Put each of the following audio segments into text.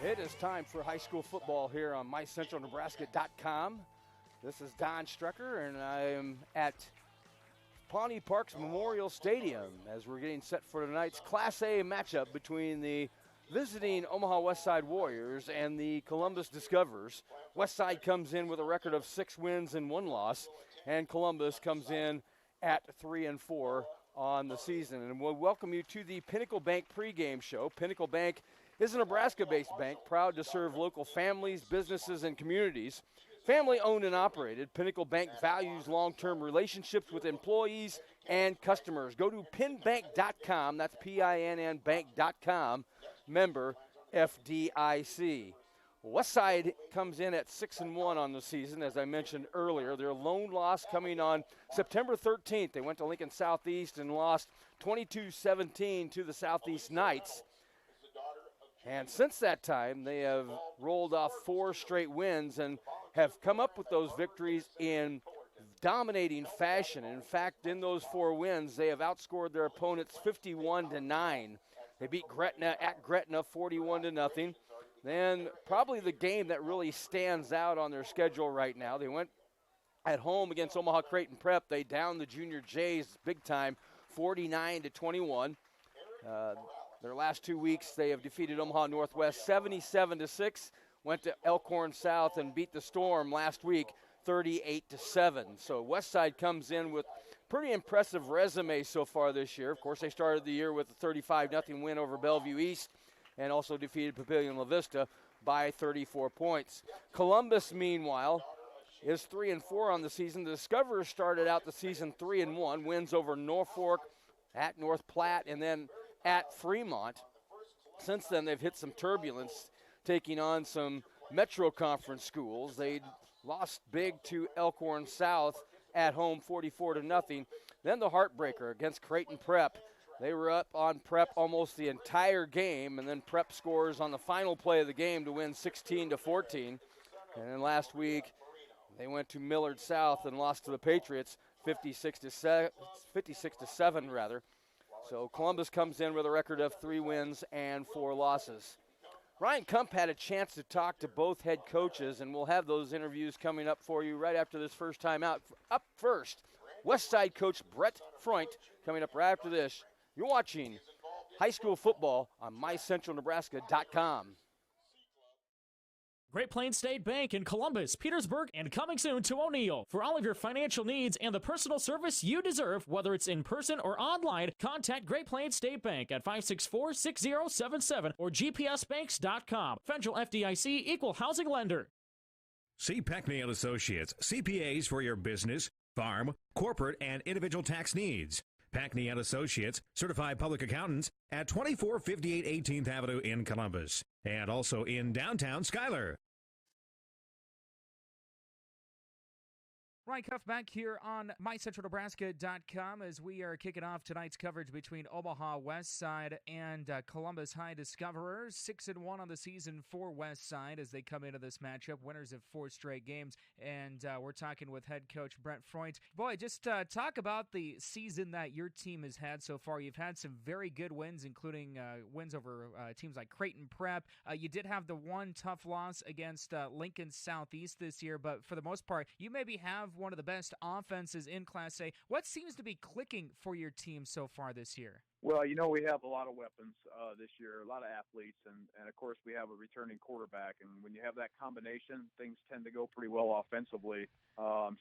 It is time for high school football here on mycentralnebraska.com. This is Don Strecker, and I am at Pawnee Park's Memorial Stadium as we're getting set for tonight's Class A matchup between the visiting Omaha Westside Warriors and the Columbus Discoverers. Westside comes in with a record of 6 wins and 1 loss, and Columbus comes in at 3-4 on the season. And we'll welcome you to the Pinnacle Bank pregame show. Pinnacle Bank is a Nebraska-based bank proud to serve local families, businesses, and communities. Family-owned and operated, Pinnacle Bank values long-term relationships with employees and customers. Go to pinbank.com, that's P-I-N-N bank.com, member FDIC. Westside comes in at 6-1 on the season, as I mentioned earlier. Their lone loss coming on September 13th. They went to Lincoln Southeast and lost 22-17 to the Southeast Knights. And since that time, they have rolled off 4 straight wins and have come up with those victories in dominating fashion. In fact, in those 4 wins, they have outscored their opponents 51-9. They beat Gretna at Gretna 41-0. Then probably the game that really stands out on their schedule right now, they went at home against Omaha Creighton Prep. They downed the Junior Jays big time, 49-21. Their last 2 weeks, they have defeated Omaha Northwest 77-6, went to Elkhorn South and beat the Storm last week 38-7. So Westside comes in with pretty impressive resume so far this year. Of course, they started the year with a 35-0 win over Bellevue East and also defeated Papillion La Vista by 34 points. Columbus, meanwhile, is 3-4 on the season. The Discoverers started out the season 3-1, wins over Norfolk, at North Platte, and then at Fremont. Since then, they've hit some turbulence, taking on some Metro Conference schools. They lost big to Elkhorn South at home, 44-0. Then the heartbreaker against Creighton Prep. They were up on Prep almost the entire game, and then Prep scores on the final play of the game to win 16-14. And then last week, they went to Millard South and lost to the Patriots 56-7 rather. So Columbus comes in with a record of 3 wins and 4 losses. Ryan Kump had a chance to talk to both head coaches, and we'll have those interviews coming up for you right after this first time out. Up first, Westside coach Brett Freund coming up right after this. You're watching high school football on mycentralnebraska.com. Great Plains State Bank in Columbus, Petersburg, and coming soon to O'Neill. For all of your financial needs and the personal service you deserve, whether it's in person or online, contact Great Plains State Bank at 564-6077 or gpsbanks.com. Federal FDIC Equal Housing Lender. See Peckney and Associates, CPAs for your business, farm, corporate, and individual tax needs. Peckney and Associates, certified public accountants at 2458 18th Avenue in Columbus, and also in downtown Schuyler. Ryan Cuff back here on mycentralnebraska.com as we are kicking off tonight's coverage between Omaha Westside and Columbus High Discoverers. 6-1 on the season for Westside as they come into this matchup, winners of 4 straight games. And we're talking with head coach Brett Freund. Boy, just talk about the season that your team has had so far. You've had some very good wins, including wins over teams like Creighton Prep. You did have the one tough loss against Lincoln Southeast this year, but for the most part, you maybe have one of the best offenses in Class A. What seems to be clicking for your team so far this year? Well, you know, we have a lot of weapons this year, a lot of athletes, and of course we have a returning quarterback. And when you have that combination, things tend to go pretty well offensively.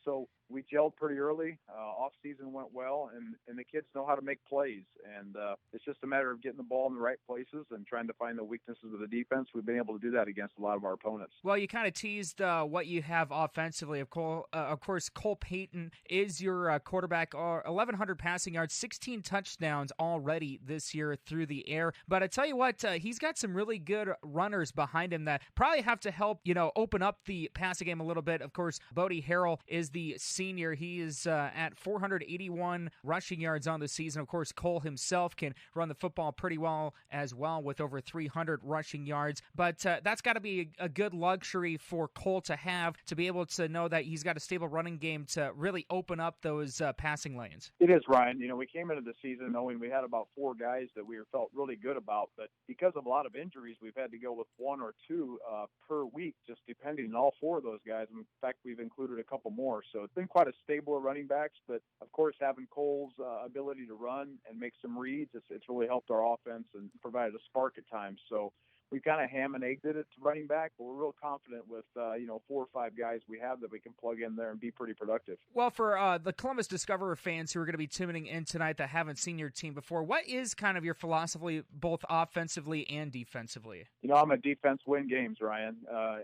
So we gelled pretty early. Off-season went well, and the kids know how to make plays. And it's just a matter of getting the ball in the right places and trying to find the weaknesses of the defense. We've been able to do that against a lot of our opponents. Well, you kind of teased what you have offensively. Of course, Cole Payton is your quarterback. 1,100 passing yards, 16 touchdowns already this year through the air. But I tell you what, he's got some really good runners behind him that probably have to help, open up the passing game a little bit. Of course, Bodie Harrell is the senior. He is at 481 rushing yards on the season. Of course, Cole himself can run the football pretty well as well with over 300 rushing yards. But that's got to be a good luxury for Cole to have, to be able to know that he's got a stable running game to really open up those passing lanes. It is, Ryan. We came into the season knowing we had about about 4 guys that we felt really good about. But because of a lot of injuries, we've had to go with 1 or 2 per week, just depending on all 4 of those guys. In fact, we've included a couple more. So it's been quite a stable of running backs. But, of course, having Cole's ability to run and make some reads, it's really helped our offense and provided a spark at times. So we kind of ham and egged it at running back, but we're real confident with 4 or 5 guys we have that we can plug in there and be pretty productive. Well, for the Columbus Discoverer fans who are going to be tuning in tonight that haven't seen your team before, what is kind of your philosophy both offensively and defensively? I'm a defense win games, Ryan,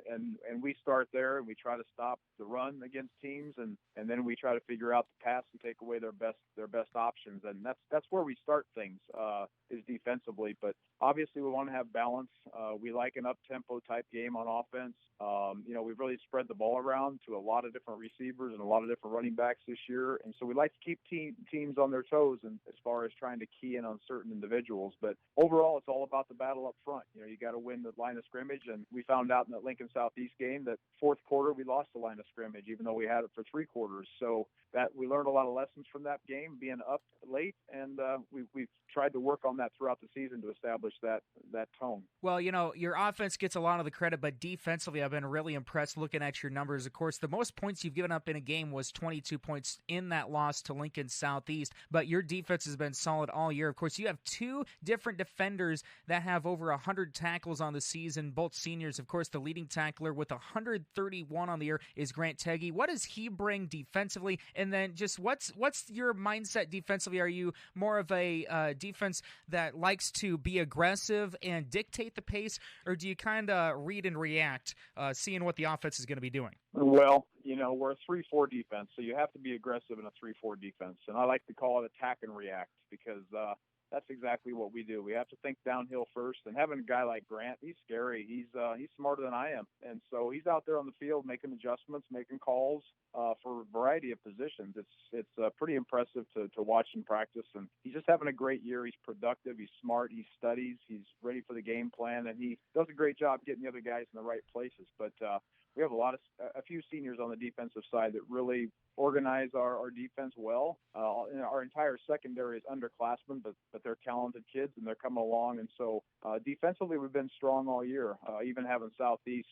and we start there and we try to stop the run against teams, and then we try to figure out the pass and take away their best options, and that's where we start things is defensively. But obviously we want to have balance. We like an up-tempo type game on offense. We've really spread the ball around to a lot of different receivers and a lot of different running backs this year. And so we like to keep teams on their toes and as far as trying to key in on certain individuals. But overall, it's all about the battle up front. You got to win the line of scrimmage. And we found out in that Lincoln Southeast game that fourth quarter we lost the line of scrimmage, even though we had it for 3 quarters. So that we learned a lot of lessons from that game, being up late. And we've tried to work on that throughout the season to establish that tone. Well, your offense gets a lot of the credit, but defensively, I've been really impressed looking at your numbers. Of course, the most points you've given up in a game was 22 points in that loss to Lincoln Southeast, but your defense has been solid all year. Of course, you have 2 different defenders that have over 100 tackles on the season, both seniors. Of course, the leading tackler with 131 on the year is Grant Teggy. What does he bring defensively? And then just what's your mindset defensively? Are you more of a defense that likes to be aggressive and dictate the pace, or do you kind of read and react, seeing what the offense is going to be doing? Well, we're a 3-4 defense, so you have to be aggressive in a 3-4 defense. And I like to call it attack and react because that's exactly what we do. We have to think downhill first. And having a guy like Grant, he's scary. He's smarter than I am. And so he's out there on the field making adjustments, making calls for a variety of positions. It's pretty impressive to watch in practice. And he's just having a great year. He's productive. He's smart. He studies. He's ready for the game plan. And he does a great job getting the other guys in the right places. But we have a few seniors on the defensive side that really organize our defense well. Our entire secondary is underclassmen, but they're talented kids and they're coming along. And so defensively, we've been strong all year, even having Southeast,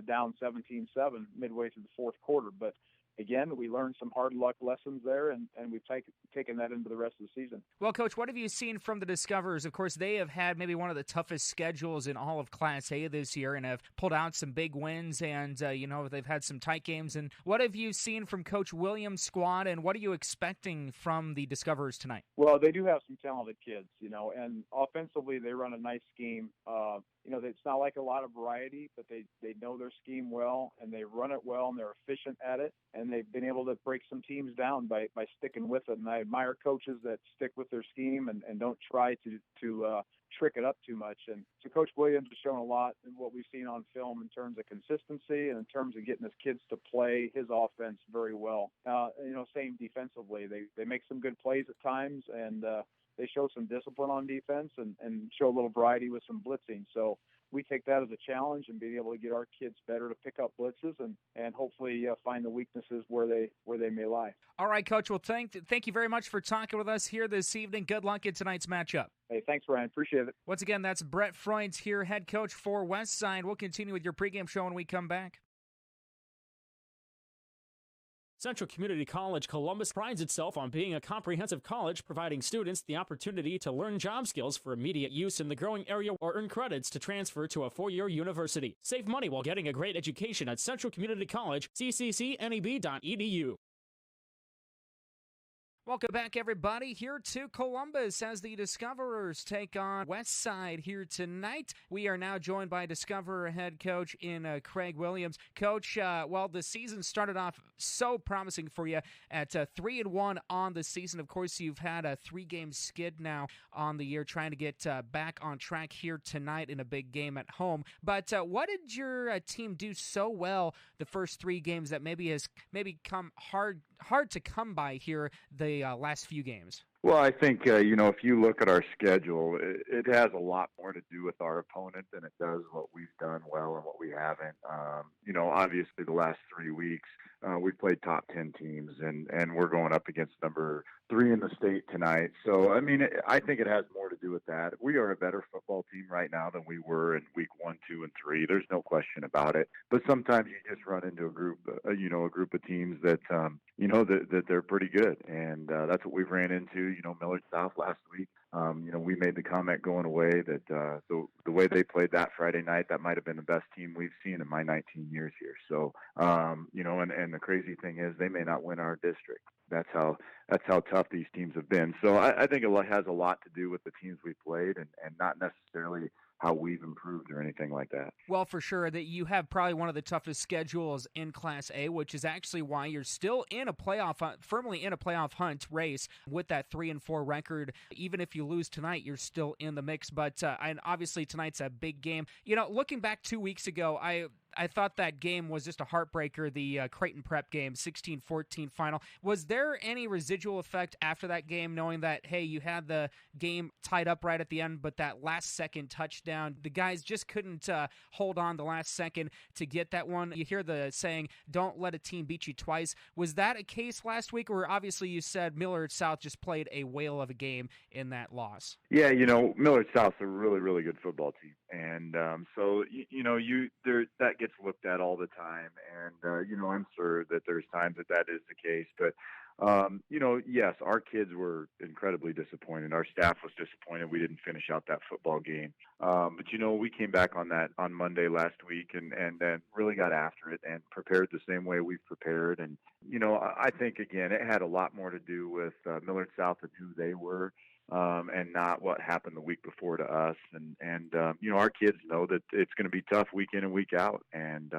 down 17-7 midway through the fourth quarter. But again, we learned some hard luck lessons there, and we've taken that into the rest of the season. Well, Coach, what have you seen from the Discoverers? Of course, they have had maybe one of the toughest schedules in all of Class A this year and have pulled out some big wins, and, they've had some tight games. And what have you seen from Coach Williams' squad, and what are you expecting from the Discoverers tonight? Well, they do have some talented kids, and offensively they run a nice scheme. It's not like a lot of variety, but they know their scheme well, and they run it well, and they're efficient at it, and they've been able to break some teams down by sticking with it. And I admire coaches that stick with their scheme and don't try to trick it up too much. And so Coach Williams has shown a lot in what we've seen on film in terms of consistency and in terms of getting his kids to play his offense very well. Same defensively. They make some good plays at times, and they show some discipline on defense and show a little variety with some blitzing. So we take that as a challenge and being able to get our kids better to pick up blitzes and hopefully find the weaknesses where they may lie. All right, Coach. Well, thank you very much for talking with us here this evening. Good luck in tonight's matchup. Hey, thanks, Ryan. Appreciate it. Once again, that's Brett Freund here, head coach for Westside. We'll continue with your pregame show when we come back. Central Community College Columbus prides itself on being a comprehensive college, providing students the opportunity to learn job skills for immediate use in the growing area or earn credits to transfer to a 4-year university. Save money while getting a great education at Central Community College, cccneb.edu. Welcome back, everybody, here to Columbus as the Discoverers take on Westside here tonight. We are now joined by Discoverer head coach in Craig Williams. Coach, the season started off so promising for you at 3-1 on the season. Of course, you've had a 3-game skid now on the year, trying to get back on track here tonight in a big game at home. But what did your team do so well the first 3 games that maybe come hard to come by here the last few games? Well, I think, if you look at our schedule, it has a lot more to do with our opponent than it does what we've done well and what we haven't. Obviously the last 3 weeks, we've played top 10 teams, and we're going up against number 3 in the state tonight. So, I think it has more to do with that. We are a better football team right now than we were in week 1, 2, and 3. There's no question about it. But sometimes you just run into a group of teams that, that they're pretty good. And that's what we've ran into, Millard South last week. We made the comment going away that the way they played that Friday night, that might have been the best team we've seen in my 19 years here. So, and the crazy thing is they may not win our district. That's how tough these teams have been. So I think it has a lot to do with the teams we played and not necessarily how we've improved or anything like that. Well, for sure, that you have probably one of the toughest schedules in Class A, which is actually why you're still in a firmly in a playoff hunt race with that 3-4 record. Even if you lose tonight, you're still in the mix. But and obviously tonight's a big game. Looking back 2 weeks ago, I thought that game was just a heartbreaker, the Creighton Prep game, 16-14 final. Was there any residual effect after that game, knowing that, hey, you had the game tied up right at the end, but that last-second touchdown, the guys just couldn't hold on the last second to get that one? You hear the saying, don't let a team beat you twice. Was that a case last week, or obviously you said Millard South just played a whale of a game in that loss? Yeah, Millard South's a really, really good football team. And so, that gets looked at all the time. And, I'm sure that there's times that is the case. But, yes, our kids were incredibly disappointed. Our staff was disappointed we didn't finish out that football game. But, we came back on that on Monday last week and then really got after it and prepared the same way we've prepared. And, I think, again, it had a lot more to do with Millard South and who they were. And not what happened the week before to us. And our kids know that it's going to be tough week in and week out. And,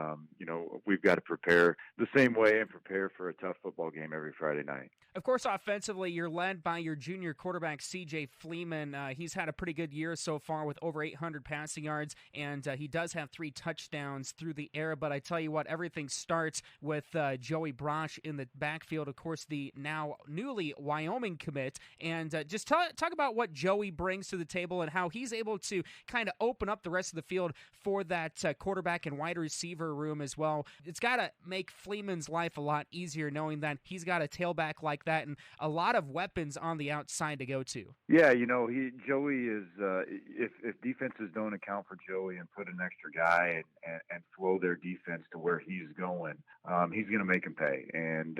we've got to prepare the same way and prepare for a tough football game every Friday night. Of course, offensively, you're led by your junior quarterback, C.J. Fleeman. He's had a pretty good year so far with over 800 passing yards, and he does have 3 touchdowns through the air. But I tell you what, everything starts with Joey Brosh in the backfield, of course, the now newly Wyoming commit. And just talk about what Joey brings to the table and how he's able to kind of open up the rest of the field for that quarterback and wide receiver room as well. It's got to make Fleeman's life a lot easier knowing that he's got a tailback like that and a lot of weapons on the outside to go to. Yeah, Joey is if defenses don't account for Joey and put an extra guy and flow their defense to where he's going, he's going to make him pay. And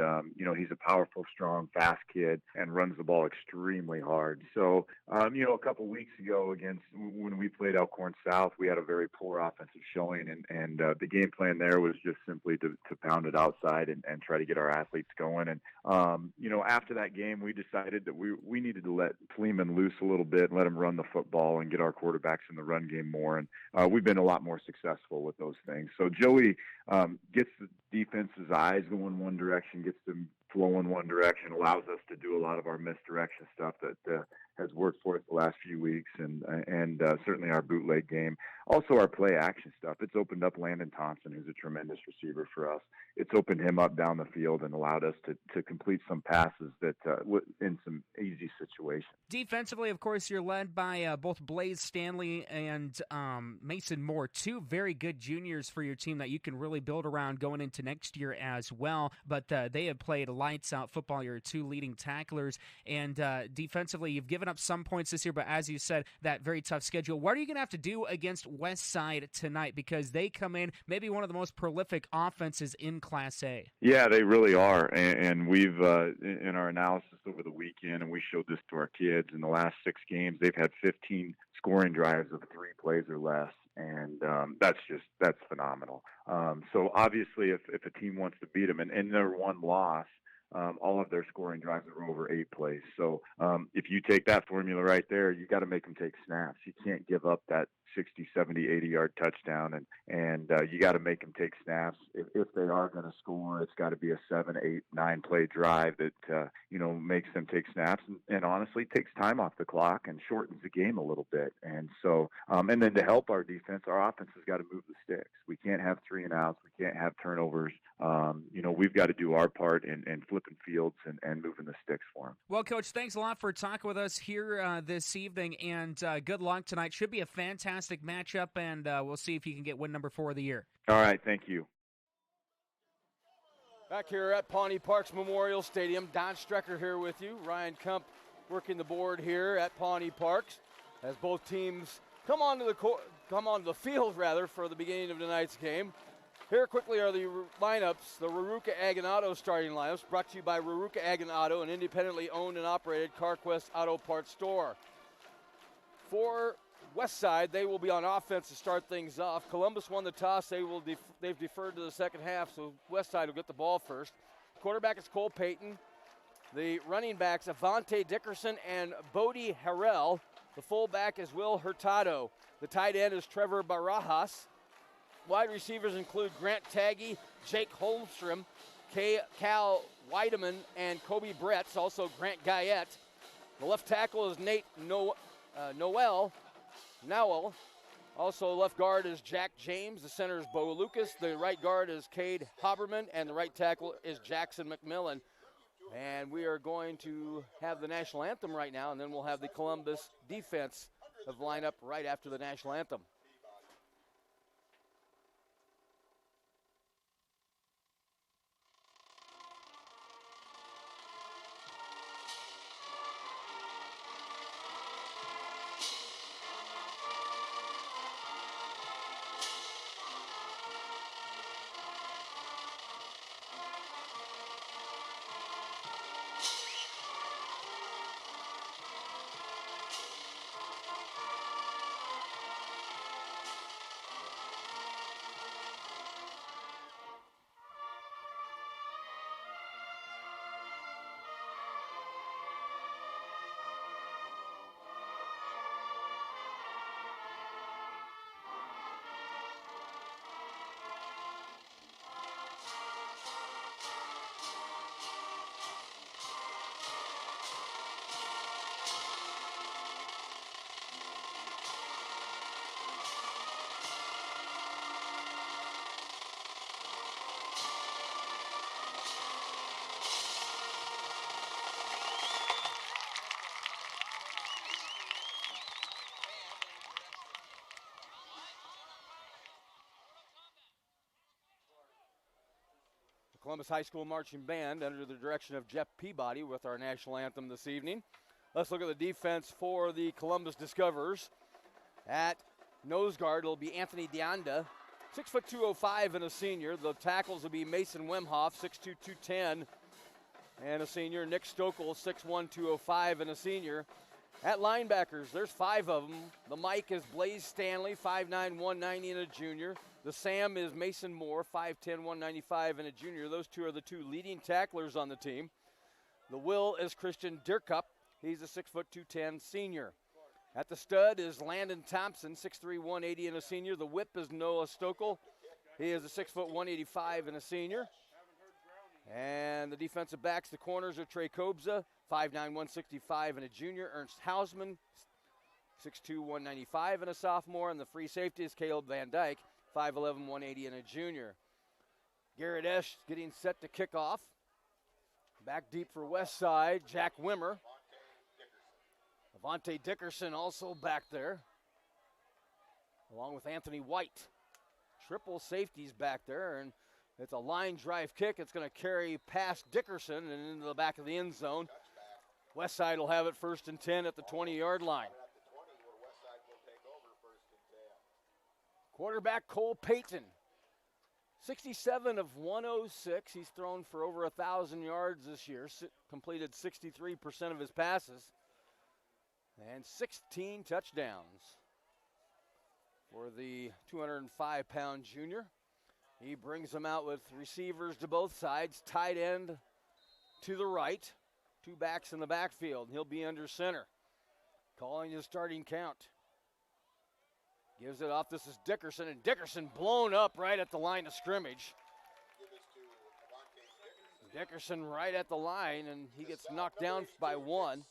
he's a powerful, strong, fast kid and runs the ball extremely hard. So a couple weeks ago when we played Elkhorn South, we had a very poor offensive showing, and the game plan there was just simply to pound it outside and try to get our athletes going. And after that game, we decided that we needed to let Fleeman loose a little bit and let him run the football and get our quarterbacks in the run game more. And we've been a lot more successful with those things. So Joey gets the defense's eyes going one direction, gets them flowing one direction, allows us to do a lot of our misdirection stuff that has worked for us the last few weeks, and certainly our bootleg game. Also our play action stuff. It's opened up Landon Thompson, who's a tremendous receiver for us. It's opened him up down the field and allowed us to complete some passes that in some easy situations. Defensively, of course, you're led by both Blaze Stanley and Mason Moore, 2 very good juniors for your team that you can really build around going into next year as well. But they have played lights out football. You're 2 leading tacklers. And defensively, you've given up some points this year, but as you said, that very tough schedule. What are you going to have to do against Westside tonight? Because they come in maybe one of the most prolific offenses in Class A. Yeah, they really are. And we've, in our analysis over the weekend, and we showed this to our kids, in the last 6 games, they've had 15 scoring drives of 3 plays or less. And that's phenomenal. So obviously if a team wants to beat them, and their one loss, all of their scoring drives are over 8 plays. So if you take that formula right there, you got to make them take snaps. You can't give up that 60, 70, 80-yard touchdown, and you got to make them take snaps. If they are going to score, it's got to be a 7, 8, 9-play drive that makes them take snaps and honestly takes time off the clock and shortens the game a little bit. And so, and then to help our defense, our offense has got to move the sticks. We can't have 3 and outs. We can't have turnovers. we've got to do our part in flipping fields and moving the sticks for them. Well, Coach, thanks a lot for talking with us here this evening, and good luck tonight. Should be a fantastic matchup, and we'll see if you can get win number 4 of the year. All right, thank you. Back here at Pawnee Parks Memorial Stadium, Don Strecker here with you. Ryan Kump working the board here at Pawnee Parks as both teams come onto the field rather for the beginning of tonight's game. Here quickly are the lineups, the Ruruka Aganado starting lineups, brought to you by Ruruka Aganado, an independently owned and operated CarQuest Auto Parts store. For Westside, they will be on offense to start things off. Columbus won the toss. They've deferred to the second half, so Westside will get the ball first. Quarterback is Cole Payton. The running backs, Avante Dickerson and Bodie Harrell. The fullback is Will Hurtado. The tight end is Trevor Barajas. Wide receivers include Grant Taggy, Jake Holmstrom, Cal Weideman, and Kobe Bretz, also Grant Guyette. The left tackle is Nate Nowell. Also left guard is Jack James. The center is Bo Lucas. The right guard is Cade Haberman, and the right tackle is Jackson McMillan. And we are going to have the national anthem right now, and then we'll have the Columbus defense of lineup right after the national anthem. Columbus High School Marching Band under the direction of Jeff Peabody with our national anthem this evening. Let's look at the defense for the Columbus Discoverers. At nose guard, it'll be Anthony Deonda, 6'2", 205 and a senior. The tackles will be Mason Wemhoff, 6'2", 210 and a senior. Nick Stokel, 6'1", 205 and a senior. At linebackers, there's 5 of them. The Mike is Blaze Stanley, 5'9", 190 and a junior. The Sam is Mason Moore, 5'10", 195 and a junior. Those two are the 2 leading tacklers on the team. The Will is Christian Dirkup. He's a 6', 210 senior. At the stud is Landon Thompson, 6'3", 180 and a senior. The whip is Noah Stokel. He is a 6', 185 and a senior. And the defensive backs, the corners are Trey Kobza, 5'9", 165 and a junior. Ernst Hausman, 6'2", 195 and a sophomore. And the free safety is Caleb Van Dyke, 5'11", 180 and a junior. Garrett Esch getting set to kick off. Back deep for Westside, Jack Wimmer. Avante Dickerson also back there, along with Anthony White. Triple safeties back there, and it's a line drive kick. It's going to carry past Dickerson and into the back of the end zone. Westside will have it 1st and 10 at the 20-yard line. Quarterback Cole Payton, 67 of 106. He's thrown for over 1,000 yards this year, completed 63% of his passes, and 16 touchdowns for the 205-pound junior. He brings them out with receivers to both sides, tight end to the right, 2 backs in the backfield. He'll be under center, calling his starting count. Gives it off. This is Dickerson, and Dickerson blown up right at the line of scrimmage. Dickerson right at the line, and he gets knocked down by 1.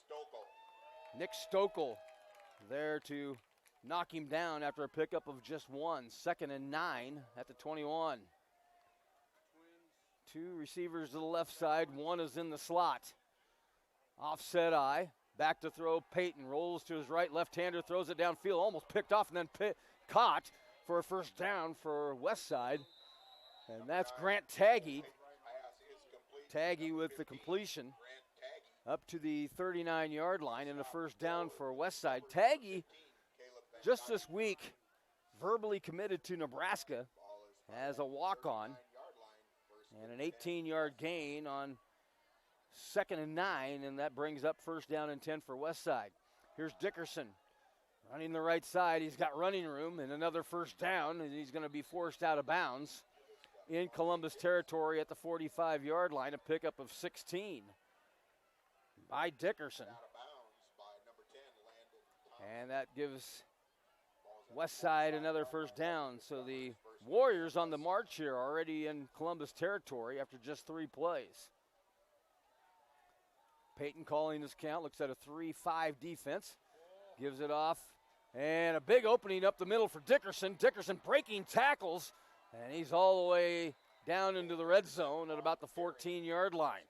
Nick Stokel there to knock him down after a pickup of just 1. 2nd and 9 at the 21. Two receivers to the left side, one is in the slot. Offset eye, back to throw, Peyton rolls to his right, left-hander throws it downfield, almost picked off and then caught for a first down for Westside. And that's Grant Taggy. Taggy with the completion up to the 39-yard line and a first down for Westside. Taggy, just this week, verbally committed to Nebraska as a walk-on. And an 18-yard gain on 2nd and 9, and that brings up first down and 10 for Westside. Here's Dickerson running the right side. He's got running room and another first down, and he's going to be forced out of bounds in Columbus territory at the 45-yard line, a pickup of 16 by Dickerson. And that gives Westside another first down. So the Warriors on the march here, already in Columbus territory after just 3 plays. Peyton calling this count, looks at a 3-5 defense, gives it off, and a big opening up the middle for Dickerson. Dickerson breaking tackles, and he's all the way down into the red zone at about the 14-yard line.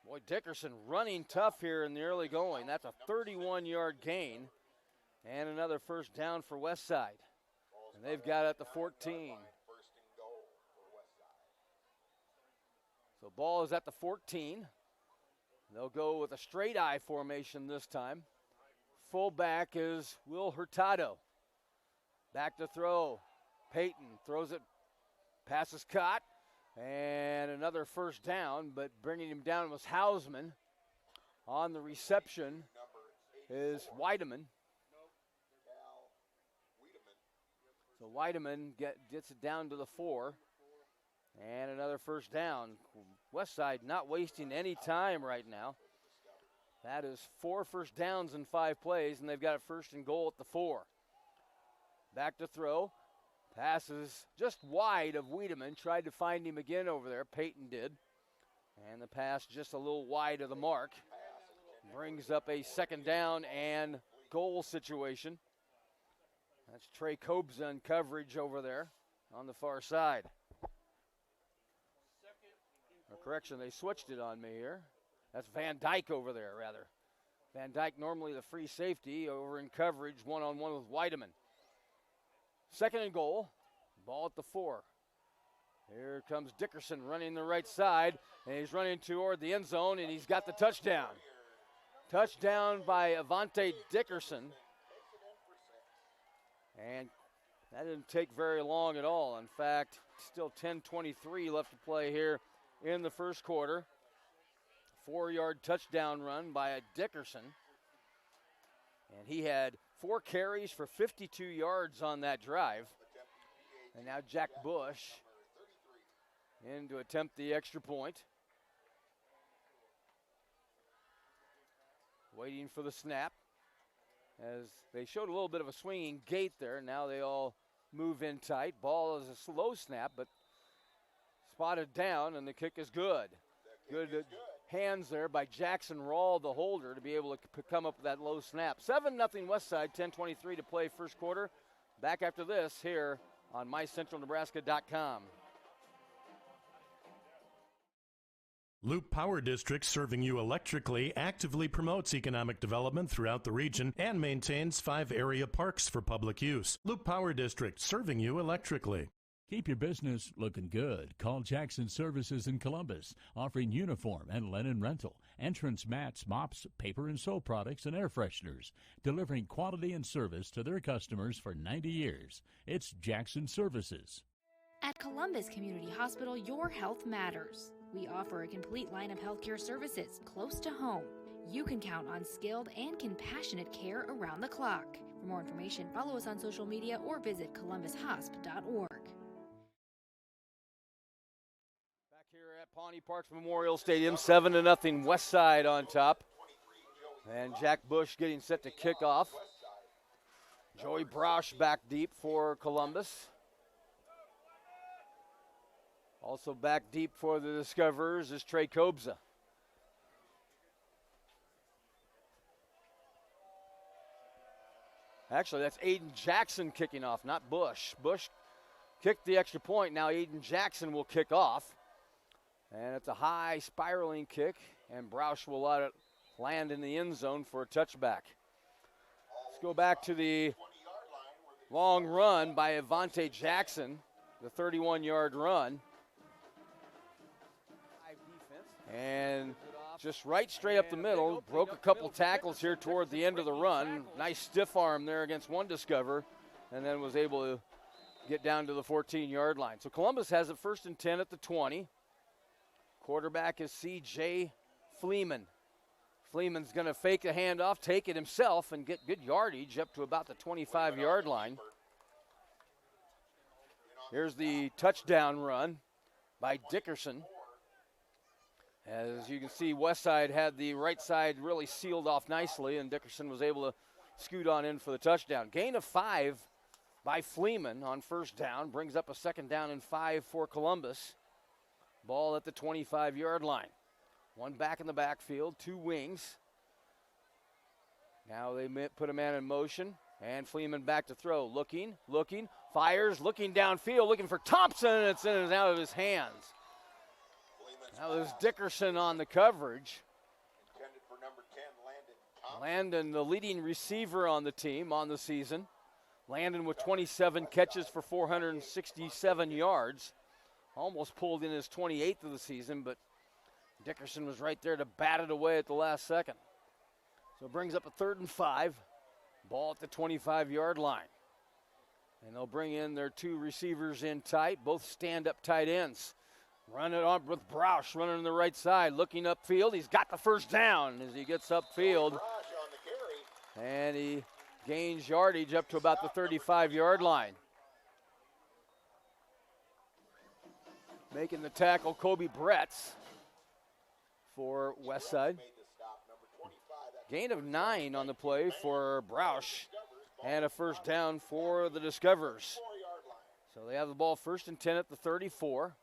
Boy, Dickerson running tough here in the early going. That's a 31-yard gain and another first down for Westside. And they've got it at the 14. So ball is at the 14. They'll go with a straight eye formation this time. Fullback is Will Hurtado. Back to throw. Peyton throws it. Pass is caught. And another first down, but bringing him down was Hausman. On the reception is Weideman. So Weideman gets it down to the 4. And another first down. Westside not wasting any time right now. That is 4 first downs in 5 plays, and they've got it first and goal at the 4. Back to throw. Passes just wide of Wiedemann. Tried to find him again over there. Peyton did. And the pass just a little wide of the mark. Brings up a second down and goal situation. That's Trey Kobza in coverage over there on the far side. Or correction, they switched it on me here. That's Van Dyke over there, rather. Van Dyke, normally the free safety, over in coverage, one-on-one with Weideman. Second and goal, ball at the 4. Here comes Dickerson running the right side, and he's running toward the end zone, and he's got the touchdown. Touchdown by Avante Dickerson. And that didn't take very long at all. In fact, still 10:23 left to play here in the first quarter. 4-yard touchdown run by Dickerson. And he had 4 carries for 52 yards on that drive. And now Jack Bush in to attempt the extra point. Waiting for the snap. As they showed a little bit of a swinging gait there. Now they all move in tight. Ball is a slow snap, but spotted down, and the kick is good. Good hands there by Jackson Rawl, the holder, to be able to come up with that low snap. 7-0 Westside, 10:23 to play first quarter. Back after this here on mycentralnebraska.com. Loop Power District, serving you electrically, actively promotes economic development throughout the region and maintains 5 area parks for public use. Loop Power District, serving you electrically. Keep your business looking good. Call Jackson Services in Columbus, offering uniform and linen rental, entrance mats, mops, paper and soap products, and air fresheners, delivering quality and service to their customers for 90 years. It's Jackson Services. At Columbus Community Hospital, your health matters. We offer a complete line of healthcare services close to home. You can count on skilled and compassionate care around the clock. For more information, follow us on social media or visit columbushosp.org. Back here at Pawnee Parks Memorial Stadium, 7-0 Westside on top. And Jack Bush getting set to kick off. Joey Brosh back deep for Columbus. Also back deep for the Discoverers is Trey Kobza. Actually, that's Aiden Jackson kicking off, not Bush. Bush kicked the extra point. Now Aiden Jackson will kick off. And it's a high spiraling kick, and Broush will let it land in the end zone for a touchback. Let's go back to the long run by Avante Jackson, the 31-yard run. And just right straight up the middle, broke a couple tackles here toward the end of the run. Nice stiff arm there against one Discover, and then was able to get down to the 14-yard line. So Columbus has it 1st and 10 at the 20. Quarterback is C.J. Fleeman. Fleeman's going to fake a handoff, take it himself, and get good yardage up to about the 25-yard line. Here's the touchdown run by Dickerson. As you can see, Westside had the right side really sealed off nicely, and Dickerson was able to scoot on in for the touchdown. Gain of 5 by Fleeman on 1st down, brings up a 2nd down and 5 for Columbus. Ball at the 25-yard line. One back in the backfield, 2 wings. Now they put a man in motion, and Fleeman back to throw. Looking, fires, looking downfield, looking for Thompson, and it's in and out of his hands. That was Dickerson on the coverage. Intended for number 10, Landon, the leading receiver on the team on the season. Landon with 27 catches for 467 yards. Almost pulled in his 28th of the season, but Dickerson was right there to bat it away at the last second. So it brings up a 3rd and 5. Ball at the 25-yard line. And they'll bring in their 2 receivers in tight, both stand-up tight ends. Run it on with Broush running on the right side, looking upfield. He's got the 1st down as he gets upfield. And he gains yardage up to about the 35-yard line. Making the tackle, Kobe Bretz for Westside. Gain of 9 on the play for Broush, and a 1st down for the Discoverers. So they have the ball 1st and 10 at the 34.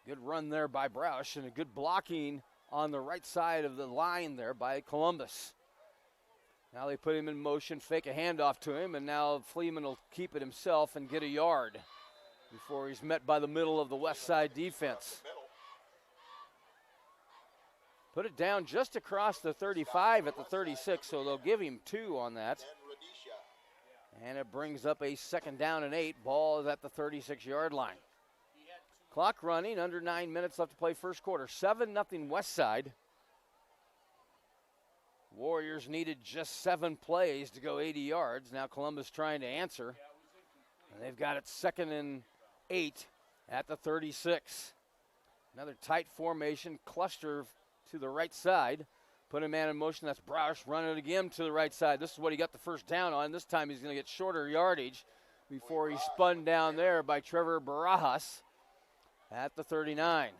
Good run there by Broush, and a good blocking on the right side of the line there by Columbus. Now they put him in motion, fake a handoff to him, and now Fleeman will keep it himself and get a yard before he's met by the middle of the Westside defense. Put it down just across the 35 at the 36, so they'll give him 2 on that. And it brings up a 2nd down and 8. Ball is at the 36-yard line. Clock running, under 9 minutes left to play 1st quarter. 7-0 Westside. Warriors needed just 7 plays to go 80 yards. Now Columbus trying to answer. And they've got it 2nd and 8 at the 36. Another tight formation, cluster to the right side. Put a man in motion, that's Broush, running it again to the right side. This is what he got the 1st down on. This time he's going to get shorter yardage before he's spun down there by Trevor Barajas at the 39.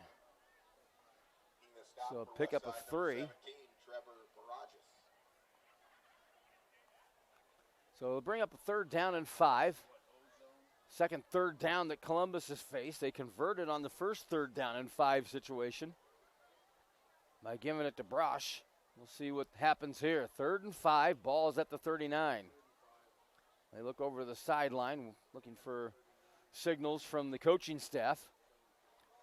So pick up a 3. So they'll bring up a 3rd down and 5. Second 3rd down that Columbus has faced. They converted on the first 3rd down and 5 situation by giving it to Broush. We'll see what happens here. 3rd and 5, ball is at the 39. They look over the sideline, looking for signals from the coaching staff.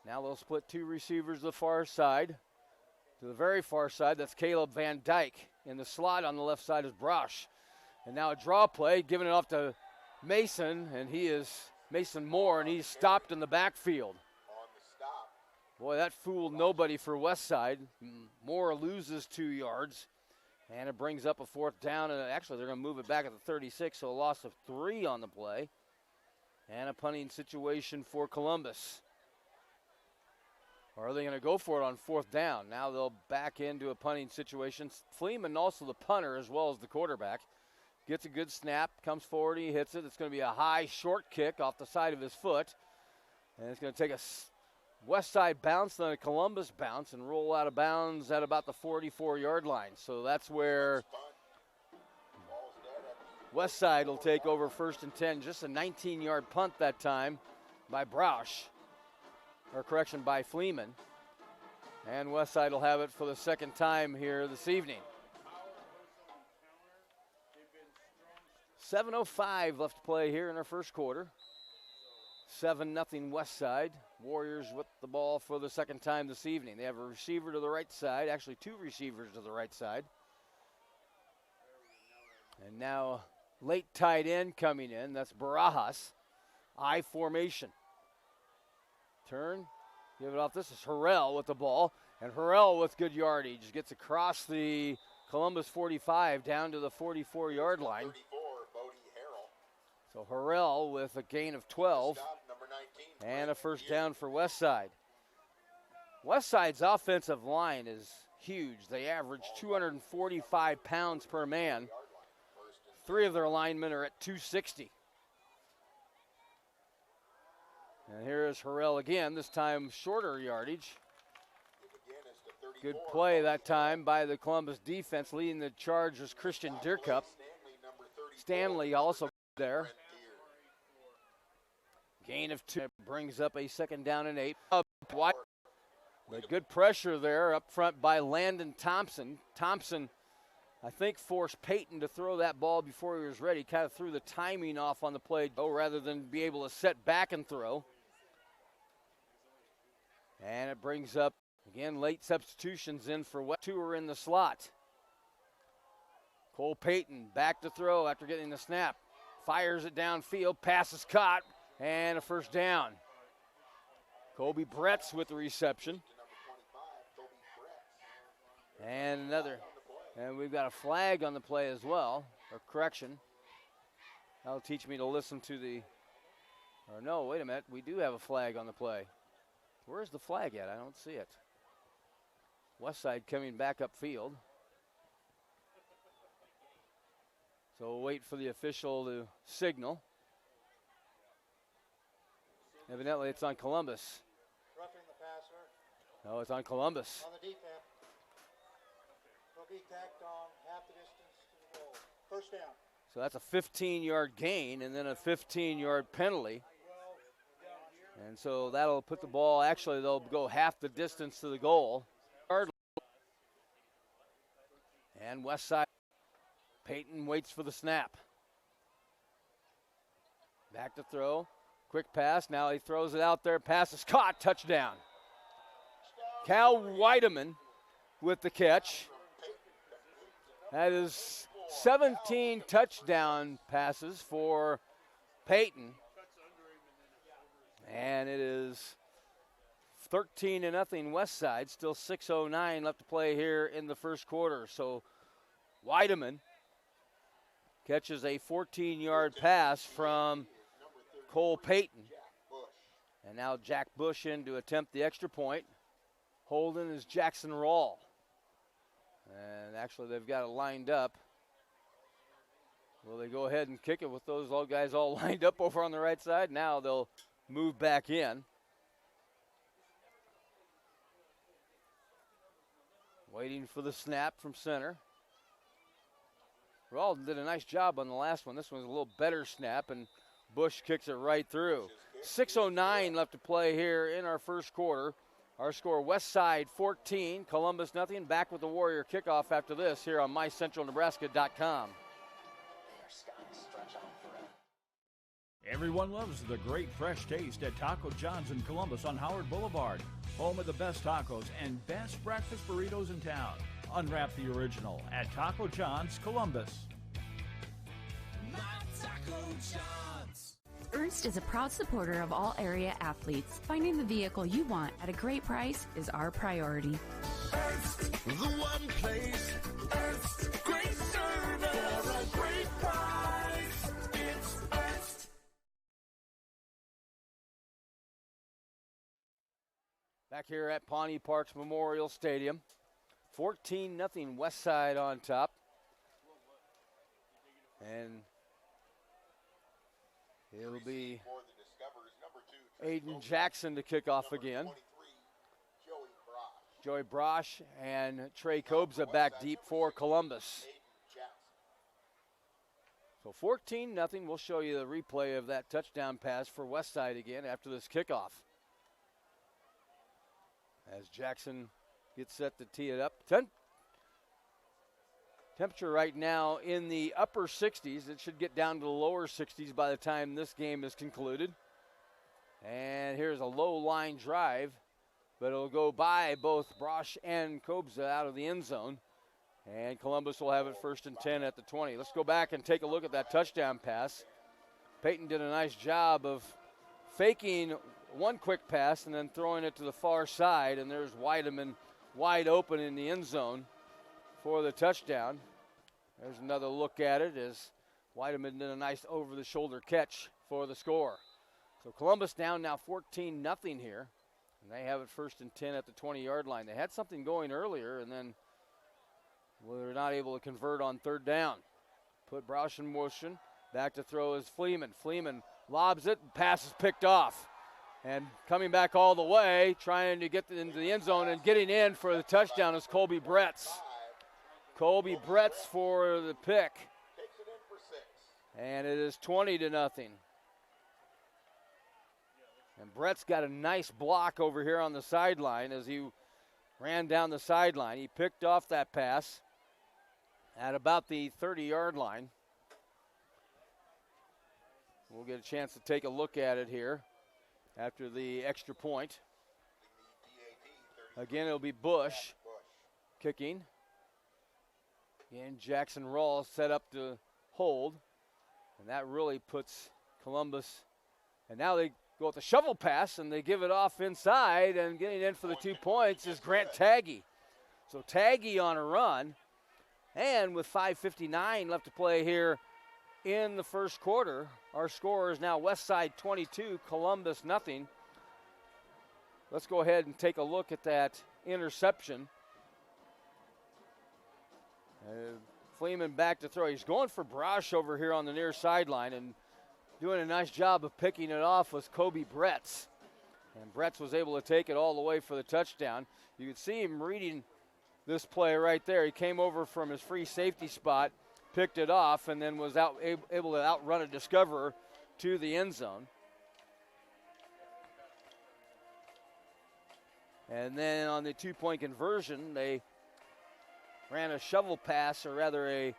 Now they'll split 2 receivers to the far side. To the very far side, that's Caleb Van Dyke. In the slot on the left side is Broush. And now a draw play, giving it off to Mason, and he is Mason Moore, and he's stopped in the backfield. Boy, that fooled nobody for Westside. Moore loses 2 yards, and it brings up a 4th down, and actually they're going to move it back at the 36, so a loss of 3 on the play, and a punting situation for Columbus. Or are they going to go for it on 4th down? Now they'll back into a punting situation. Fleeman, also the punter as well as the quarterback. Gets a good snap, comes forward, he hits it. It's going to be a high, short kick off the side of his foot. And it's going to take a Westside bounce, then a Columbus bounce, and roll out of bounds at about the 44-yard line. So that's where Westside will take over 1st and 10. Just a 19-yard punt that time by Broush. Or correction, by Fleeman. And Westside will have it for the 2nd time here this evening. 7:05 left to play here in our first quarter. 7-0 Westside. Warriors with the ball for the second time this evening. They have a receiver to the right side, actually two receivers to the right side. And now late tight end coming in, that's Barajas. I formation. Turn, give it off. This is Harrell with the ball. And Harrell with good yardage gets across the Columbus 45 down to the 44-yard line. So Harrell with a gain of 12 and a first down for Westside. Westside's offensive line is huge. They average 245 pounds per man. Three of their linemen are at 260. And here is Harrell again, this time shorter yardage. Good play that time by the Columbus defense. Leading the charge was Christian Dierkup. Stanley also there. Gain of 2 brings up a second down and 8. But good pressure there up front by Landon Thompson. Thompson, I think, forced Peyton to throw that ball before he was ready. Kind of threw the timing off on the play rather than be able to set back and throw. And it brings up, again, late substitutions in for what? 2 are in the slot. Cole Peyton back to throw after getting the snap. Fires it downfield. Pass is caught. And a first down. Kobe Bretz with the reception. And another. And we've got a flag on the play as well, or correction. That'll teach me to listen to the, or no, wait a minute. We do have a flag on the play. Where's the flag at? I don't see it. Westside coming back upfield. So we'll wait for the official to signal. Evidently, it's on Columbus. Roughing the passer. No, it's on Columbus. On the defense. Will be tacked on half the distance to the goal. First down. So that's a 15-yard gain and then a 15-yard penalty. And so that'll put the ball, actually, they'll go half the distance to the goal. And Westside, Peyton waits for the snap. Back to throw. Quick pass. Now he throws it out there. Pass is caught. Touchdown. Cal Weideman with the catch. That is 17 touchdown passes for Peyton. And it is 13-0 Westside. Still 6:09 left to play here in the first quarter. So Weideman catches a 14-yard pass from Cole Peyton. And now Jack Bush in to attempt the extra point. Holding is Jackson Rawl. And actually they've got it lined up. Will they go ahead and kick it with those guys all lined up over on the right side? Now they'll move back in. Waiting for the snap from center. Rawl did a nice job on the last one. This one's a little better snap, and Bush kicks it right through. 6:09 left to play here in our first quarter. Our score, Westside 14, Columbus nothing. Back with the Warrior kickoff after this here on mycentralnebraska.com. Everyone loves the great fresh taste at Taco John's in Columbus on Howard Boulevard. Home of the best tacos and best breakfast burritos in town. Unwrap the original at Taco John's Columbus. My Taco John's. Ernst is a proud supporter of all area athletes. Finding the vehicle you want at a great price is our priority. Ernst, the one place. Ernst, great service for a great price. It's Ernst. Back here at Pawnee Parks Memorial Stadium. 14-0 Westside on top. And it'll be Aiden Jackson to kick off again. Joey Brosh and Trey Kobza back deep for Columbus. So 14-0. We'll show you the replay of that touchdown pass for Westside again after this kickoff. As Jackson gets set to tee it up. Temperature right now in the upper 60s. It should get down to the lower 60s by the time this game is concluded. And here's a low line drive, but it'll go by both Brosh and Kobza out of the end zone. And Columbus will have it 1st and 10 at the 20. Let's go back and take a look at that touchdown pass. Peyton did a nice job of faking one quick pass and then throwing it to the far side, and there's Weideman wide open in the end zone for the touchdown. There's another look at it as Weideman did a nice over-the-shoulder catch for the score. So Columbus down now 14-0 here, and they have it 1st and 10 at the 20-yard line. They had something going earlier, and then they're not able to convert on 3rd down. Put Brosh in motion. Back to throw is Fleeman. Fleeman lobs it, pass is picked off. And coming back all the way, trying to get into the end zone and getting in for the touchdown is Colby Bretz. Colby Bretz for the pick. And it is 20-0. And Brett's got a nice block over here on the sideline as he ran down the sideline. He picked off that pass at about the 30-yard line. We'll get a chance to take a look at it here after the extra point. Again, it'll be Bush kicking. Again, Jackson Rawls set up to hold. And that really puts Columbus. And now they go with the shovel pass, and they give it off inside, and getting in for the 2 points is Grant Taggy. So Taggy on a run, and with 5:59 left to play here in the first quarter, our score is now Westside 22, Columbus nothing. Let's go ahead and take a look at that interception. Fleeman back to throw. He's going for Brosh over here on the near sideline, and doing a nice job of picking it off was Kobe Bretz. And Bretz was able to take it all the way for the touchdown. You could see him reading this play right there. He came over from his free safety spot, picked it off, and then was able to outrun a discoverer to the end zone. And then on the 2-point conversion, they ran a shovel pass, or rather a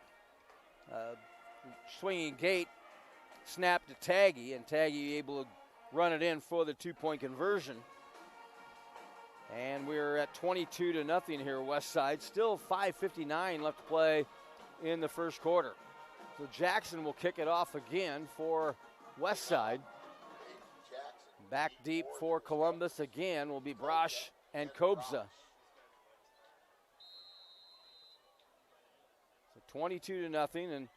swinging gate snap to Taggy, and Taggy able to run it in for the 2-point conversion. And we're at 22-0 here, Westside. Still 5:59 left to play in the first quarter. So Jackson will kick it off again for Westside. Back deep for Columbus again will be Brosh and Kobza. So 22-0, and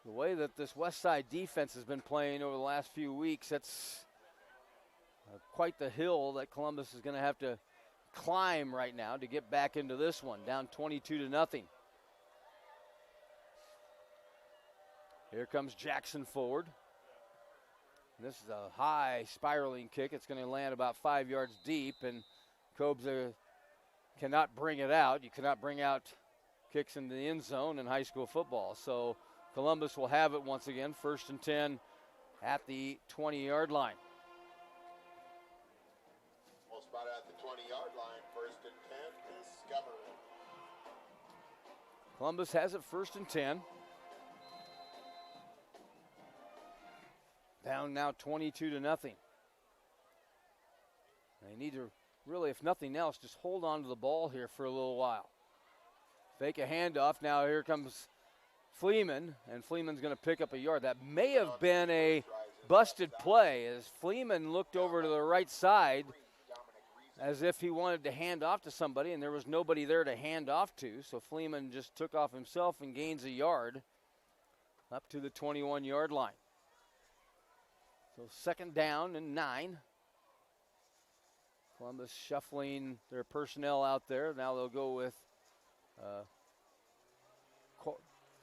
the way that this Westside defense has been playing over the last few weeks, that's quite the hill that Columbus is going to have to climb right now to get back into this one, down 22-0. Here comes Jackson forward. This is a high spiraling kick. It's going to land about 5 yards deep, and Kobza cannot bring it out. You cannot bring out kicks in the end zone in high school football. So Columbus will have it once again, 1st and 10 at the 20-yard line. Well, spot at the 20-yard line, 1st and 10, Discovery. Columbus has it 1st and 10. Down now 22-0. They need to really, if nothing else, just hold on to the ball here for a little while. Fake a handoff. Now here comes Fleeman, and Fleeman's going to pick up a yard. That may have been a busted play as Fleeman looked over to the right side as if he wanted to hand off to somebody, and there was nobody there to hand off to. So Fleeman just took off himself and gains a yard up to the 21-yard line. So 2nd down and 9. Columbus shuffling their personnel out there. Now they'll go with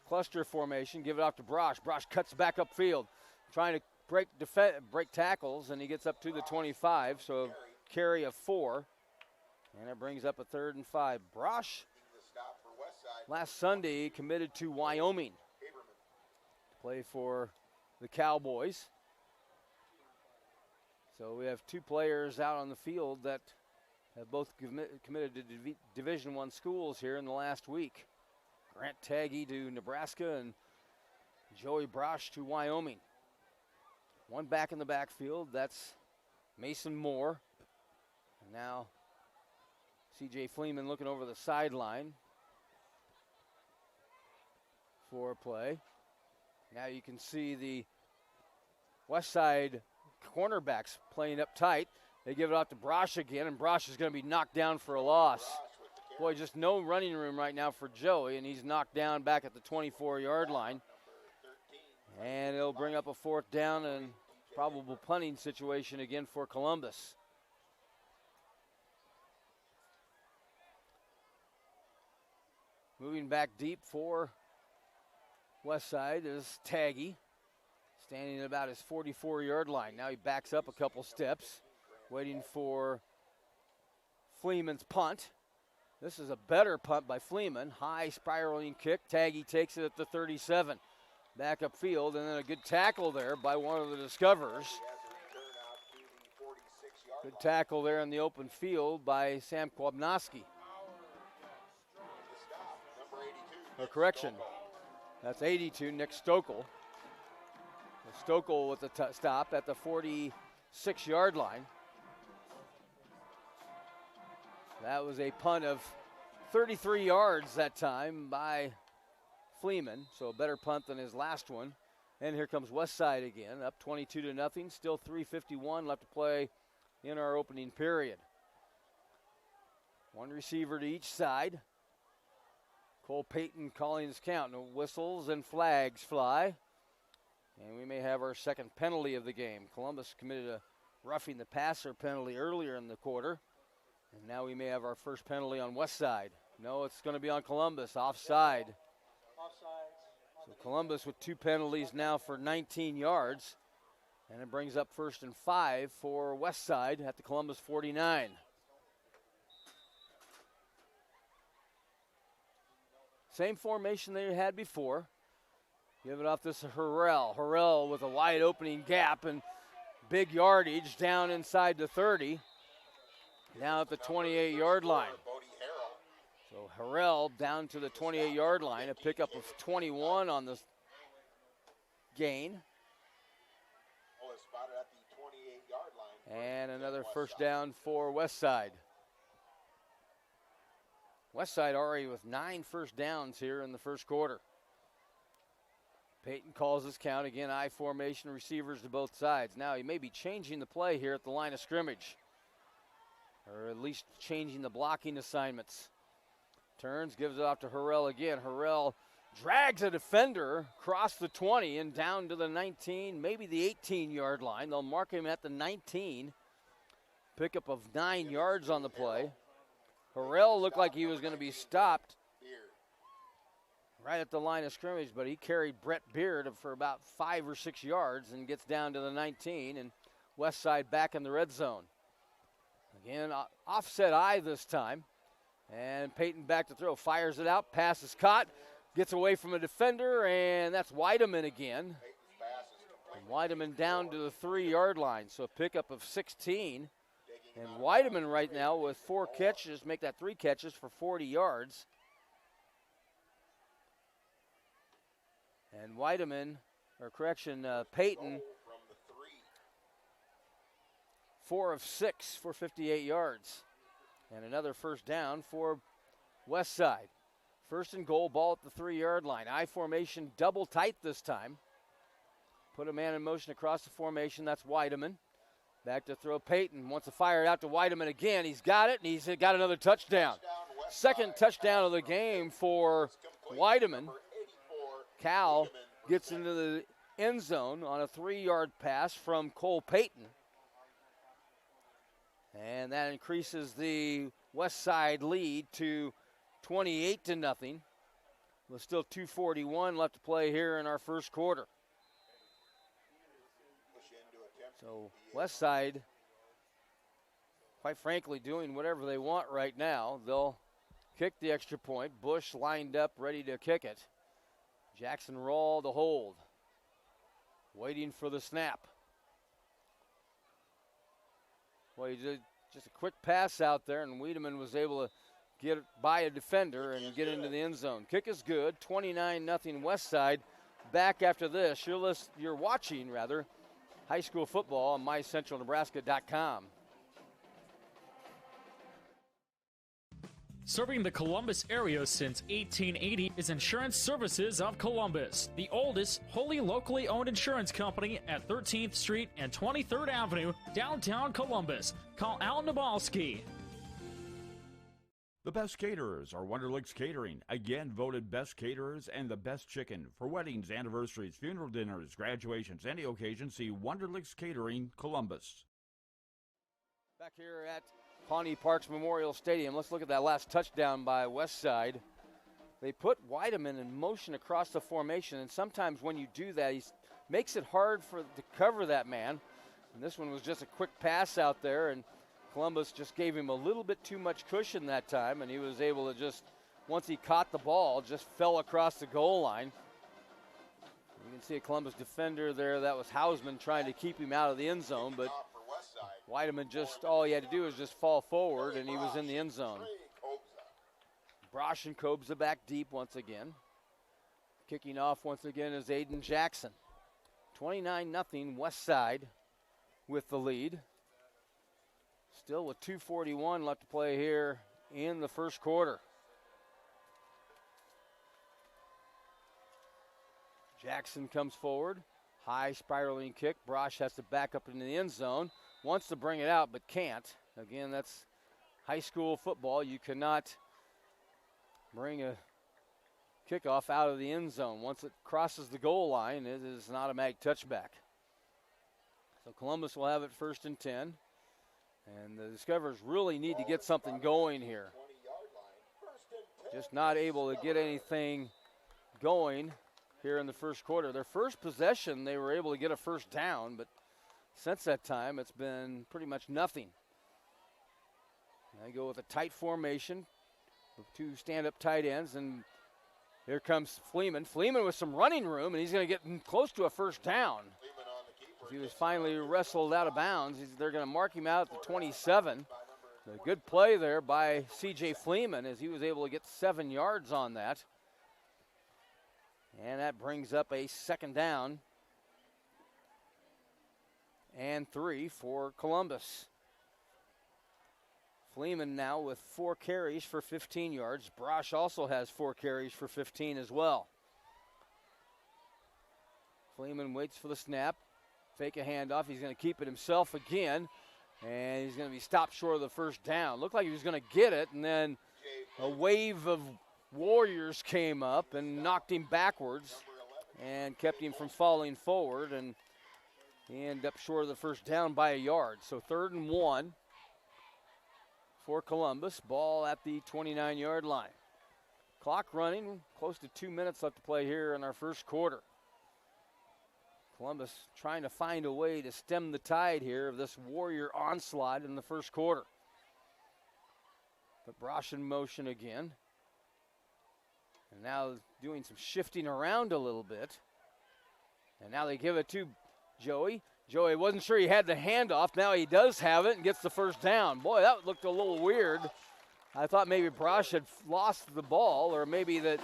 cluster formation. Give it off to Brosh. Brosh cuts back upfield, trying to break tackles, and he gets up to the 25. So carry of 4, and it brings up a 3rd and 5. Brosh last Sunday committed to Wyoming to play for the Cowboys. So we have 2 players out on the field that have both committed to Division I schools here in the last week. Grant Taggy to Nebraska and Joey Brosh to Wyoming. One back in the backfield, that's Mason Moore. And now C.J. Fleeman looking over the sideline for play. Now you can see the Westside cornerbacks playing up tight. They give it off to Brosh again, and Brosh is going to be knocked down for a loss. Boy, just no running room right now for Joey, and he's knocked down back at the 24-yard line. And it'll bring up a fourth down and probable punting situation again for Columbus. Moving back deep for Westside is Taggy, standing at about his 44-yard line. Now he backs up a couple steps, waiting for Fleeman's punt. This is a better punt by Fleeman. High spiraling kick. Taggy takes it at the 37. Back upfield, and then a good tackle there by one of the Discoverers. Good tackle there in the open field by Sam Kwabnowski. Or correction, that's 82, Nick Stokel. Stokel with the stop at the 46-yard line. That was a punt of 33 yards that time by Fleeman, so a better punt than his last one. And here comes Westside again, up 22-0. Still 3:51 left to play in our opening period. One receiver to each side. Cole Payton calling his count. No whistles and flags fly. And we may have our second penalty of the game. Columbus committed a roughing the passer penalty earlier in the quarter. And now we may have our first penalty on Westside. No, it's going to be on Columbus, offside. So Columbus with two penalties now for 19 yards. And it brings up 1st and 5 for Westside at the Columbus 49. Same formation they had before. Give it off this to Harrell. Harrell with a wide opening gap and big yardage down inside the 30. Now at the 28-yard line. So Harrell down to the 28-yard line. A pickup of 21 on the gain. And another first down for Westside. Westside already with 9 first downs here in the first quarter. Payton calls his count. Again, I formation, receivers to both sides. Now he may be changing the play here at the line of scrimmage, or at least changing the blocking assignments. Turns, gives it off to Harrell again. Harrell drags a defender across the 20 and down to the 19, maybe the 18-yard line. They'll mark him at the 19. Pickup of 9 yards on the play. Harrell looked like he was going to be stopped right at the line of scrimmage, but he carried Brett Beard for about 5 or 6 yards and gets down to the 19, and Westside back in the red zone. Again, offset eye this time, and Payton back to throw, fires it out, pass is caught, gets away from a defender, and that's Weideman again. And Weideman down to the 3-yard line, so a pickup of 16. And Weideman right now with 4 catches, make that 3 catches for 40 yards. And Weideman, or correction, Payton, 4 of 6 for 58 yards. And another first down for Westside. First and goal, ball at the 3-yard line. I formation double tight this time. Put a man in motion across the formation. That's Weideman. Back to throw Payton. Wants to fire it out to Weideman again. He's got it, and he's got another touchdown. Second touchdown of the game for Weideman. Cal gets into the end zone on a 3-yard pass from Cole Payton. And that increases the Westside lead to 28-0. With still 2:41 left to play here in our first quarter. So Westside, quite frankly, doing whatever they want right now. They'll kick the extra point. Bush lined up, ready to kick it. Jackson Rawl to hold. Waiting for the snap. Well, he did just a quick pass out there, and Weideman was able to get by a defender and get into the end zone. Kick is good, 29-0 Westside. Back after this. You're watching high school football on mycentralnebraska.com. Serving the Columbus area since 1880 is Insurance Services of Columbus, the oldest, wholly locally owned insurance company at 13th Street and 23rd Avenue, downtown Columbus. Call Al Nabalski. The best caterers are Wonderlicks Catering, again voted best caterers and the best chicken. For weddings, anniversaries, funeral dinners, graduations, any occasion, see Wonderlicks Catering, Columbus. Back here at Pawnee Parks Memorial Stadium, let's look at that last touchdown by Westside. They put Weideman in motion across the formation, and sometimes when you do that, he makes it hard to cover that man. And this one was just a quick pass out there, and Columbus just gave him a little bit too much cushion that time, and he was able to just, once he caught the ball, just fell across the goal line. You can see a Columbus defender there. That was Hausman trying to keep him out of the end zone, but Weideman just, all he had to do was just fall forward, and he was in the end zone. Brosh and Kobza back deep once again. Kicking off once again is Aiden Jackson. 29-0 Westside with the lead. Still with 2:41 left to play here in the first quarter. Jackson comes forward. High spiraling kick. Brosh has to back up into the end zone. Wants to bring it out but can't. Again, that's high school football. You cannot bring a kickoff out of the end zone. Once it crosses the goal line, it is an automatic touchback. So Columbus will have it 1st and 10. And the Discoverers really need to get something going here. Just not able to get anything going here in the first quarter. Their first possession, they were able to get a first down, but since that time, it's been pretty much nothing. They go with a tight formation with 2 stand-up tight ends, and here comes Fleeman. Fleeman with some running room, and he's going to get close to a first down. He was finally wrestled out of bounds. They're going to mark him out at the 27. A good play there by C.J. Fleeman as he was able to get 7 yards on that. And that brings up a 2nd down and 3 for Columbus. Fleeman now with 4 carries for 15 yards. Brosh also has 4 carries for 15 as well. Fleeman waits for the snap. Fake a handoff. He's going to keep it himself again. And he's going to be stopped short of the first down. Looked like he was going to get it, and then a wave of Warriors came up and knocked him backwards and kept him from falling forward. And he ended up short of the first down by a yard. So 3rd and 1 for Columbus. Ball at the 29-yard line. Clock running. Close to 2 minutes left to play here in our first quarter. Columbus trying to find a way to stem the tide here of this Warrior onslaught in the first quarter. But Brosh in motion again. And now doing some shifting around a little bit. And now they give it to Joey. Joey wasn't sure he had the handoff. Now he does have it and gets the first down. Boy, that looked a little weird. I thought maybe Brosh had lost the ball, or maybe that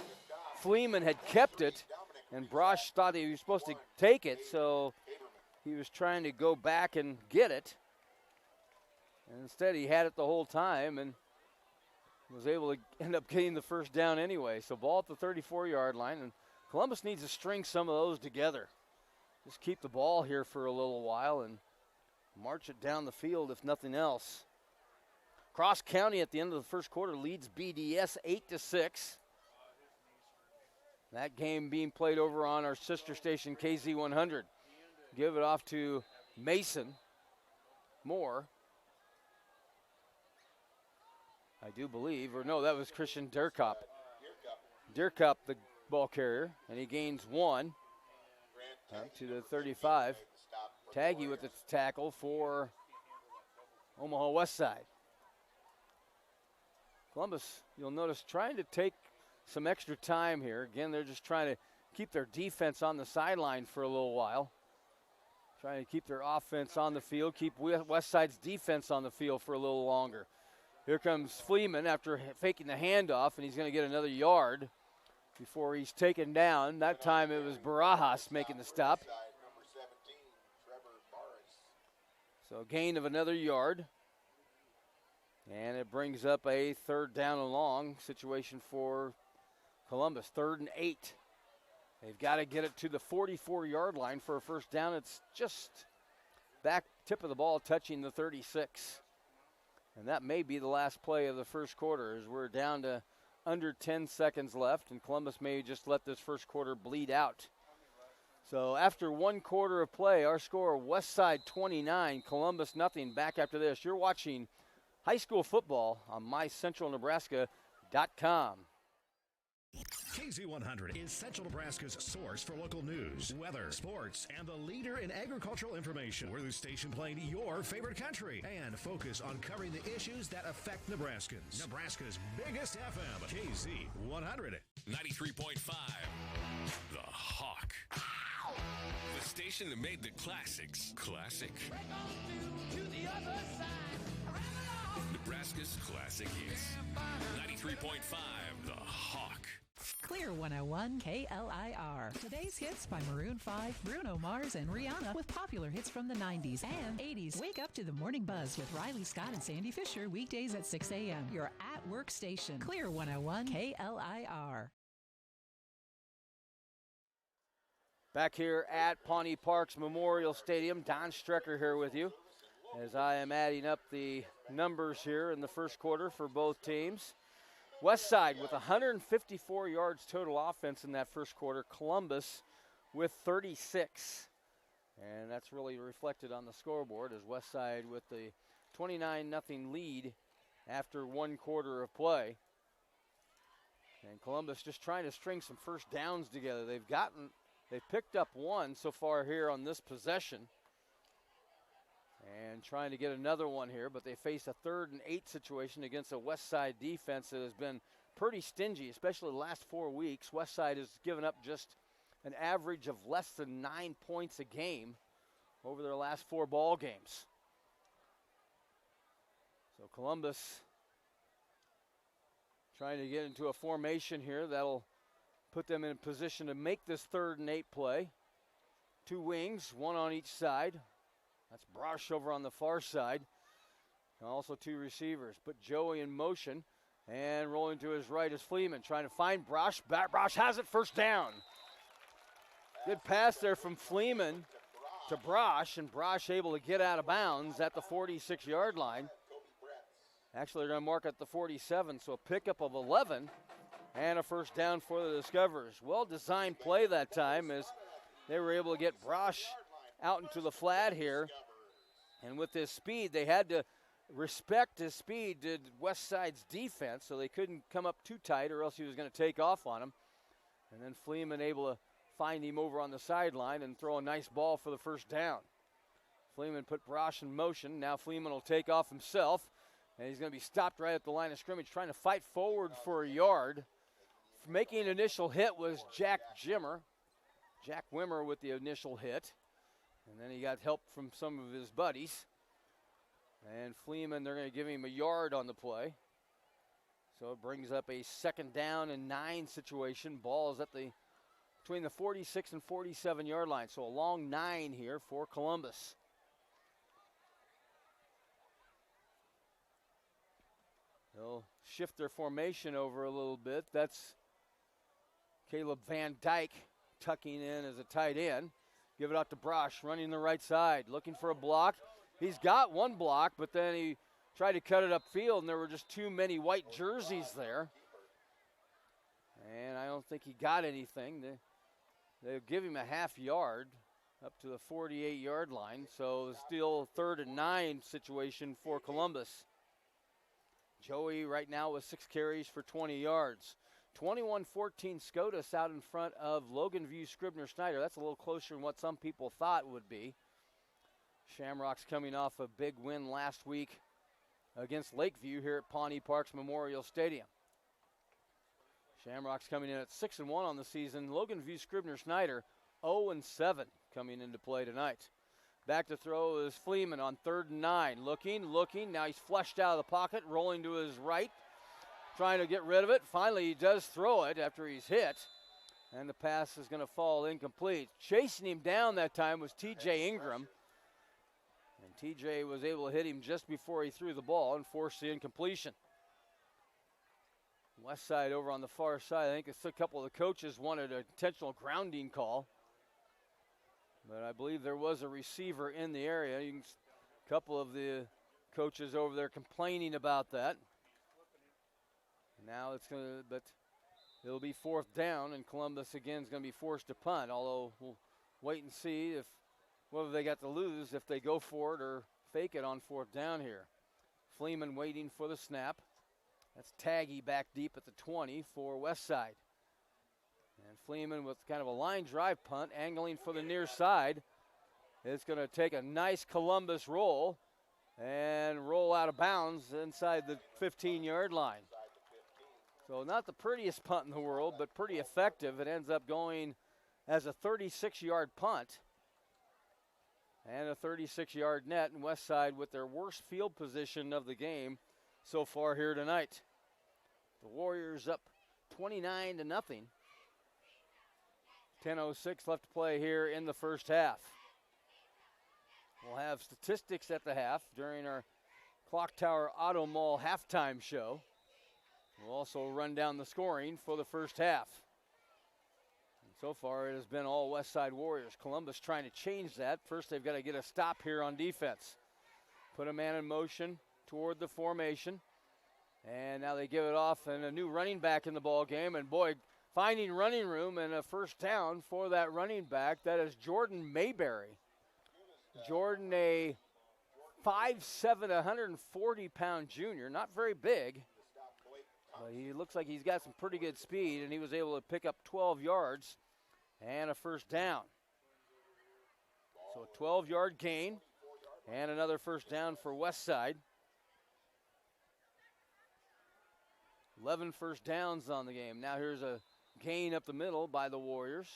Fleeman had kept it. And Brosh thought he was supposed to take it, so he was trying to go back and get it. And instead, he had it the whole time and was able to end up getting the first down anyway. So ball at the 34-yard line, and Columbus needs to string some of those together. Just keep the ball here for a little while and march it down the field if nothing else. Cross County at the end of the first quarter leads BDS 8-6. That game being played over on our sister station, KZ100. Give it off to Mason Moore. I do believe, or no, that was Christian Dierkop. Dierkop, the ball carrier, and he gains 1 up to the 35. Taggy with the tackle for Omaha Westside. Columbus, you'll notice, trying to take some extra time here. Again, they're just trying to keep their defense on the sideline for a little while. Trying to keep their offense on the field, keep Westside's defense on the field for a little longer. Here comes Fleeman after faking the handoff, and he's going to get another yard before he's taken down. That time it was Barajas making the stop. So gain of another yard. And it brings up a 3rd down and long situation for Columbus, 3rd and 8. They've got to get it to the 44-yard line for a first down. It's just back tip of the ball touching the 36. And that may be the last play of the first quarter as we're down to under 10 seconds left, and Columbus may just let this first quarter bleed out. So after 1 quarter of play, our score, Westside 29, Columbus nothing. Back after this. You're watching high school football on mycentralnebraska.com. KZ100 is Central Nebraska's source for local news, weather, sports, and the leader in agricultural information. We're the station playing your favorite country and focus on covering the issues that affect Nebraskans. Nebraska's biggest FM, KZ100. 93.5, The Hawk. The station that made the classics classic. Nebraska's classic hits. 93.5, The Hawk. Clear 101 KLIR. Today's hits by Maroon 5, Bruno Mars, and Rihanna with popular hits from the 90s and 80s. Wake up to the morning buzz with Riley Scott and Sandy Fisher weekdays at 6 a.m. Your at-work station. Clear 101 KLIR. Back here at Pawnee Park's Memorial Stadium, Don Strecker here with you as I am adding up the numbers here in the first quarter for both teams. Westside with 154 yards total offense in that first quarter. Columbus with 36. And that's really reflected on the scoreboard as Westside with the 29-0 lead after 1 quarter of play. And Columbus just trying to string some first downs together. They've picked up 1 so far here on this possession. And trying to get another one here, but they face a 3rd and 8 situation against a Westside defense that has been pretty stingy, especially the last 4 weeks. Westside has given up just an average of less than 9 points a game over their last 4 ball games. So Columbus trying to get into a formation here that'll put them in a position to make this 3rd and 8 play. 2 wings, 1 on each side. That's Brosh over on the far side. And also 2 receivers. Put Joey in motion. And rolling to his right is Fleeman. Trying to find Brosh. Brosh has it, first down. Good pass there from Fleeman to Brosh. And Brosh able to get out of bounds at the 46-yard line. Actually, they're going to mark at the 47. So a pickup of 11. And a first down for the Discoverers. Well-designed play that time as they were able to get Brosh out into the flat here. And with his speed, they had to respect his speed to Westside's defense, so they couldn't come up too tight or else he was going to take off on him. And then Fleeman able to find him over on the sideline and throw a nice ball for the first down. Fleeman put Brosh in motion. Now Fleeman will take off himself, and he's going to be stopped right at the line of scrimmage, trying to fight forward for a yard. Making an initial hit was Jack Wimmer with the initial hit. And then he got help from some of his buddies. And Fleeman, they're going to give him a yard on the play. So it brings up a 2nd down and 9 situation. Ball is at between the 46 and 47-yard line. So a long 9 here for Columbus. They'll shift their formation over a little bit. That's Caleb Van Dyke tucking in as a tight end. Give it out to Brosh, running the right side, looking for a block. He's got 1 block, but then he tried to cut it upfield, and there were just too many white jerseys there. And I don't think he got anything. They'll give him a half yard up to the 48-yard line, so still 3rd and 9 situation for Columbus. Joey right now with 6 carries for 20 yards. 21-14 SCOTUS out in front of Logan View Scribner Snyder. That's a little closer than what some people thought would be. Shamrocks coming off a big win last week against Lakeview here at Pawnee Park's Memorial Stadium. Shamrocks coming in at 6-1 on the season. Logan View Scribner Snyder 0-7 coming into play tonight. Back to throw is Fleeman on 3rd and 9. Looking. Now he's flushed out of the pocket, rolling to his right, trying to get rid of it. Finally, he does throw it after he's hit, and the pass is going to fall incomplete. Chasing him down that time was T.J. Ingram, and T.J. was able to hit him just before he threw the ball and forced the incompletion. Westside over on the far side, I think a couple of the coaches wanted an intentional grounding call. But I believe there was a receiver in the area. A couple of the coaches over there complaining about that. Now but it'll be 4th down, and Columbus again is going to be forced to punt. Although we'll wait and see whether they got to lose, if they go for it or fake it on 4th down here. Fleeman waiting for the snap. That's Taggy back deep at the 20 for Westside. And Fleeman with kind of a line drive punt, angling for the near side. It's going to take a nice Columbus roll and roll out of bounds inside the 15-yard line. So not the prettiest punt in the world, but pretty effective. It ends up going as a 36-yard punt and a 36-yard net, and Westside with their worst field position of the game so far here tonight. The Warriors up 29-0. 10:06 left to play here in the first half. We'll have statistics at the half during our Clock Tower Auto Mall halftime show. We'll also run down the scoring for the first half. And so far it has been all Westside Warriors. Columbus trying to change that. First they've got to get a stop here on defense. Put a man in motion toward the formation. And now they give it off, and a new running back in the ball game. And boy, finding running room and a first down for that running back. That is Jordan Mayberry. Jordan, a 5'7", 140-pound junior, not very big. But he looks like he's got some pretty good speed, and he was able to pick up 12 yards and a first down. So a 12-yard gain and another first down for Westside. 11 first downs on the game. Now here's a gain up the middle by the Warriors.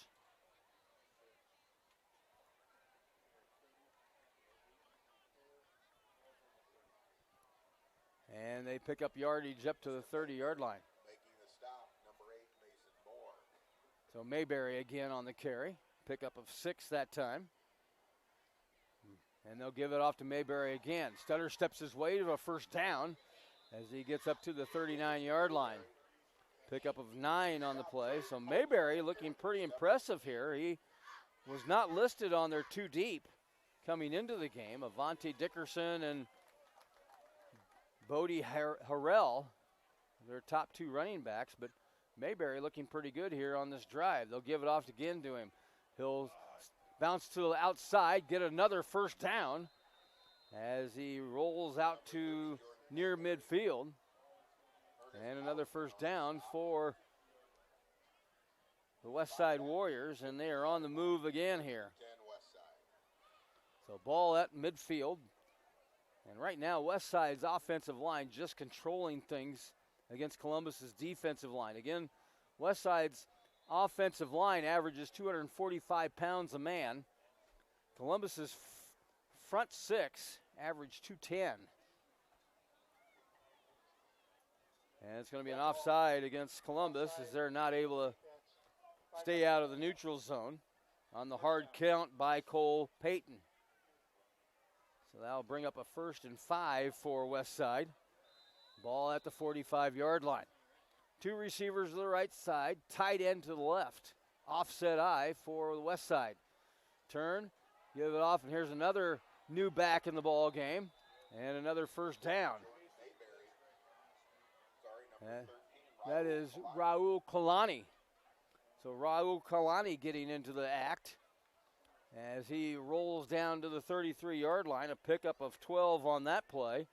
And they pick up yardage up to the 30-yard line. Making the stop, number 8, Mason Moore. So Mayberry again on the carry. Pickup of 6 that time. And they'll give it off to Mayberry again. Stutter steps his way to a first down as he gets up to the 39-yard line. Pickup of 9 on the play. So Mayberry looking pretty impressive here. He was not listed on their 2 deep coming into the game. Avante Dickerson and Bodie Harrell, their top 2 running backs, but Mayberry looking pretty good here on this drive. They'll give it off again to him. He'll bounce to the outside, get another first down as he rolls out to near midfield. And another first down for the Westside Warriors, and they are on the move again here. So ball at midfield. And right now, Westside's offensive line just controlling things against Columbus's defensive line. Again, Westside's offensive line averages 245 pounds a man. Columbus's front 6 average 210. And it's going to be an offside against Columbus as they're not able to stay out of the neutral zone on the hard count by Cole Payton. So that'll bring up a 1st and 5 for Westside. Ball at the 45-yard line. 2 receivers to the right side, tight end to the left. Offset eye for the Westside. Turn, give it off, and here's another new back in the ball game, and another first down. That is Raul Kalani. So Raul Kalani getting into the act as he rolls down to the 33-yard line, a pickup of 12 on that play,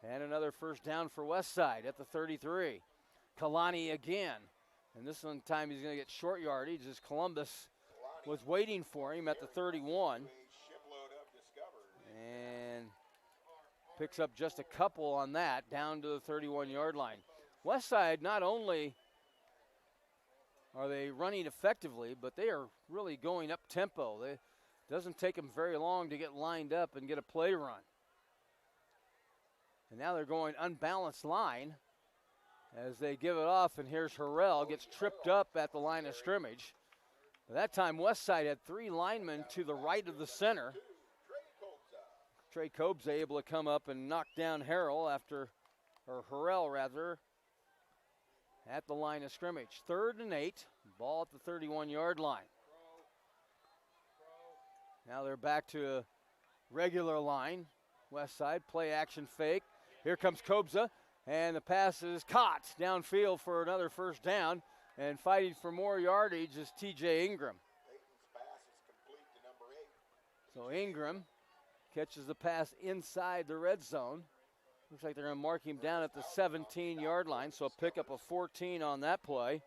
and another first down for Westside at the 33. Kalani again, and this one time he's going to get short yardage as Columbus was waiting for him at the 31, and picks up just a couple on that down to the 31-yard line. Westside, not only are they running effectively, but they are really going up tempo. Doesn't take them very long to get lined up and get a play run. And now they're going unbalanced line as they give it off, and here's Harrell, gets tripped up at the line of scrimmage. At that time, Westside had 3 linemen to the right of the center. Trey Kobza able to come up and knock down Harrell Harrell rather, at the line of scrimmage. 3rd and 8, ball at the 31-yard line. Now they're back to a regular line. Westside, play action fake. Here comes Kobza, and the pass is caught downfield for another first down. And fighting for more yardage is TJ Ingram. So Ingram catches the pass inside the red zone. Looks like they're going to mark him down at the 17-yard line, so a pickup of 14 on that play.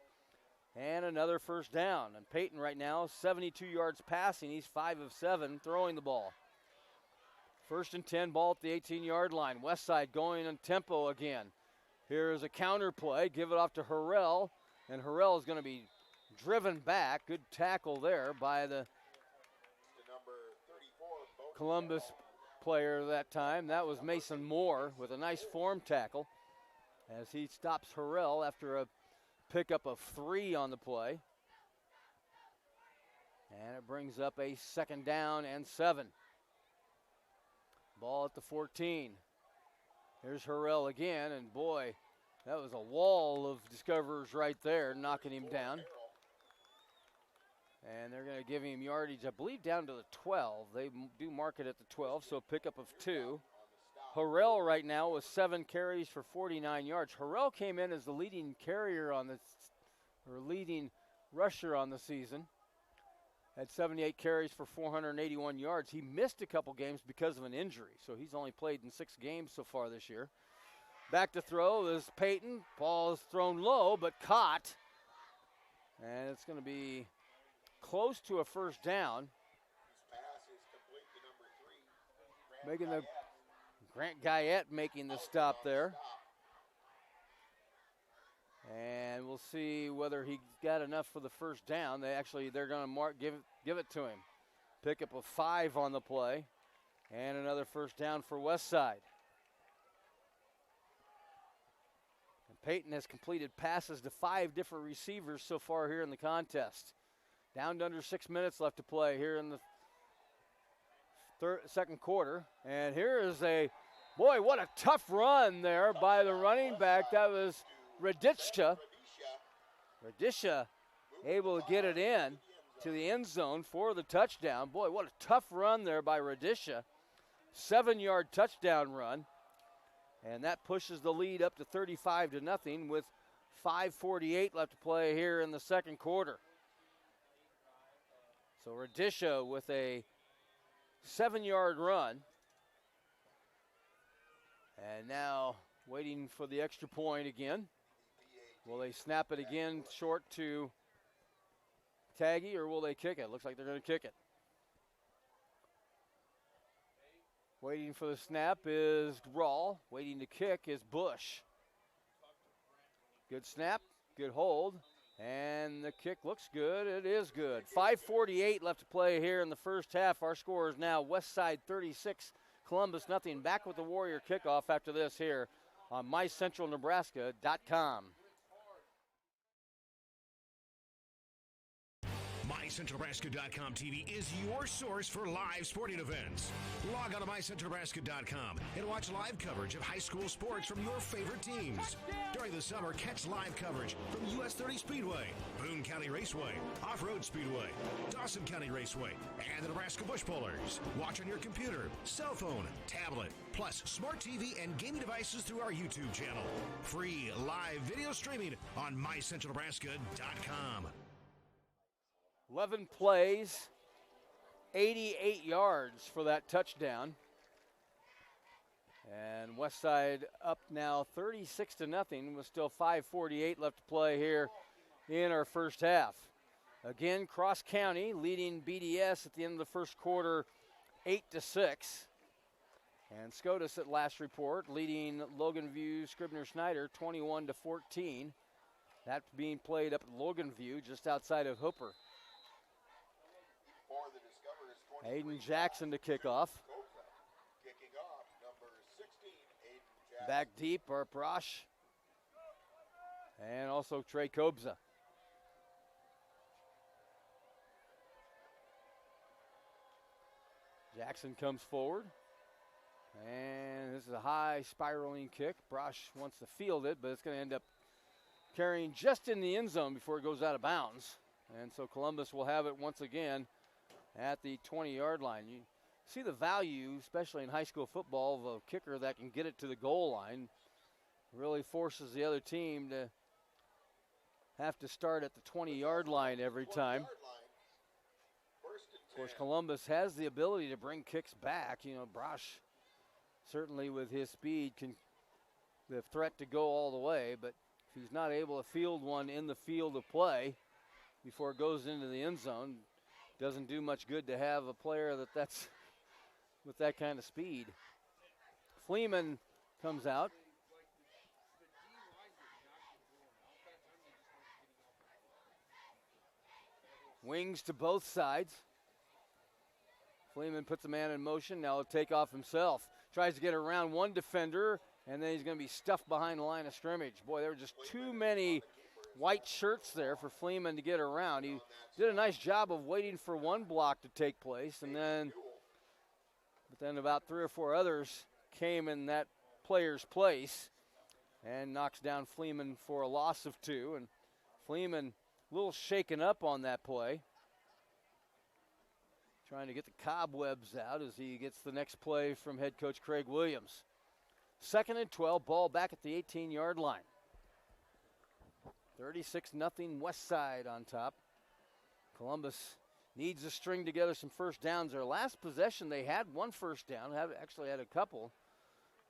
And another first down. And Peyton right now, 72 yards passing. He's 5 of 7 throwing the ball. 1st and 10, ball at the 18-yard line. Westside going on tempo again. Here is a counter play. Give it off to Harrell. And Harrell is going to be driven back. Good tackle there by the Columbus player that time. That was Mason Moore with a nice form tackle as he stops Harrell after a pickup of 3 on the play. And it brings up a 2nd down and 7. Ball at the 14. Here's Harrell again, and boy, that was a wall of discoverers right there, knocking him down. And they're going to give him yardage, I believe, down to the 12. They do mark it at the 12, so a pickup of 2. Harrell right now with 7 carries for 49 yards. Harrell came in as the leading carrier on leading rusher on the season. Had 78 carries for 481 yards. He missed a couple games because of an injury, so he's only played in 6 games so far this year. Back to throw is Peyton. Ball is thrown low, but caught. And it's going to be close to a first down. Grant Guyette making the stop there. And we'll see whether he got enough for the first down. They're going to give it to him. Pickup of 5 on the play. And another first down for Westside. And Peyton has completed passes to 5 different receivers so far here in the contest. Down to under 6 minutes left to play here in the second quarter. And here is what a tough run there by the running back. That was Radisha. Radisha able to get it in to the end zone for the touchdown. Boy, what a tough run there by Radisha. 7-yard touchdown run. And that pushes the lead up to 35-0 with 5:48 left to play here in the second quarter. So Radisha with a 7-yard run. And now waiting for the extra point again. Will they snap it again short to Taggy, or will they kick it? Looks like they're going to kick it. Waiting for the snap is Rawl. Waiting to kick is Bush. Good snap, good hold, and the kick looks good. It is good. 5:48 left to play here in the first half. Our score is now Westside 36, Columbus nothing. Back with the Warrior kickoff after this here on MyCentralNebraska.com. MyCentralNebraska.com TV is your source for live sporting events. Log on to MyCentralNebraska.com and watch live coverage of high school sports from your favorite teams. During the summer, catch live coverage from US 30 Speedway, Boone County Raceway, Off-Road Speedway, Dawson County Raceway, and the Nebraska Bush Pullers. Watch on your computer, cell phone, tablet, plus smart TV and gaming devices through our YouTube channel. Free live video streaming on MyCentralNebraska.com. 11 plays, 88 yards for that touchdown. And Westside up now 36-0 with still 5:48 left to play here in our first half. Again, Cross County leading BDS at the end of the first quarter 8-6. And SCOTUS at last report leading Logan View Scribner Snyder 21-14. That's being played up at Logan View just outside of Hooper. For the Discoverers, Aiden Jackson to kick off. Kicking off, number 16, Aiden Jackson. Back deep, Art Brosh. And also Trey Kobza. Jackson comes forward. And this is a high spiraling kick. Brosh wants to field it, but it's going to end up carrying just in the end zone before it goes out of bounds. And so Columbus will have it once again at the 20-yard line. You see the value, especially in high school football, of a kicker that can get it to the goal line. Really forces the other team to have to start at the 20-yard line every time. Of course, Columbus has the ability to bring kicks back. You know, Brosh certainly with his speed can the threat to go all the way, but if he's not able to field one in the field of play before it goes into the end zone, doesn't do much good to have a player that's with that kind of speed. Fleeman comes out. Wings to both sides. Fleeman puts a man in motion. Now he'll take off himself. Tries to get around one defender, and then he's going to be stuffed behind the line of scrimmage. Boy, there were just too many white shirts there for Fleeman to get around. He did a nice job of waiting for one block to take place, but then about 3 or 4 others came in that player's place and knocks down Fleeman for a loss of 2. And Fleeman a little shaken up on that play, trying to get the cobwebs out as he gets the next play from head coach Craig Williams. 2nd and 12, ball back at the 18-yard line. 36-0 Westside on top. Columbus needs to string together some first downs. Their last possession, they had one first down, actually had a couple.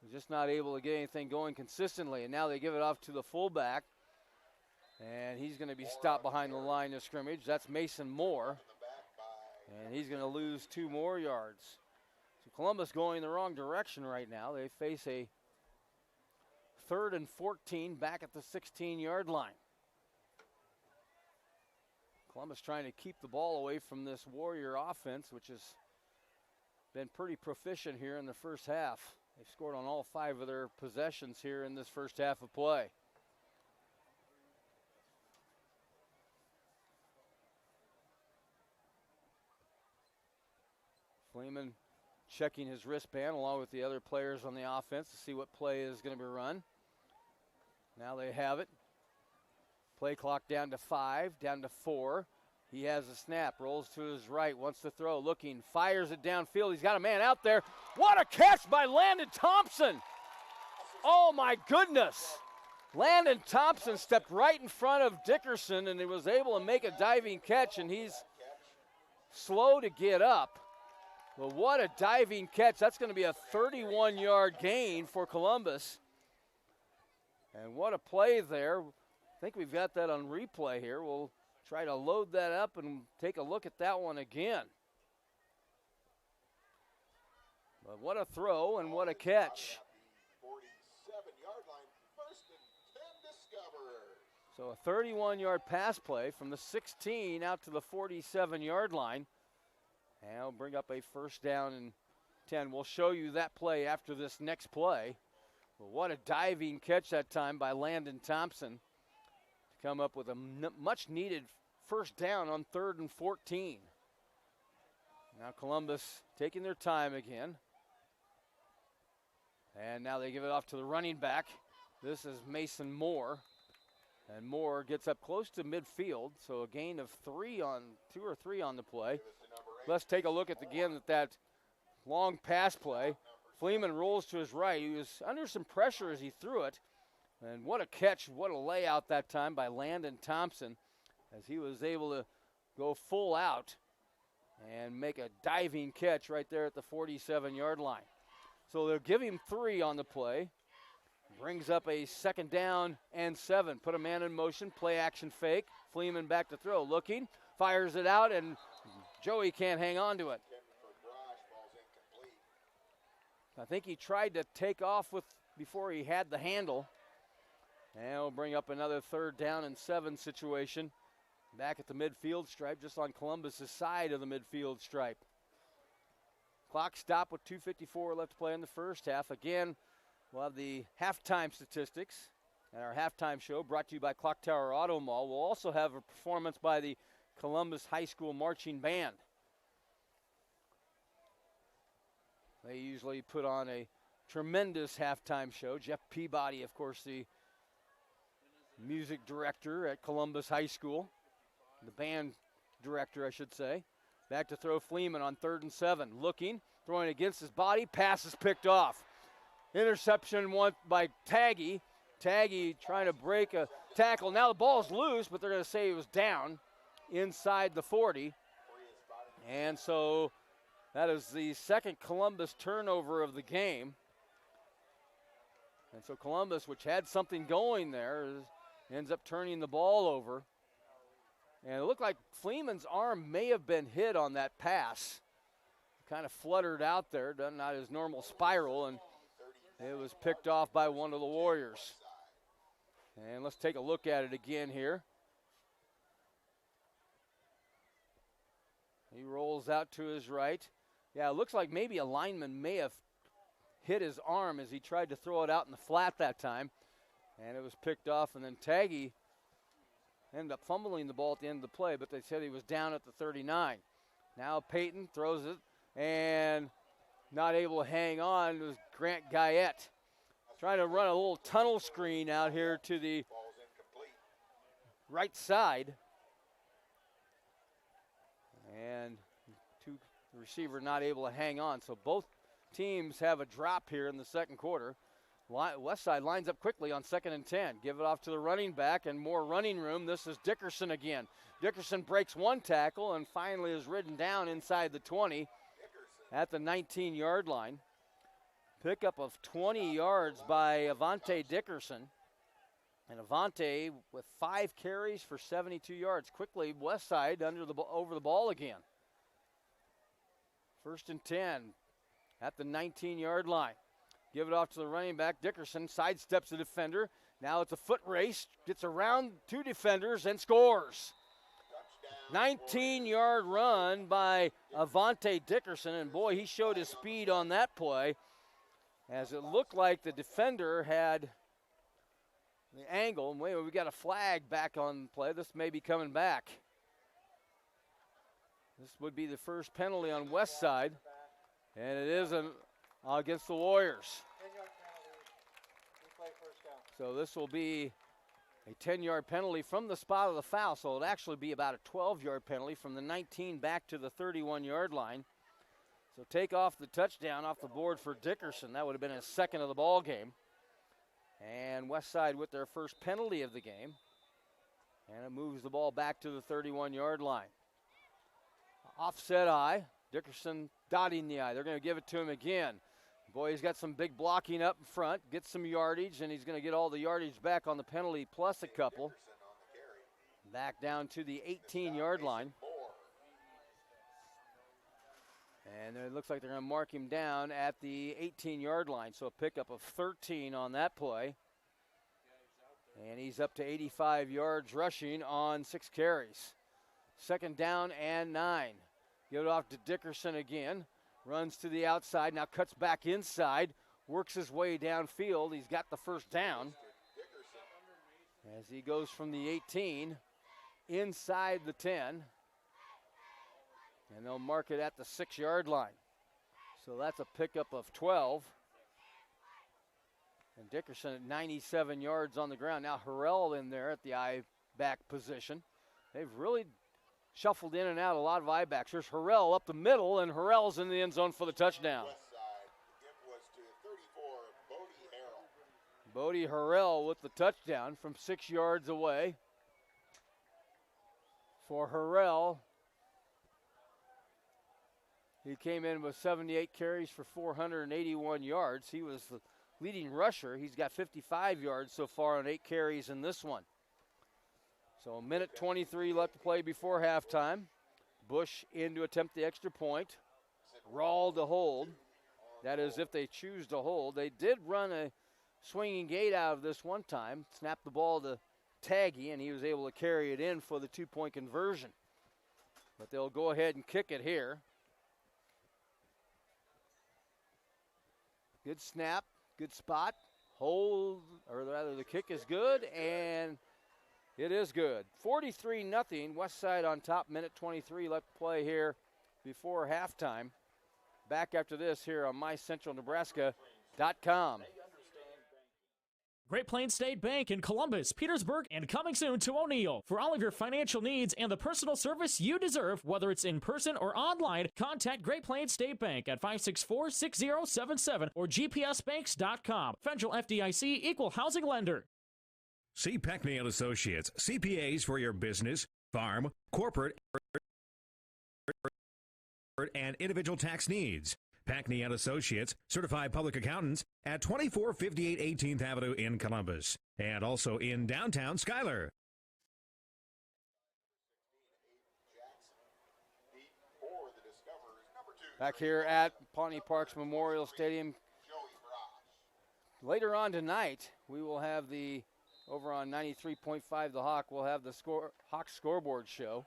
They're just not able to get anything going consistently, and now they give it off to the fullback, and he's going to be stopped behind the line of scrimmage. That's Mason Moore, and he's going to lose 2 more yards. So Columbus going the wrong direction right now. They face a 3rd and 14 back at the 16-yard line. Columbus trying to keep the ball away from this Warrior offense, which has been pretty proficient here in the first half. They've scored on all 5 of their possessions here in this first half of play. Fleeman checking his wristband along with the other players on the offense to see what play is going to be run. Now they have it. Play clock down to 5, down to 4. He has a snap, rolls to his right, wants to throw, looking, fires it downfield. He's got a man out there. What a catch by Landon Thompson. Oh my goodness. Landon Thompson stepped right in front of Dickerson and he was able to make a diving catch, and he's slow to get up. Well, what a diving catch. That's going to be a 31-yard gain for Columbus. And what a play there. I think we've got that on replay here. We'll try to load that up and take a look at that one again. But what a throw and what a catch. 47-yard line, 1st and 10 Discoverers. So a 31-yard pass play from the 16 out to the 47-yard line. And I'll bring up a 1st down and 10. We'll show you that play after this next play. But what a diving catch that time by Landon Thompson to come up with a much-needed 1st down on 3rd and 14. Now Columbus taking their time again. And now they give it off to the running back. This is Mason Moore. And Moore gets up close to midfield, so a gain of 2 or 3 on the play. Let's take a look at that long pass play. Fleeman rolls to his right. He was under some pressure as he threw it. And what a catch, what a layout that time by Landon Thompson, as he was able to go full out and make a diving catch right there at the 47-yard line. So they'll give him 3 on the play. Brings up a 2nd down and 7. Put a man in motion, play action fake. Fleeman back to throw, looking, fires it out, and Joey can't hang on to it. I think he tried to take off before he had the handle. And we'll bring up another 3rd down and 7 situation. Back at the midfield stripe, just on Columbus's side of the midfield stripe. Clock stopped with 2:54 left to play in the first half. Again, we'll have the halftime statistics and our halftime show brought to you by Clock Tower Auto Mall. We'll also have a performance by the Columbus High School Marching Band. They usually put on a tremendous halftime show. Jeff Peabody, of course, the music director at Columbus High School. The band director, I should say. Back to throw Fleeman on 3rd and 7. Looking, throwing against his body. Pass is picked off. Interception one by Taggy. Taggy trying to break a tackle. Now the ball's loose, but they're going to say he was down inside the 40. And so that is the second Columbus turnover of the game. And so Columbus, which had something going there, ends up turning the ball over. And it looked like Fleeman's arm may have been hit on that pass. Kind of fluttered out there, done not his normal spiral, and it was picked off by one of the Warriors. And let's take a look at it again here. He rolls out to his right. Yeah, it looks like maybe a lineman may have hit his arm as he tried to throw it out in the flat that time. And it was picked off, and then Taggy ended up fumbling the ball at the end of the play, but they said he was down at the 39. Now Peyton throws it, and not able to hang on. It was Grant Guyette trying to run a little tunnel screen out here to the right side. And the receiver not able to hang on. So both teams have a drop here in the second quarter. Westside lines up quickly on 2nd and 10. Give it off to the running back and more running room. This is Dickerson again. Dickerson breaks one tackle and finally is ridden down inside the 20 at the 19-yard line. Pickup of 20 yards by Avante Dickerson. And Avante with 5 carries for 72 yards. Quickly, Westside over the ball again. 1st and 10 at the 19-yard line. Give it off to the running back. Dickerson sidesteps the defender. Now it's a foot race. Gets around 2 defenders and scores. 19-yard run by Avante Dickerson. And boy, he showed his speed on that play, as it looked like the defender had the angle. And wait, we got a flag back on play. This may be coming back. This would be the first penalty on Westside. And it is against the Warriors. So this will be a 10-yard penalty from the spot of the foul. So it'll actually be about a 12-yard penalty from the 19 back to the 31-yard line. So take off the touchdown off the board for Dickerson. That would have been his second of the ball game. And Westside with their first penalty of the game. And it moves the ball back to the 31-yard line. Offset eye. Dickerson dotting the eye. They're going to give it to him again. Boy, he's got some big blocking up in front. Gets some yardage, and he's going to get all the yardage back on the penalty plus a couple. Back down to the 18-yard line. And it looks like they're going to mark him down at the 18-yard line. So a pickup of 13 on that play. And he's up to 85 yards rushing on 6 carries. 2nd down and 9. Give it off to Dickerson again. Runs to the outside, now cuts back inside. Works his way downfield. He's got the first down. As he goes from the 18 inside the 10. And they'll mark it at the 6-yard line. So that's a pickup of 12. And Dickerson at 97 yards on the ground. Now Harrell in there at the I-back position. They've really shuffled in and out a lot of I-backs. Here's Harrell up the middle, and Harrell's in the end zone for the touchdown. Bodie Harrell with the touchdown from 6 yards away. For Harrell, he came in with 78 carries for 481 yards. He was the leading rusher. He's got 55 yards so far on 8 carries in this one. So a minute 23 left to play before halftime. Bush in to attempt the extra point. Rawl to hold. That is if they choose to hold. They did run a swinging gate out of this one time. Snapped the ball to Taggy, and he was able to carry it in for the 2-point conversion. But they'll go ahead and kick it here. Good snap, good spot. Hold, or rather the kick is good, and it is good. 43-0, Westside on top, minute 23 left to play here before halftime. Back after this here on mycentralnebraska.com. Great Plains State Bank in Columbus, Petersburg, and coming soon to O'Neill. For all of your financial needs and the personal service you deserve, whether it's in person or online, contact Great Plains State Bank at 564-6077 or gpsbanks.com. Federal FDIC equal housing lender. See Peckney and Associates, CPAs for your business, farm, corporate, and individual tax needs. Peckney and Associates, certified public accountants at 2458 18th Avenue in Columbus, and also in downtown Schuyler. Back here at Pawnee Parks Memorial Stadium. Later on tonight, we will have over on 93.5 The Hawk, we'll have the Hawk scoreboard show.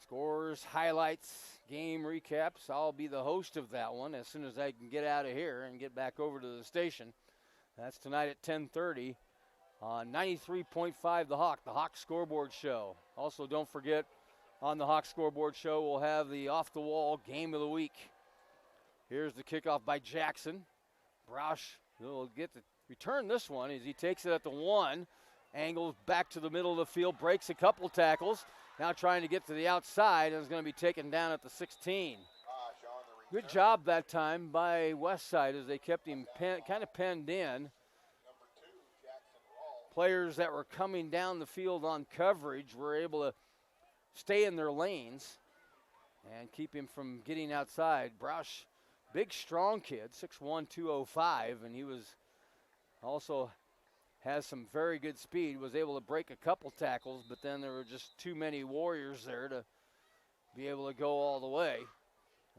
Scores, highlights, game recaps. I'll be the host of that one as soon as I can get out of here and get back over to the station. That's tonight at 10:30 on 93.5 The Hawk scoreboard show. Also, don't forget, on the Hawk scoreboard show, we'll have the off-the-wall game of the week. Here's the kickoff by Jackson. Broush will get the return this one as he takes it at the 1, angles back to the middle of the field, breaks a couple tackles. Now trying to get to the outside and is going to be taken down at the 16. Good job that time by Westside as they kept him kind of penned in. Players that were coming down the field on coverage were able to stay in their lanes and keep him from getting outside. Broush, big, strong kid, 6'1", 205, and he was also has some very good speed, was able to break a couple tackles, but then there were just too many Warriors there to be able to go all the way.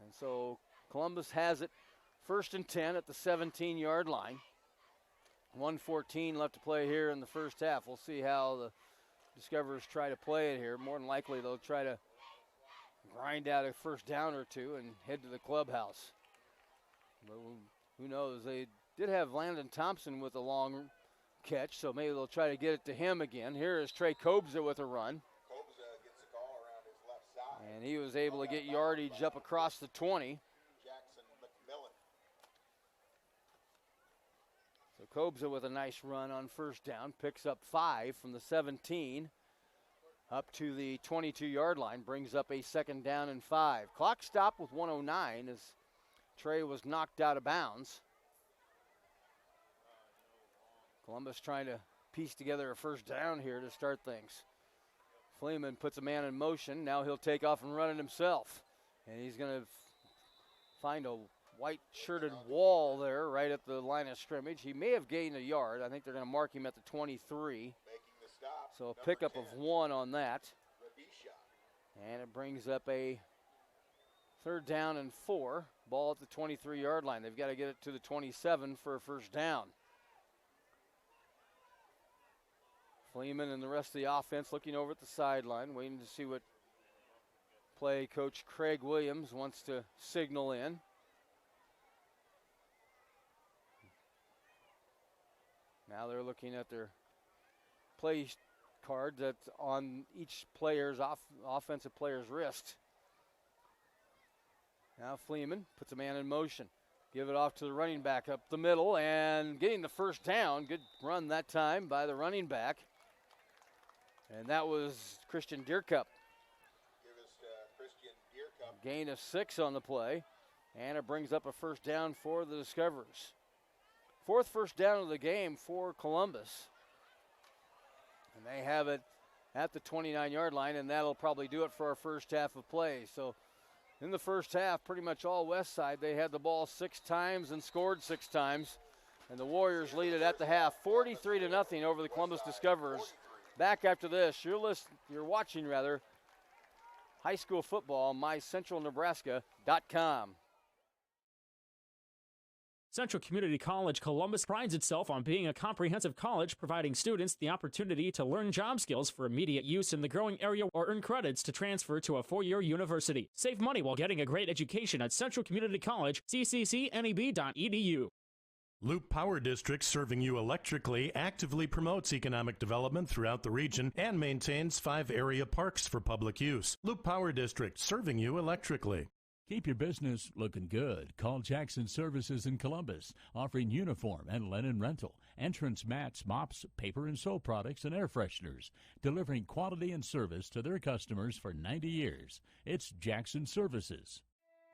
And so Columbus has it 1st and 10 at the 17-yard line. 1:14 left to play here in the first half. We'll see how the Discoverers try to play it here. More than likely they'll try to grind out a first down or two and head to the clubhouse. But who knows? They did have Landon Thompson with a long catch, so maybe they'll try to get it to him again. Here is Trey Kobza with a run. Kobza gets the call around his left side. And he was able to get yardage up across the 20. Jackson McMillan. So Kobza with a nice run on first down, picks up 5 from the 17 up to the 22-yard line, brings up a 2nd down and 5. Clock stopped with 1:09 as Trey was knocked out of bounds. Columbus trying to piece together a first down here to start things. Fleeman puts a man in motion. Now he'll take off and run it himself. And he's going to find a white-shirted wall there right at the line of scrimmage. He may have gained a yard. I think they're going to mark him at the 23. So a pickup of 1 on that. And it brings up a 3rd down and 4. Ball at the 23-yard line. They've got to get it to the 27 for a first down. Fleeman and the rest of the offense looking over at the sideline, waiting to see what play coach Craig Williams wants to signal in. Now they're looking at their play card that's on each player's offensive player's wrist. Now Fleeman puts a man in motion. Give it off to the running back up the middle and getting the first down. Good run that time by the running back. And that was Christian Deercup. Give us Christian Deercup. Gain of 6 on the play. And it brings up a first down for the Discoverers. 4th first down of the game for Columbus. And they have it at the 29-yard line, and that'll probably do it for our first half of play. So in the first half, pretty much all Westside, they had the ball 6 times and scored 6 times. And the Warriors lead it at the half, 43-0 over the Columbus Discoverers. Back after this, you're watching high school football on mycentralnebraska.com. Central Community College Columbus prides itself on being a comprehensive college, providing students the opportunity to learn job skills for immediate use in the growing area or earn credits to transfer to a four-year university. Save money while getting a great education at Central Community College, cccneb.edu. Loop Power District, serving you electrically, actively promotes economic development throughout the region and maintains 5 area parks for public use. Loop Power District, serving you electrically. Keep your business looking good. Call Jackson Services in Columbus, offering uniform and linen rental, entrance mats, mops, paper and soap products, and air fresheners, delivering quality and service to their customers for 90 years. It's Jackson Services.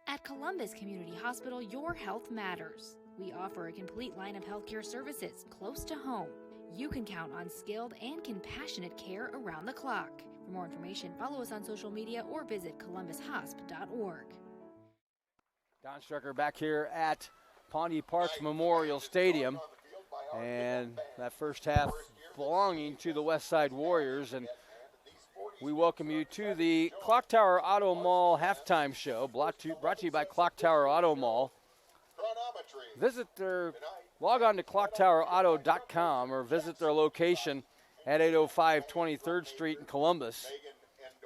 At Columbus Community Hospital, your health matters. We offer a complete line of healthcare services close to home. You can count on skilled and compassionate care around the clock. For more information, follow us on social media or visit columbushosp.org. Don Strecker back here at Pawnee Parks Memorial Stadium. And that first half belonging to the Westside Warriors. And we welcome you to the Clock Tower Auto Mall halftime show, brought to you by Clock Tower Auto Mall. Log on to clocktowerauto.com or visit their location at 805 23rd Street in Columbus.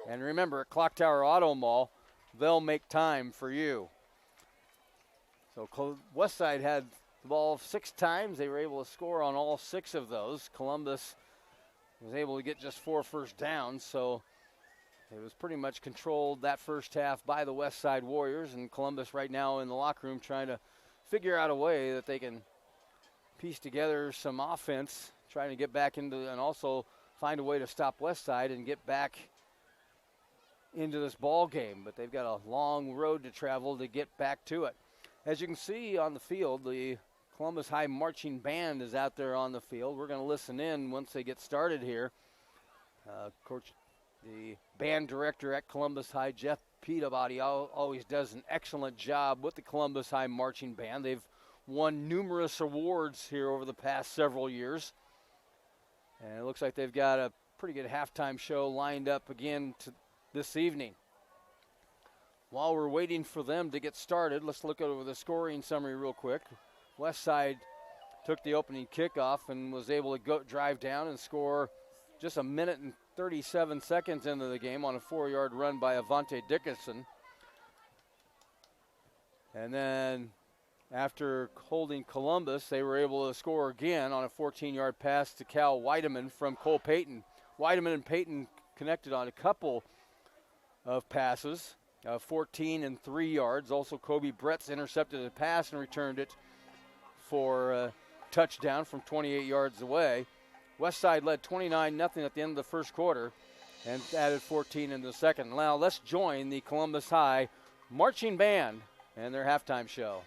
And remember, at Clock Tower Auto Mall, they'll make time for you. So Westside had the ball 6 times. They were able to score on all 6 of those. Columbus was able to get just 4 first downs, so it was pretty much controlled that first half by the Westside Warriors, and Columbus right now in the locker room trying to figure out a way that they can piece together some offense, trying to get back into, and also find a way to stop Westside and get back into this ball game. But they've got a long road to travel to get back to it. As you can see on the field, the Columbus High Marching Band is out there on the field. We're going to listen in once they get started here. Coach, the band director at Columbus High, Jeff Peabody, always does an excellent job with the Columbus High Marching Band. They've won numerous awards here over the past several years. And it looks like they've got a pretty good halftime show lined up again this evening. While we're waiting for them to get started, let's look over the scoring summary real quick. Westside took the opening kickoff and was able to drive down and score just a minute and 37 seconds into the game on a 4-yard run by Avante Dickinson. And then after holding Columbus, they were able to score again on a 14-yard pass to Cal Weideman from Cole Payton. Weideman and Payton connected on a couple of passes, 14 and 3 yards. Also, Kobe Bretts intercepted a pass and returned it for a touchdown from 28 yards away. Westside led 29-0 at the end of the first quarter and added 14 in the second. Now let's join the Columbus High Marching Band and their halftime show.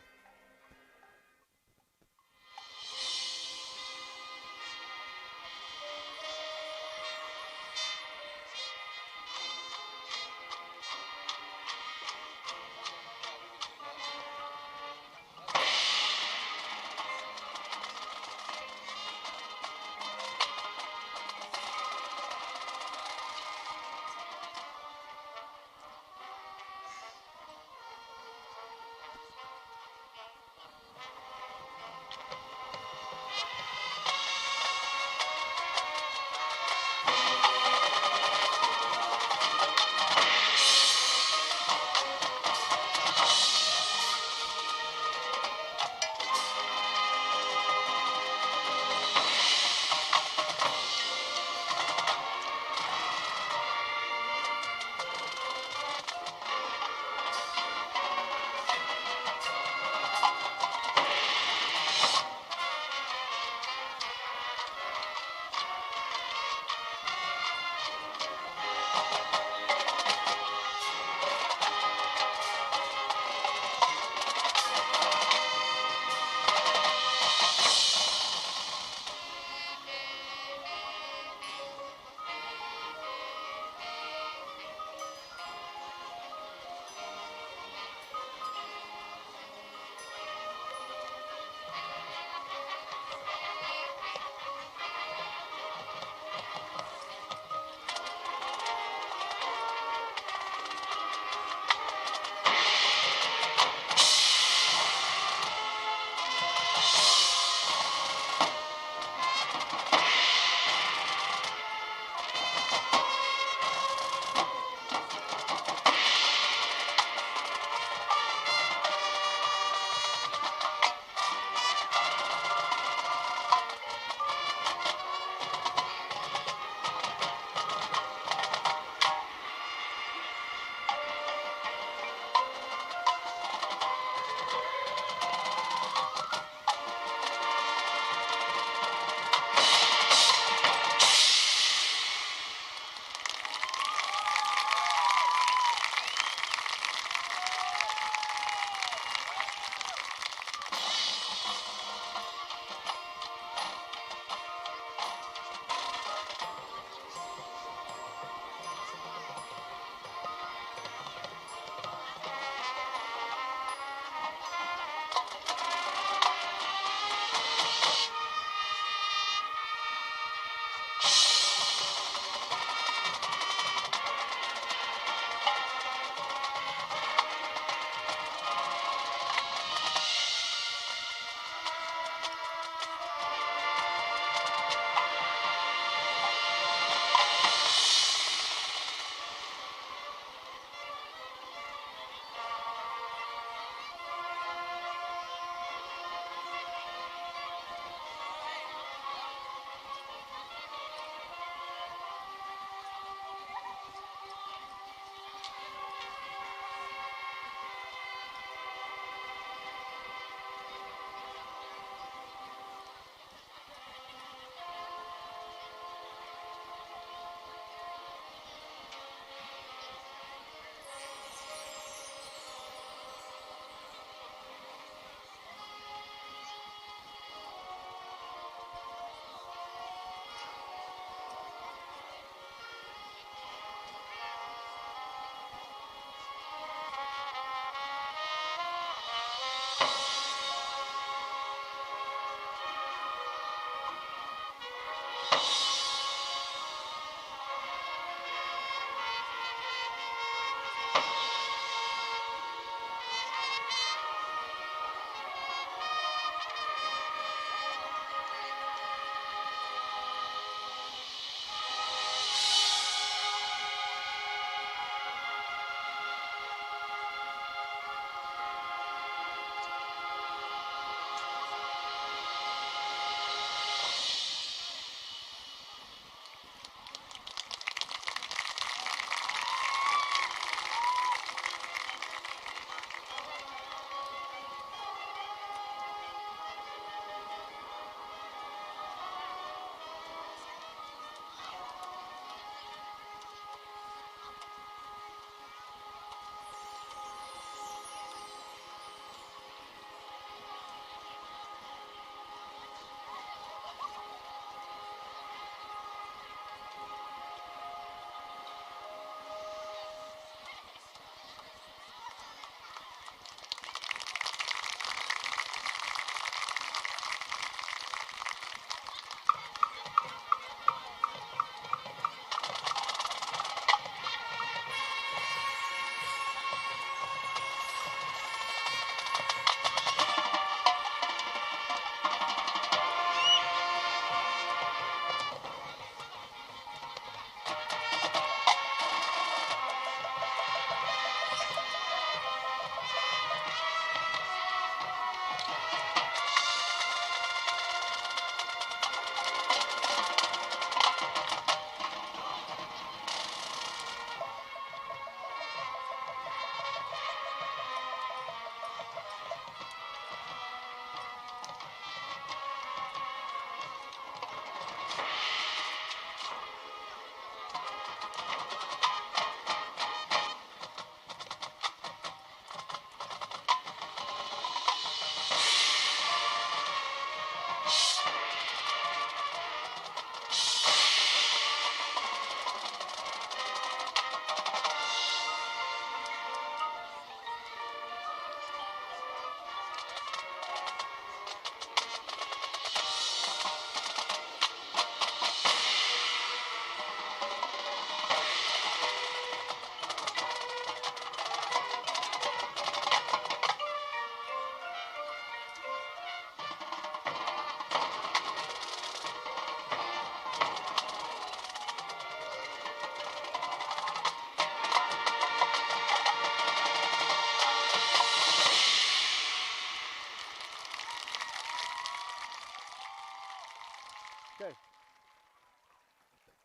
Okay.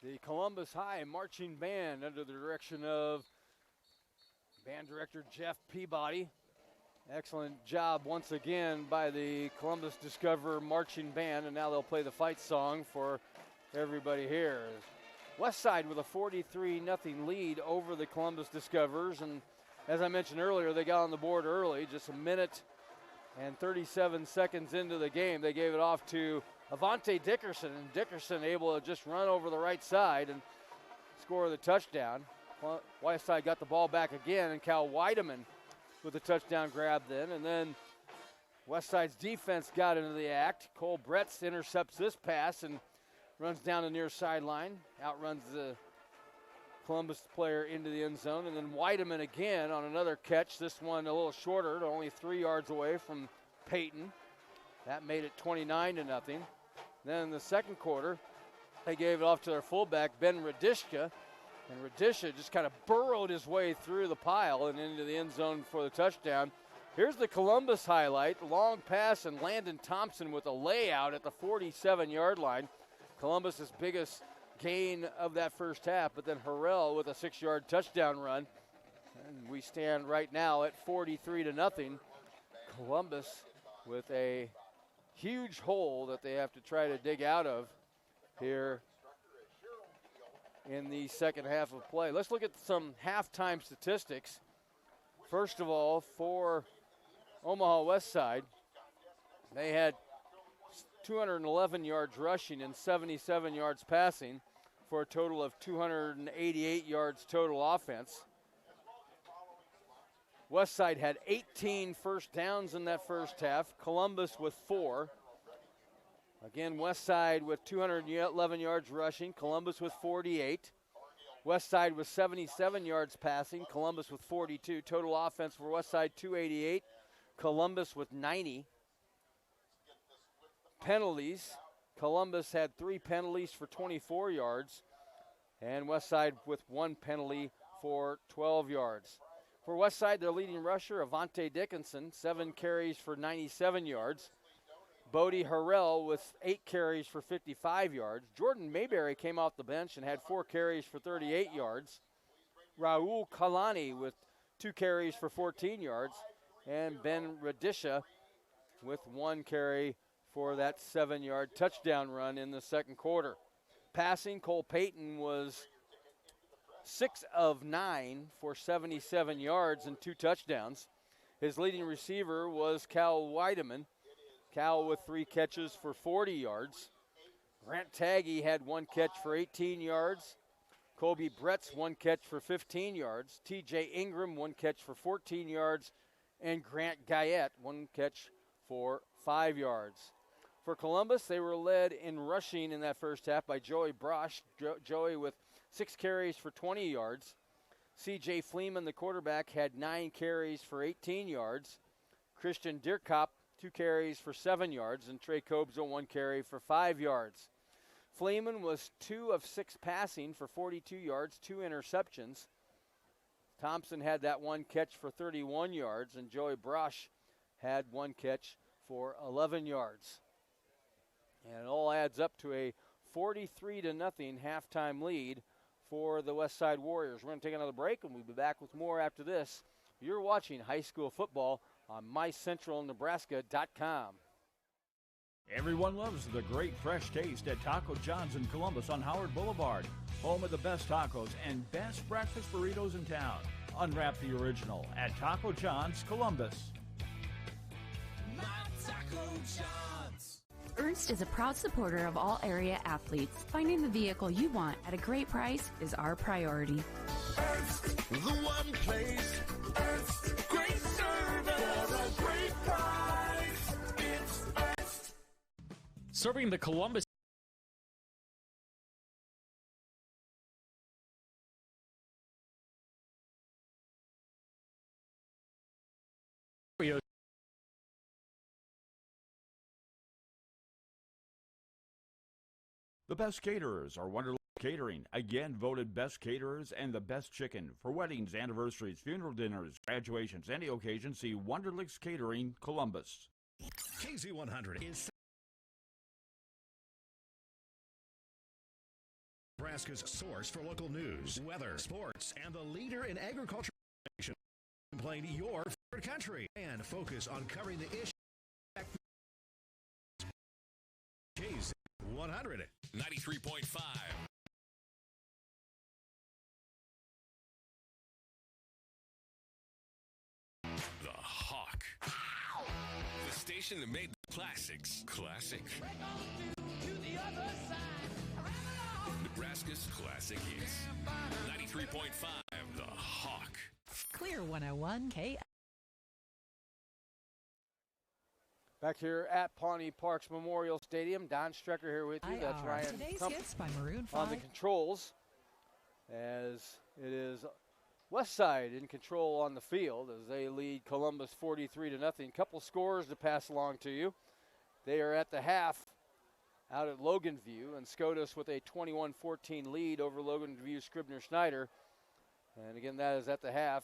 The Columbus High Marching Band under the direction of band director Jeff Peabody. Excellent job once again by the Columbus Discover Marching Band, and now they'll play the fight song for everybody here. Westside with a 43-0 lead over the Columbus Discoverers, and as I mentioned earlier, they got on the board early, just a minute and 37 seconds into the game. They gave it off to Avante Dickerson, and Dickerson able to just run over the right side and score the touchdown. Westside got the ball back again, and Cal Weideman with a touchdown grab then. And then Westside's defense got into the act. Cole Bretz intercepts this pass and runs down the near sideline, outruns the Columbus player into the end zone. And then Weideman again on another catch, this one a little shorter, only 3 yards away from Peyton. That made it 29-0. Then in the second quarter, they gave it off to their fullback, Ben Radishka. And Radisha just kind of burrowed his way through the pile and into the end zone for the touchdown. Here's the Columbus highlight. Long pass, and Landon Thompson with a layout at the 47-yard line. Columbus's biggest gain of that first half, but then Harrell with a 6-yard touchdown run. And we stand right now at 43-0. Columbus with a huge hole that they have to try to dig out of here in the second half of play. Let's look at some halftime statistics. First of all, for Omaha Westside, they had 211 yards rushing and 77 yards passing for a total of 288 yards total offense. Westside had 18 first downs in that first half, Columbus with 4. Again, Westside with 211 yards rushing, Columbus with 48. Westside with 77 yards passing, Columbus with 42. Total offense for Westside 288, Columbus with 90. Penalties, Columbus had 3 penalties for 24 yards, and Westside with 1 penalty for 12 yards. For Westside, their leading rusher, Avante Dickinson, 7 carries for 97 yards. Bodie Harrell with 8 carries for 55 yards. Jordan Mayberry came off the bench and had 4 carries for 38 yards. Raul Kalani with 2 carries for 14 yards. And Ben Radisha with 1 carry for that 7-yard touchdown run in the second quarter. Passing, Cole Payton was 6 of 9 for 77 yards and 2 touchdowns. His leading receiver was Cal Weideman. Cal with 3 catches for 40 yards. Grant Taggy had 1 catch for 18 yards. Kobe Bretz 1 catch for 15 yards. TJ Ingram 1 catch for 14 yards. And Grant Guyette 1 catch for 5 yards. For Columbus, they were led in rushing in that first half by Joey Brosh. Joey with 6 carries for 20 yards. CJ Fleeman, the quarterback, had 9 carries for 18 yards. Christian Dierkop, 2 carries for 7 yards, and Trey Kobza 1 carry for 5 yards. Fleeman was 2 of 6 passing for 42 yards, 2 interceptions. Thompson had that 1 catch for 31 yards, and Joey Brosh had 1 catch for 11 yards. And it all adds up to a 43-0 halftime lead for the Westside Warriors. We're going to take another break, and we'll be back with more after this. You're watching high school football on MyCentralNebraska.com. Everyone loves the great fresh taste at Taco John's in Columbus on Howard Boulevard. Home of the best tacos and best breakfast burritos in town. Unwrap the original at Taco John's Columbus. My Taco John's. Ernst is a proud supporter of all area athletes. Finding the vehicle you want at a great price is our priority. Ernst, the one place. Ernst, great service for a great price. It's Ernst. Serving the Columbus area. The best caterers are Wonderlic Catering, again voted best caterers and the best chicken. For weddings, anniversaries, funeral dinners, graduations, any occasion, see Wonderlic's Catering, Columbus. KZ100 is Nebraska's source for local news, weather, sports, and the leader in agriculture. Playing your favorite country and focus on covering the issue. K's 100. 93.5. The Hawk. The station that made the classics classic. Nebraska's classic hits. 93.5. The Hawk. Clear 101 K. Back here at Pawnee Parks Memorial Stadium, Don Strecker here with you. That's Ryan Today's Kump hits by Maroon 5. on the controls, as it is Westside in control on the field as they lead Columbus 43-0. Couple scores to pass along to you. They are at the half out at Loganview, and SCOTUS with a 21-14 lead over Loganview Scribner-Schneider. And again, that is at the half.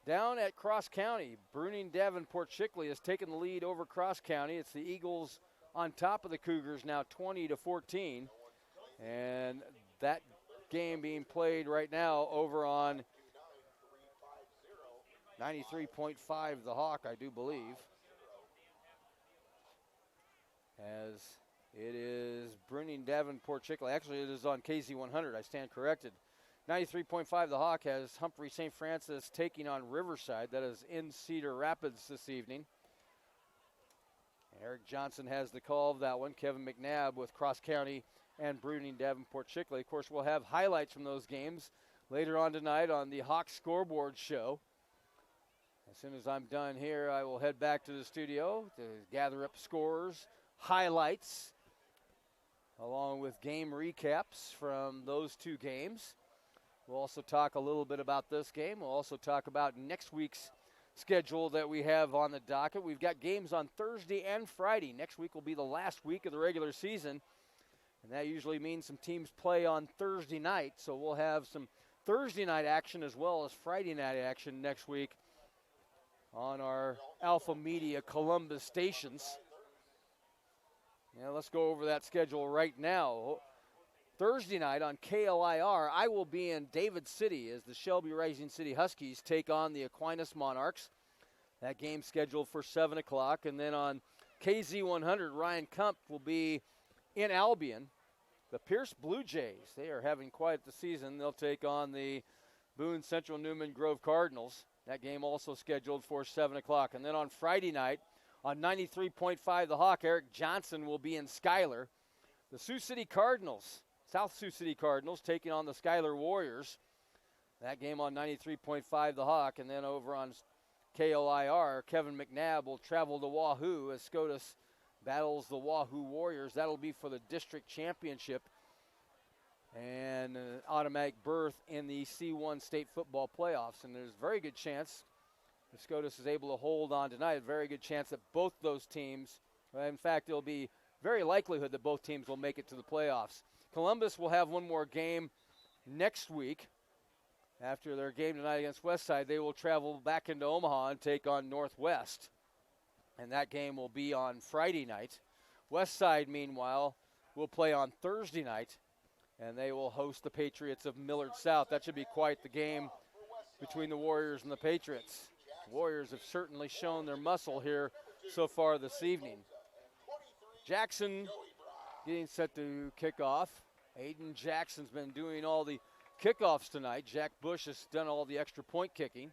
Down at Cross County, Bruning Davenport Chickley has taken the lead over Cross County. It's the Eagles on top of the Cougars now 20-14. And that game being played right now over on 93.5 The Hawk, I do believe. As it is Bruning Davenport Chickley. Actually, it is on KZ 100. I stand corrected. 93.5 The Hawk has Humphrey St. Francis taking on Riverside. That is in Cedar Rapids this evening. Eric Johnson has the call of that one. Kevin McNabb with Cross County and Bruning Davenport Chickley. Of course, we'll have highlights from those games later on tonight on the Hawk Scoreboard Show. As soon as I'm done here, I will head back to the studio to gather up scores, highlights, along with game recaps from those two games. We'll also talk a little bit about this game. We'll also talk about next week's schedule that we have on the docket. We've got games on Thursday and Friday. Next week will be the last week of the regular season, and that usually means some teams play on Thursday night. So we'll have some Thursday night action as well as Friday night action next week on our Alpha Media Columbus stations. Now let's go over that schedule right now. Thursday night on KLIR, I will be in David City as the Shelby Rising City Huskies take on the Aquinas Monarchs. That game scheduled for 7 o'clock. And then on KZ 100, Ryan Kump will be in Albion. The Pierce Blue Jays, they are having quite the season. They'll take on the Boone Central Newman Grove Cardinals. That game also scheduled for 7 o'clock. And then on Friday night, on 93.5 The Hawk, Eric Johnson will be in Schuyler. The Sioux City Cardinals, South Sioux City Cardinals, taking on the Schuyler Warriors. That game on 93.5 The Hawk. And then over on KLIR, Kevin McNabb will travel to Wahoo as SCOTUS battles the Wahoo Warriors. That'll be for the district championship and an automatic berth in the C1 state football playoffs. And there's a very good chance, if SCOTUS is able to hold on tonight, a very good chance that both those teams, in fact, it'll be very likelihood that both teams will make it to the playoffs. Columbus will have one more game next week. After their game tonight against Westside, they will travel back into Omaha and take on Northwest. And that game will be on Friday night. Westside, meanwhile, will play on Thursday night, and they will host the Patriots of Millard South. That should be quite the game between the Warriors and the Patriots. Warriors have certainly shown their muscle here so far this evening. Jackson getting set to kick off. Aiden Jackson's been doing all the kickoffs tonight. Jack Bush has done all the extra point kicking.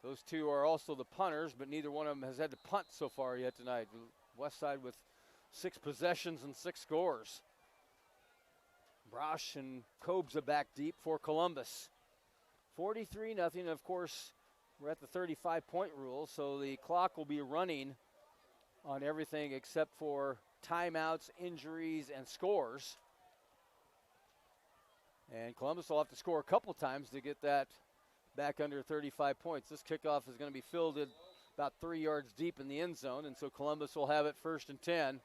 Those two are also the punters, but neither one of them has had to punt so far yet tonight. Westside with 6 possessions and 6 scores. Brosh and Kobza back deep for Columbus. 43-0. Of course, we're at the 35-point rule, so the clock will be running on everything except for timeouts, injuries, and scores. And Columbus will have to score a couple times to get that back under 35 points. This kickoff is going to be fielded about 3 yards deep in the end zone, and so Columbus will have it 1st and 10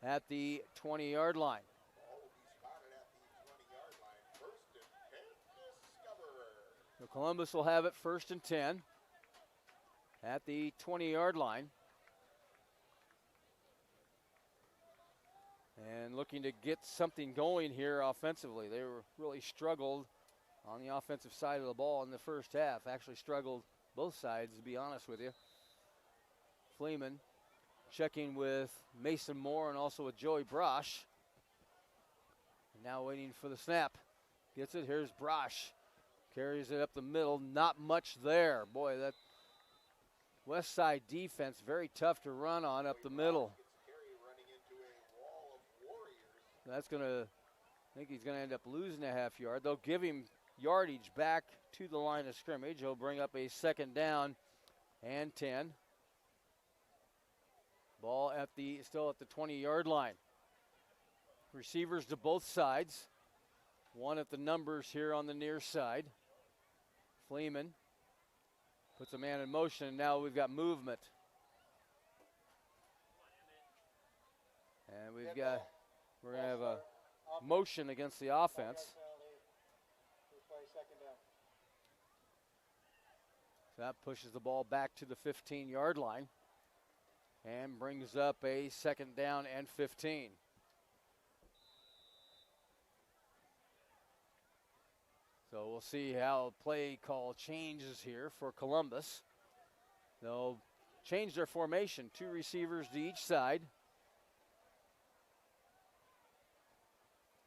at the 20-yard line. So Columbus will have it 1st and 10 at the 20-yard line. and looking to get something going here offensively. They were really struggled on the offensive side of the ball in the first half. Actually struggled both sides, to be honest with you. Fleeman checking with Mason Moore and also with Joey Brosh. Now waiting for the snap. Gets it. Here's Brosh. Carries it up the middle. Not much there. Boy, that Westside defense very tough to run on up the middle. That's going to, I think he's going to end up losing a half yard. They'll give him yardage back to the line of scrimmage. He'll bring up a second down and 10. Ball still at the 20-yard line. Receivers to both sides. One at the numbers here on the near side. Fleeman puts a man in motion, and now we've got movement. And we're going to have a motion against the offense. So that pushes the ball back to the 15-yard line and brings up a second down and 15. So we'll see how play call changes here for Columbus. They'll change their formation, 2 receivers to each side.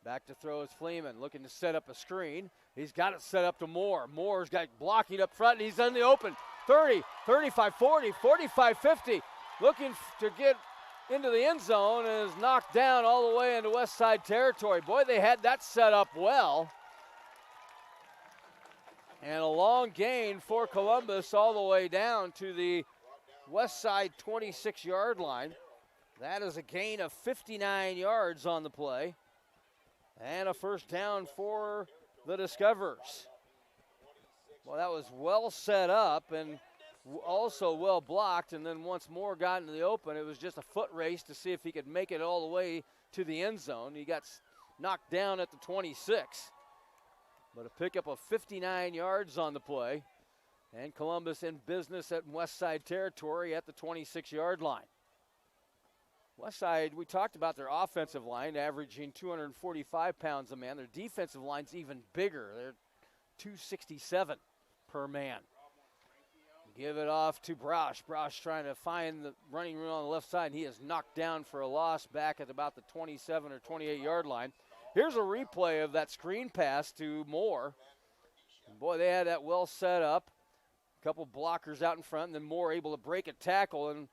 Back to throw is Fleeman, looking to set up a screen. He's got it set up to Moore. Moore's got blocking up front, and he's in the open. 30, 35, 40, 45, 50. Looking to get into the end zone and is knocked down all the way into Westside territory. Boy, they had that set up well. And a long gain for Columbus all the way down to the Westside 26-yard line. That is a gain of 59 yards on the play. And a first down for the Discoverers. Well, that was well set up and also well blocked. And then once Moore got into the open, it was just a foot race to see if he could make it all the way to the end zone. He got knocked down at the 26. But a pickup of 59 yards on the play. And Columbus in business at Westside territory at the 26-yard line. Westside, we talked about their offensive line averaging 245 pounds a man. Their defensive line's even bigger. They're 267 per man. Give it off to Brosh. Brosh trying to find the running room on the left side. He is knocked down for a loss back at about the 27 or 28-yard line. Here's a replay of that screen pass to Moore. And boy, they had that well set up. A couple blockers out in front, and then Moore able to break a tackle and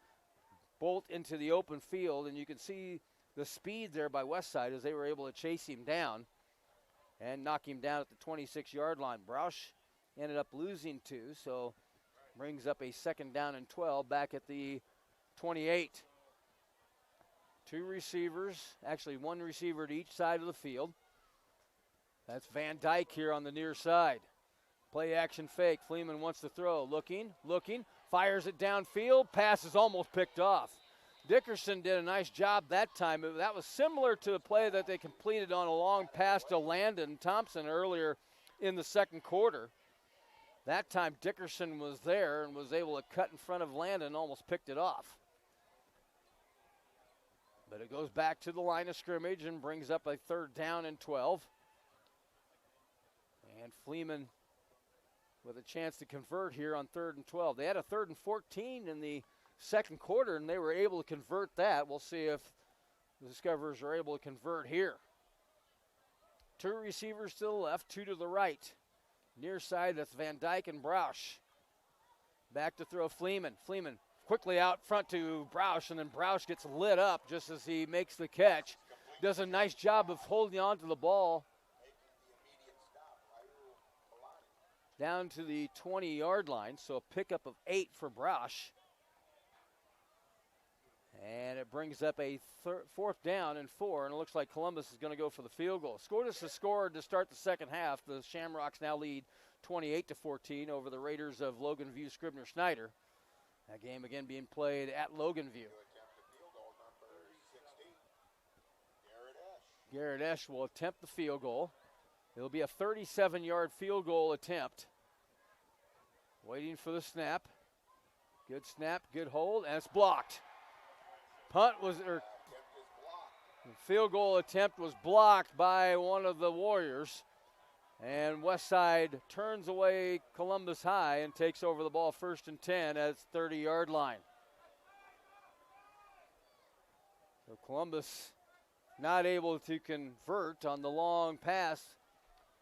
bolt into the open field. And you can see the speed there by Westside as they were able to chase him down and knock him down at the 26-yard line. Broush ended up losing 2, so brings up a second down and 12 back at the 28. 2 receivers, actually 1 receiver to each side of the field. That's Van Dyke here on the near side. Play action fake. Fleeman wants to throw. Looking, fires it downfield. Pass is almost picked off. Dickerson did a nice job that time. That was similar to the play that they completed on a long pass to Landon Thompson earlier in the second quarter. That time Dickerson was there and was able to cut in front of Landon, almost picked it off. But it goes back to the line of scrimmage and brings up a third down and 12. And Fleeman with a chance to convert here on 3rd and 12. They had a 3rd and 14 in the second quarter, and they were able to convert that. We'll see if the Discoverers are able to convert here. 2 receivers to the left, 2 to the right. Near side, that's Van Dyke and Broush. Back to throw Fleeman. Fleeman quickly out front to Broush, and then Broush gets lit up just as he makes the catch. Does a nice job of holding on to the ball down to the 20-yard line, so a pickup of 8 for Broush. And it brings up a 4th down and 4, and it looks like Columbus is going to go for the field goal. Scoreless has scored to start the second half. The Shamrocks now lead 28-14 over the Raiders of Logan View Scribner-Snyder. That game again being played at Logan View. Garrett Esch will attempt the field goal. It'll be a 37-yard field goal attempt. Waiting for the snap. Good snap, good hold, and it's blocked. The field goal attempt was blocked by one of the Warriors. And Westside turns away Columbus High and takes over the ball 1st and 10 at its 30-yard line. So Columbus not able to convert on the long pass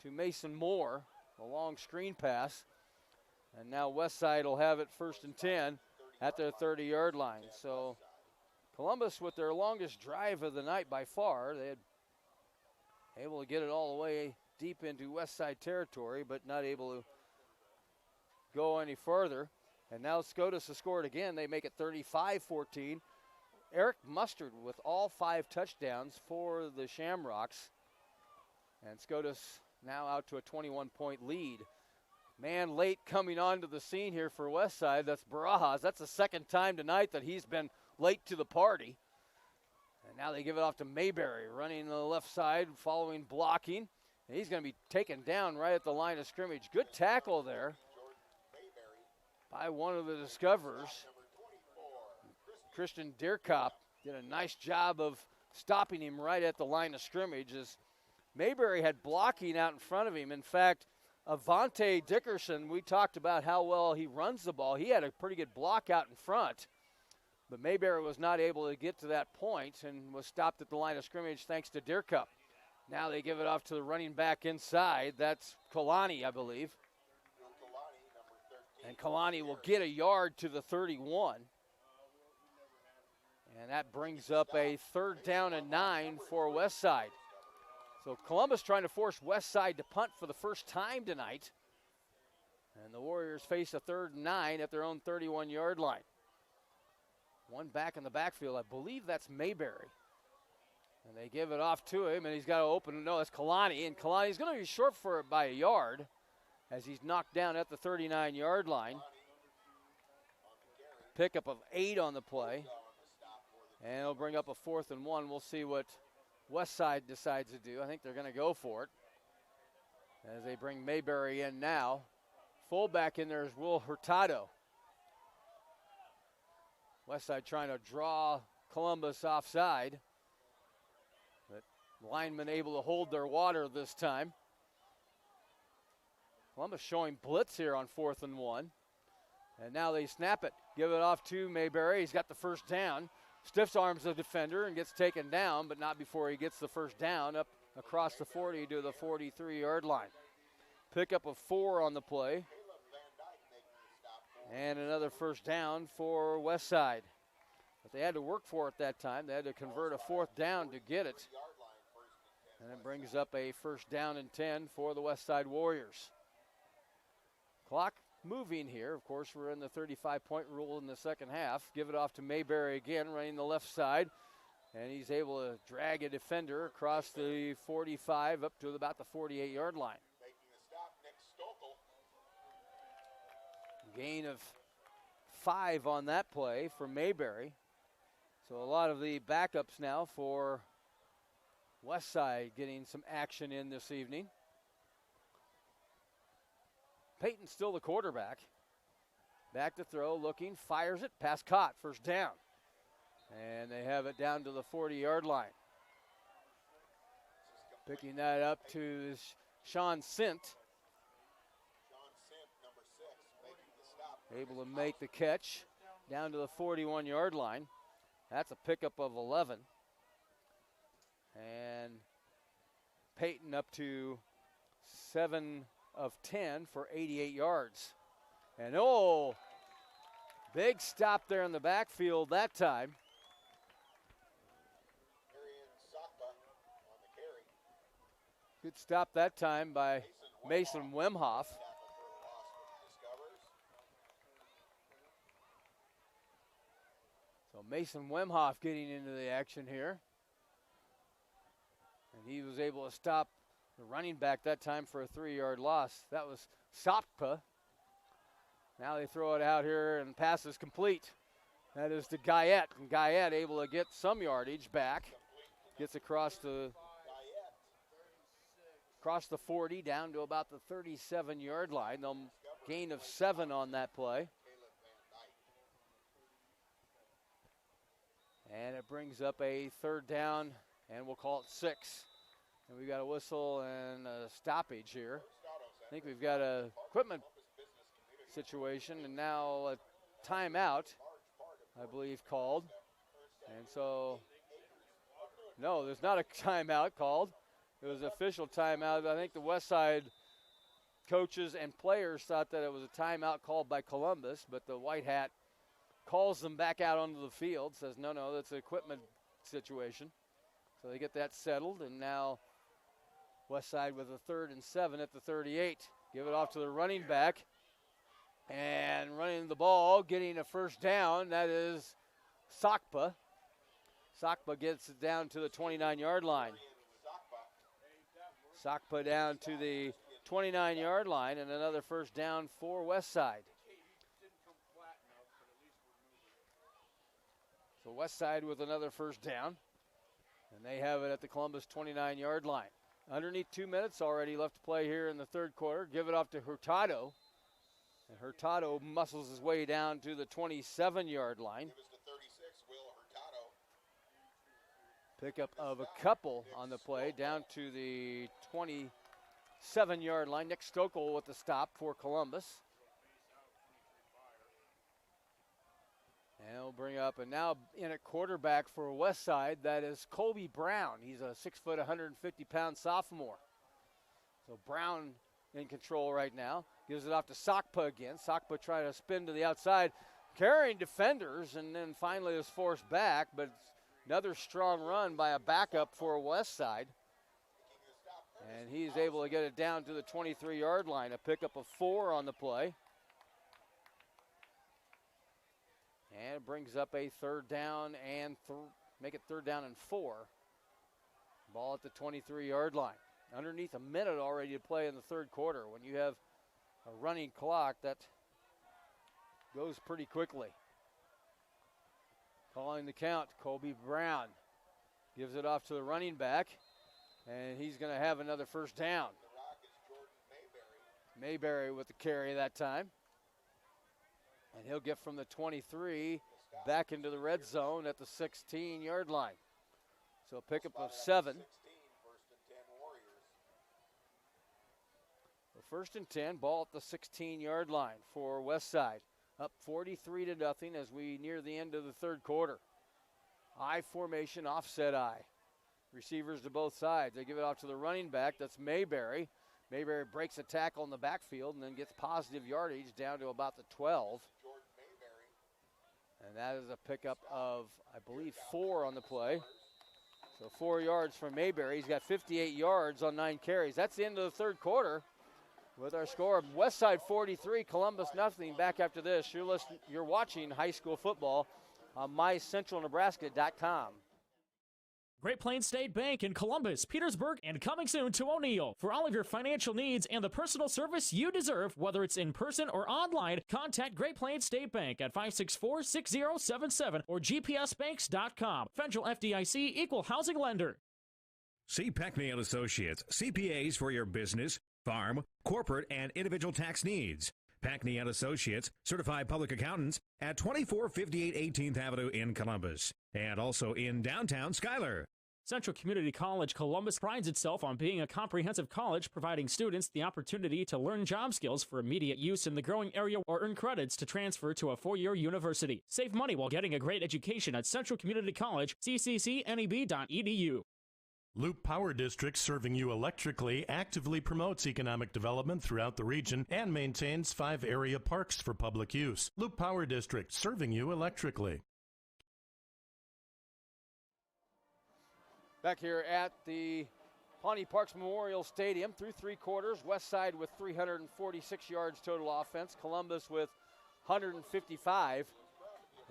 to Mason Moore, the long screen pass. And now Westside will have it 1st and 10 at their 30-yard line. So Columbus with their longest drive of the night by far. They had able to get it all the way deep into Westside territory, but not able to go any further. And now SCOTUS has scored again. They make it 35-14. Eric Mustard with all 5 touchdowns for the Shamrocks. And SCOTUS now out to a 21-point lead. Man late coming onto the scene here for Westside. That's Barajas. That's the second time tonight that he's been late to the party. And now they give it off to Mayberry, running the left side, following blocking. And he's going to be taken down right at the line of scrimmage. Good tackle there by one of the discoverers. Christian Deerkop did a nice job of stopping him right at the line of scrimmage as Mayberry had blocking out in front of him. In fact, Avante Dickerson, we talked about how well he runs the ball. He had a pretty good block out in front, but Mayberry was not able to get to that point and was stopped at the line of scrimmage thanks to Deerkop. Now they give it off to the running back inside. That's Kalani, I believe. And Kalani will get a yard to the 31. And that brings up a 3rd down and 9 for Westside. So Columbus trying to force Westside to punt for the first time tonight. And the Warriors face a 3rd and 9 at their own 31-yard line. One back in the backfield. I believe that's Mayberry. And they give it off to him, and he's got to open. No, that's Kalani. And Kalani's going to be short for it by a yard as he's knocked down at the 39-yard line. Pickup of 8 on the play. And it'll bring up a 4th and 1. We'll see what Westside decides to do. I think they're going to go for it as they bring Mayberry in now. Fullback in there is Will Hurtado. Westside trying to draw Columbus offside. But linemen able to hold their water this time. Columbus showing blitz here on 4th and 1. And now they snap it. Give it off to Mayberry. He's got the first down. Stiffs arms the defender and gets taken down, but not before he gets the first down up across the 40 to the 43-yard line. Pickup of 4 on the play. And another first down for Westside. But they had to work for it that time. They had to convert a 4th down to get it. And it brings up a 1st down and 10 for the Westside Warriors. Clock moving here. Of course, we're in the 35-point rule in the second half. Give it off to Mayberry again, running the left side. And he's able to drag a defender across the 45 up to about the 48-yard line. Gain of 5 on that play for Mayberry. So a lot of the backups now for Westside getting some action in this evening. Peyton's still the quarterback. Back to throw, looking, fires it, pass caught, first down. And they have it down to the 40-yard line. Picking that up to Sean Sint. Able to make the catch down to the 41-yard line. That's a pickup of 11. And Peyton up to 7 of 10 for 88 yards. And big stop there in the backfield that time. Good stop that time by Mason Wemhoff. So Mason Wemhoff getting into the action here. And he was able to stop the running back that time for a 3-yard loss. That was Sopka. Now they throw it out here and pass is complete. That is to Guyette. And Guyette able to get some yardage back. Gets across the 40 down to about the 37-yard line. They'll gain of 7 on that play. And it brings up a 3rd down And we'll call it 6. And we've got a whistle and a stoppage here. I think we've got a equipment situation and now a timeout, I believe, called. And so, no, there's not a timeout called. It was an official timeout. I think the Westside coaches and players thought that it was a timeout called by Columbus, but the White Hat calls them back out onto the field, says, no, that's an equipment situation. So they get that settled, and now Westside with a 3rd and 7 at the 38. Give it off to the running back. And running the ball, getting a first down, that is Sakpa. Sakpa gets it down to the 29-yard line. Sakpa down to the 29-yard line, and another first down for Westside. So Westside with another first down, and they have it at the Columbus 29-yard line. Underneath 2 minutes already left to play here in the third quarter. Give it off to Hurtado. And Hurtado muscles his way down to the 27-yard line. Pickup of a couple on the play down to the 27-yard line. Nick Stokel with the stop for Columbus. And he'll bring up, and now in at quarterback for Westside, that is Colby Brown. He's a 6 foot, 150-pound sophomore. So Brown in control right now. Gives it off to Sakpa again. Sakpa trying to spin to the outside, carrying defenders, and then finally is forced back, but another strong run by a backup for Westside. And he's able to get it down to the 23-yard line, a pickup of 4 on the play. And it brings up a third down and make it 3rd down and 4. Ball at the 23-yard line. Underneath a minute already to play in the third quarter. When you have a running clock, that goes pretty quickly. Calling the count, Colby Brown gives it off to the running back, and he's going to have another first down. Mayberry with the carry that time. And he'll get from the 23 back into the red zone at the 16-yard line. So a pickup of 7. First and 10, ball at the 16-yard line for Westside. Up 43-0 as we near the end of the third quarter. I formation, offset I. Receivers to both sides. They give it off to the running back. That's Mayberry. Mayberry breaks a tackle in the backfield and then gets positive yardage down to about the 12. And that is a pickup of, I believe, 4 on the play. So 4 yards from Mayberry. He's got 58 yards on 9 carries. That's the end of the third quarter. With our score of Westside 43, Columbus nothing. Back after this, you're watching high school football on mycentralnebraska.com. Great Plains State Bank in Columbus, Petersburg, and coming soon to O'Neill. For all of your financial needs and the personal service you deserve, whether it's in person or online, contact Great Plains State Bank at 564-6077 or gpsbanks.com. Federal FDIC equal housing lender. See Peckney and Associates, CPAs for your business, farm, corporate, and individual tax needs. Peckney and Associates, certified public accountants at 2458 18th Avenue in Columbus, and also in downtown Schuyler. Central Community College Columbus prides itself on being a comprehensive college, providing students the opportunity to learn job skills for immediate use in the growing area or earn credits to transfer to a 4-year university. Save money while getting a great education at Central Community College, cccneb.edu. Loop Power District, serving you electrically, actively promotes economic development throughout the region and maintains 5 area parks for public use. Loop Power District, serving you electrically. Back here at the Pawnee Parks Memorial Stadium through 3 quarters. Westside with 346 yards total offense. Columbus with 155.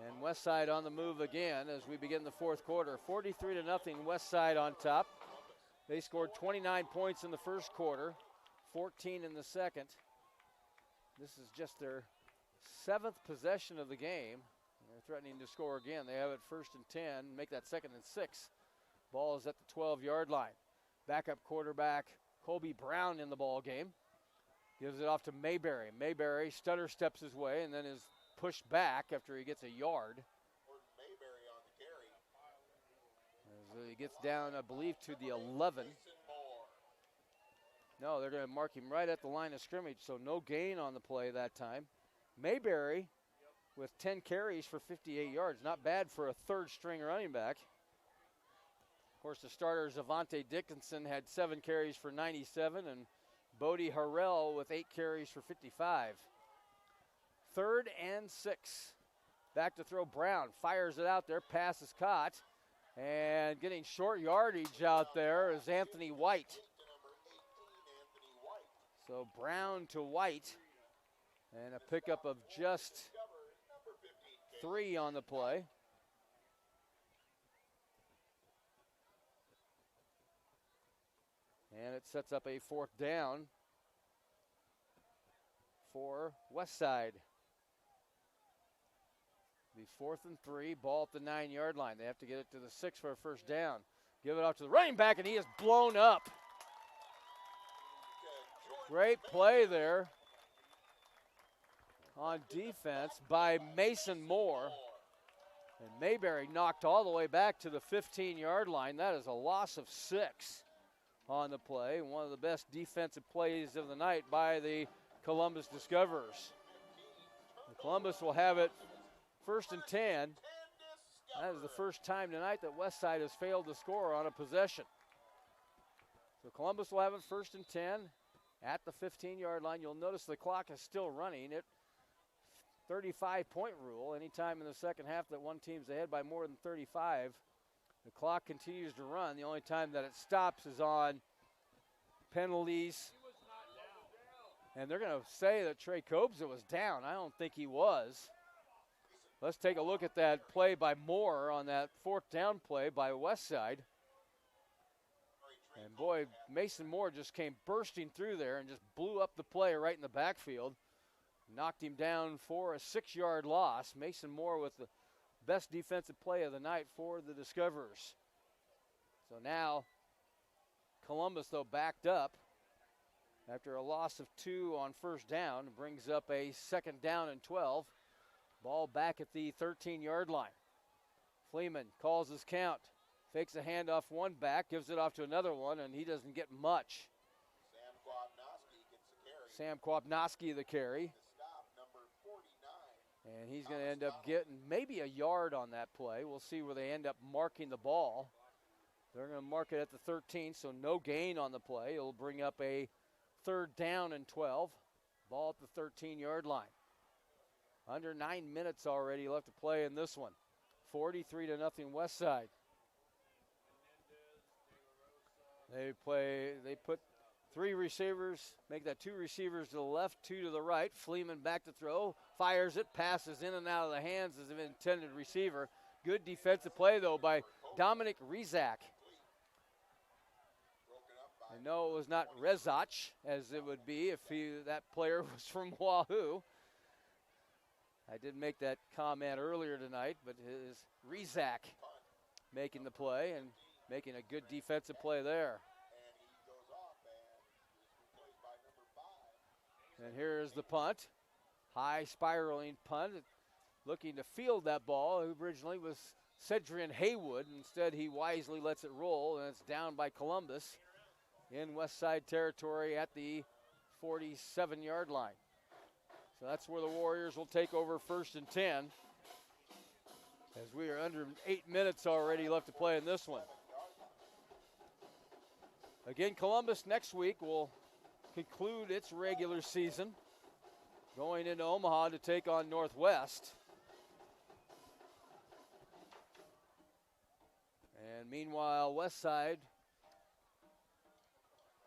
And Westside on the move again as we begin the fourth quarter. 43-0, Westside on top. They scored 29 points in the first quarter, 14 in the second. This is just their 7th possession of the game. They're threatening to score again. They have it 1st and 10, make that 2nd and 6. Ball is at the 12-yard line. Backup quarterback Colby Brown in the ball game. Gives it off to Mayberry. Mayberry stutter steps his way and then is pushed back after he gets a yard. He gets down, I believe, to the 11. No, they're going to mark him right at the line of scrimmage, so no gain on the play that time. Mayberry with 10 carries for 58 yards. Not bad for a third-string running back. Of course, the starter, Zavante Dickinson, had 7 carries for 97, and Bodie Harrell with 8 carries for 55. 3rd and 6. Back to throw. Brown fires it out there. Pass is caught. And getting short yardage out there is Anthony White. So Brown to White. And a pickup of just 3 on the play. And it sets up a 4th down for Westside. Be 4th and 3, ball at the 9-yard line. They have to get it to the 6 for a first down. Give it off to the running back, and he is blown up. Great play there on defense by Mason Moore. And Mayberry knocked all the way back to the 15-yard line. That is a loss of 6 on the play. One of the best defensive plays of the night by the Columbus Discoverers. And Columbus will have it 1st and 10. That is the first time tonight that Westside has failed to score on a possession. So Columbus will have it 1st and 10 at the 15-yard line. You'll notice the clock is still running. It 35-point rule. Anytime in the second half that one team's ahead by more than 35, the clock continues to run. The only time that it stops is on penalties. And they're going to say that Trey Kobza was down. I don't think he was. Let's take a look at that play by Moore on that 4th down play by Westside. And boy, Mason Moore just came bursting through there and just blew up the play right in the backfield. Knocked him down for a 6-yard loss. Mason Moore with the best defensive play of the night for the Discoverers. So now Columbus, though, backed up after a loss of 2 on first down. Brings up a 2nd down and 12. Ball back at the 13-yard line. Fleeman calls his count. Fakes a handoff one back, gives it off to another one, and he doesn't get much. Sam Kwapnoski the carry. And he's going to end up getting maybe a yard on that play. We'll see where they end up marking the ball. They're going to mark it at the 13, so no gain on the play. It'll bring up a 3rd down and 12. Ball at the 13-yard line. Under 9 minutes already left to play in this one. 43-0 Westside. They put 3 receivers, make that 2 receivers to the left, 2 to the right. Fleeman back to throw, fires it, passes in and out of the hands of the intended receiver. Good defensive play, though, by Dominic Rizak. I know it was not Rezach, as it would be if that player was from Wahoo. I did make that comment earlier tonight, but it is Rizak making the play and making a good defensive play there. And here's the punt. High spiraling punt. Looking to field that ball. Originally was Cedrian Haywood. Instead, he wisely lets it roll, and it's down by Columbus in Westside territory at the 47-yard line. So that's where the Warriors will take over 1st and 10, as we are under 8 minutes already left to play in this one. Again, Columbus next week will conclude its regular season, going into Omaha to take on Northwest. And meanwhile, Westside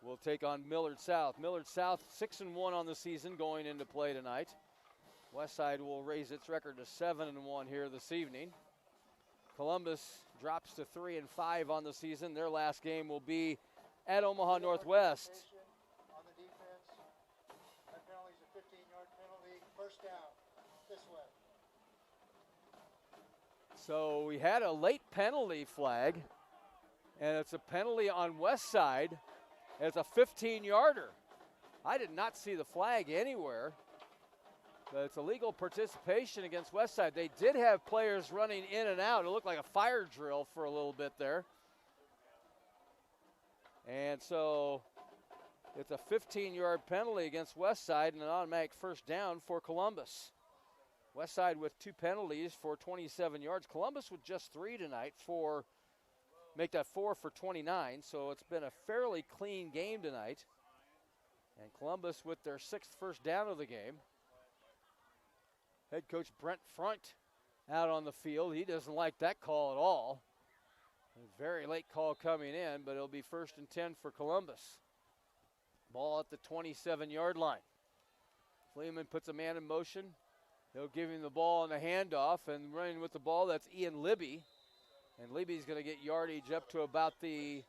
will take on Millard South. Millard South 6-1 on the season going into play tonight. Westside will raise its record to 7-1 here this evening. Columbus drops to 3-5 on the season. Their last game will be at Omaha Northwest. On the defense, that penalty is a 15-yard penalty. First down, this way. So we had a late penalty flag, and it's a penalty on Westside. It's a 15-yarder. I did not see the flag anywhere, but it's illegal participation against Westside. They did have players running in and out. It looked like a fire drill for a little bit there. And so it's a 15-yard penalty against Westside and an automatic first down for Columbus. Westside with 2 penalties for 27 yards. Columbus with just 3 tonight for make that 4 for 29. So it's been a fairly clean game tonight. And Columbus with their 6th first down of the game. Head coach Brent Front out on the field. He doesn't like that call at all. A very late call coming in, but it'll be 1st and 10 for Columbus. Ball at the 27-yard line. Fleeman puts a man in motion. He'll give him the ball on the handoff, and running with the ball, that's Ian Libby. And Libby's going to get yardage up to about the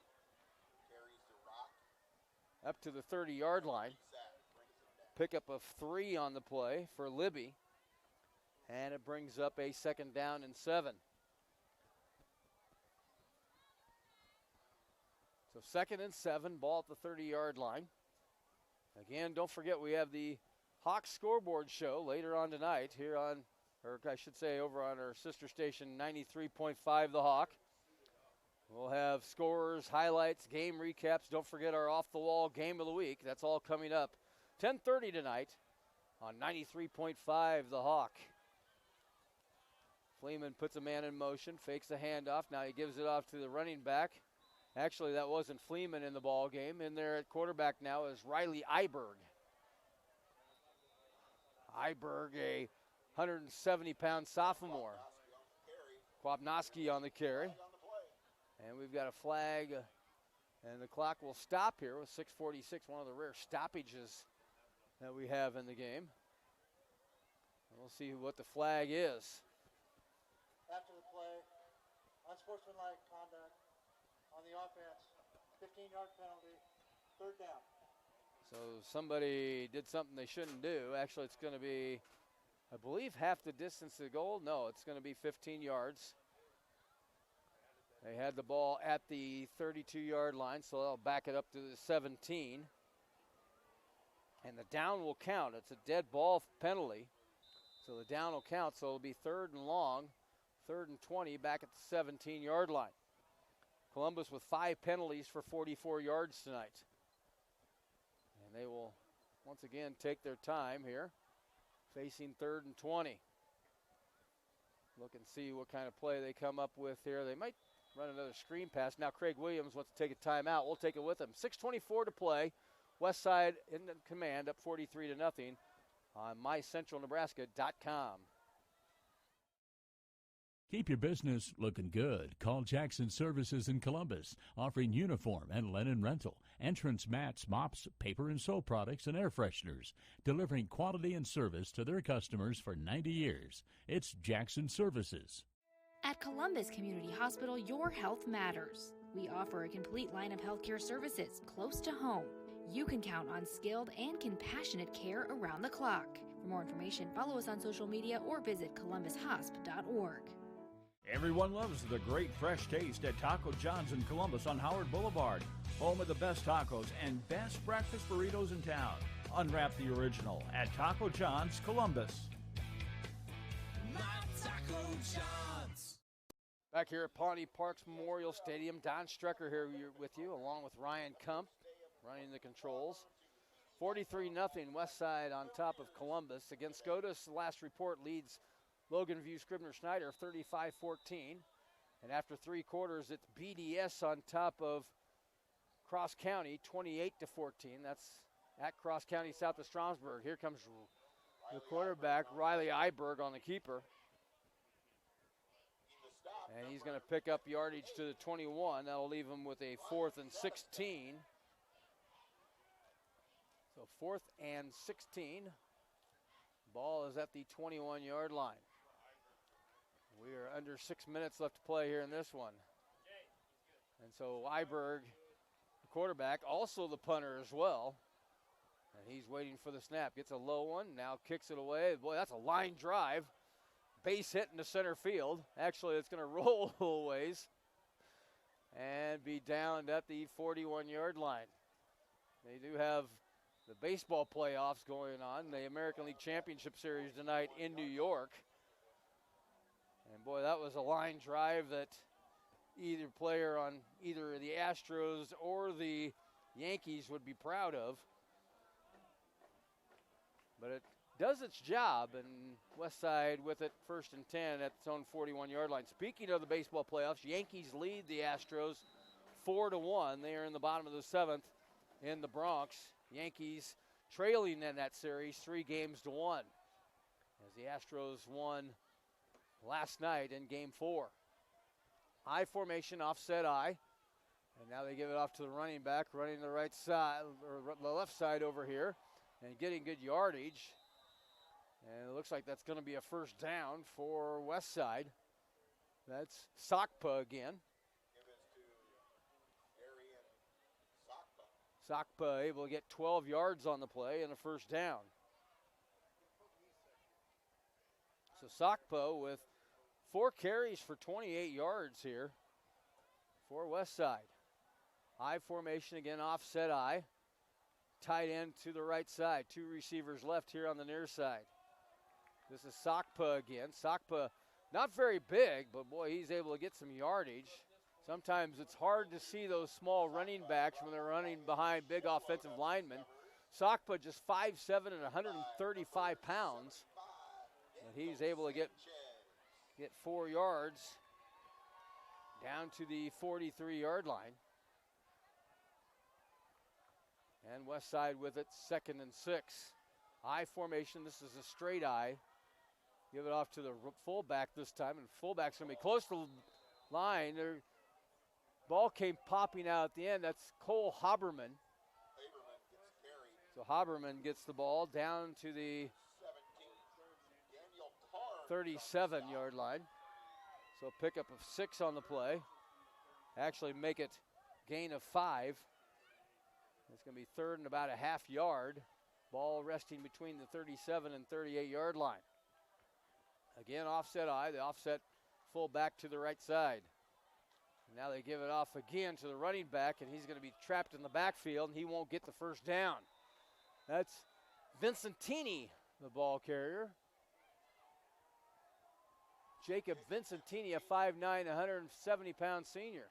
30-yard line. Pickup of 3 on the play for Libby. And it brings up a 2nd down and 7. So 2nd and 7, ball at the 30-yard line. Again, don't forget we have the Hawks scoreboard show later on tonight here on, or I should say over on our sister station 93.5 The Hawk. We'll have scores, highlights, game recaps. Don't forget our off-the-wall game of the week. That's all coming up 10:30 tonight on 93.5 The Hawk. Fleeman puts a man in motion, fakes the handoff. Now he gives it off to the running back. Actually, that wasn't Fleeman in the ball game. In there at quarterback now is Riley Iberg. Iberg, a 170-pound sophomore. Kwapnowski on the carry. And we've got a flag, and the clock will stop here with 6:46, one of the rare stoppages that we have in the game. We'll see what the flag is. After the play, unsportsmanlike conduct on the offense, 15-yard penalty, 3rd down. So somebody did something they shouldn't do. Actually, it's going to be, I believe, half the distance to the goal. No, it's going to be 15 yards. They had the ball at the 32-yard line, so they'll back it up to the 17. And the down will count. It's a dead ball penalty, so the down will count. So it'll be 3rd and long, 3rd and 20, back at the 17-yard line. Columbus with 5 penalties for 44 yards tonight. And they will once again take their time here, facing 3rd and 20. Look and see what kind of play they come up with here. They might run another screen pass. Now Craig Williams wants to take a timeout. We'll take it with him. 6:24 to play. Westside in the command, up 43-0 on mycentralnebraska.com. Keep your business looking good. Call Jackson Services in Columbus, offering uniform and linen rental, entrance mats, mops, paper and soap products, and air fresheners, delivering quality and service to their customers for 90 years. It's Jackson Services. At Columbus Community Hospital, your health matters. We offer a complete line of healthcare services close to home. You can count on skilled and compassionate care around the clock. For more information, follow us on social media or visit columbushosp.org. Everyone loves the great fresh taste at Taco John's in Columbus on Howard Boulevard. Home of the best tacos and best breakfast burritos in town. Unwrap the original at Taco John's Columbus. My Taco John's. Back here at Pawnee Parks Memorial Stadium, Don Strecker here with you, along with Ryan Kump, running the controls. 43-0 Westside on top of Columbus. Against SCOTUS, the last report leads Logan View Scribner Schneider 35-14. And after 3 quarters, it's BDS on top of Cross County 28-14. That's at Cross County south of Stromsburg. Here comes the quarterback, Riley Iberg, on the keeper. And he's going to pick up yardage to the 21. That'll leave him with a 4th and 16. So 4th and 16. Ball is at the 21-yard line. We are under 6 minutes left to play here in this one. And so Iberg, the quarterback, also the punter as well. And he's waiting for the snap. Gets a low one, now kicks it away. Boy, that's a line drive. Base hit into center field. Actually, it's going to roll a ways and be down at the 41-yard line. They do have the baseball playoffs going on, the American League Championship Series tonight in New York. And boy, that was a line drive that either player on either the Astros or the Yankees would be proud of. But it does its job, and Westside with it first and 10 at its own 41-yard line. Speaking of the baseball playoffs, Yankees lead the Astros 4-1. They are in the bottom of the 7th in the Bronx. Yankees trailing in that series 3-1, as the Astros won last night in Game 4. I formation, offset I, and now they give it off to the running back, running the right side or the left side over here, and getting good yardage. And it looks like that's going to be a first down for Westside. That's Sakpa again. Sakpa able to get 12 yards on the play and a first down. So Sakpa with 4 carries for 28 yards here for Westside. I formation again, offset I. Tight end to the right side. 2 receivers left here on the near side. This is Sakpa again. Sakpa not very big, but boy, he's able to get some yardage. Sometimes it's hard to see those small running backs when they're running behind big offensive linemen. Sakpa just 5'7" and 135 pounds. And he's able to get 4 yards down to the 43-yard line. And Westside with it, 2nd and 6. I formation, this is a straight I. Give it off to the fullback this time, and fullback's going to be close to the line. Ball came popping out at the end. That's Cole Haberman. So Haberman gets the ball down to the 37-yard line. So pickup of 6 on the play. Actually make it gain of 5. It's going to be 3rd and about a half yard. Ball resting between the 37 and 38-yard line. Again, offset I, the offset fullback to the right side. And now they give it off again to the running back, and he's going to be trapped in the backfield, and he won't get the first down. That's Vincentini, the ball carrier. Jacob Vincentini, a 5'9", 170-pound senior.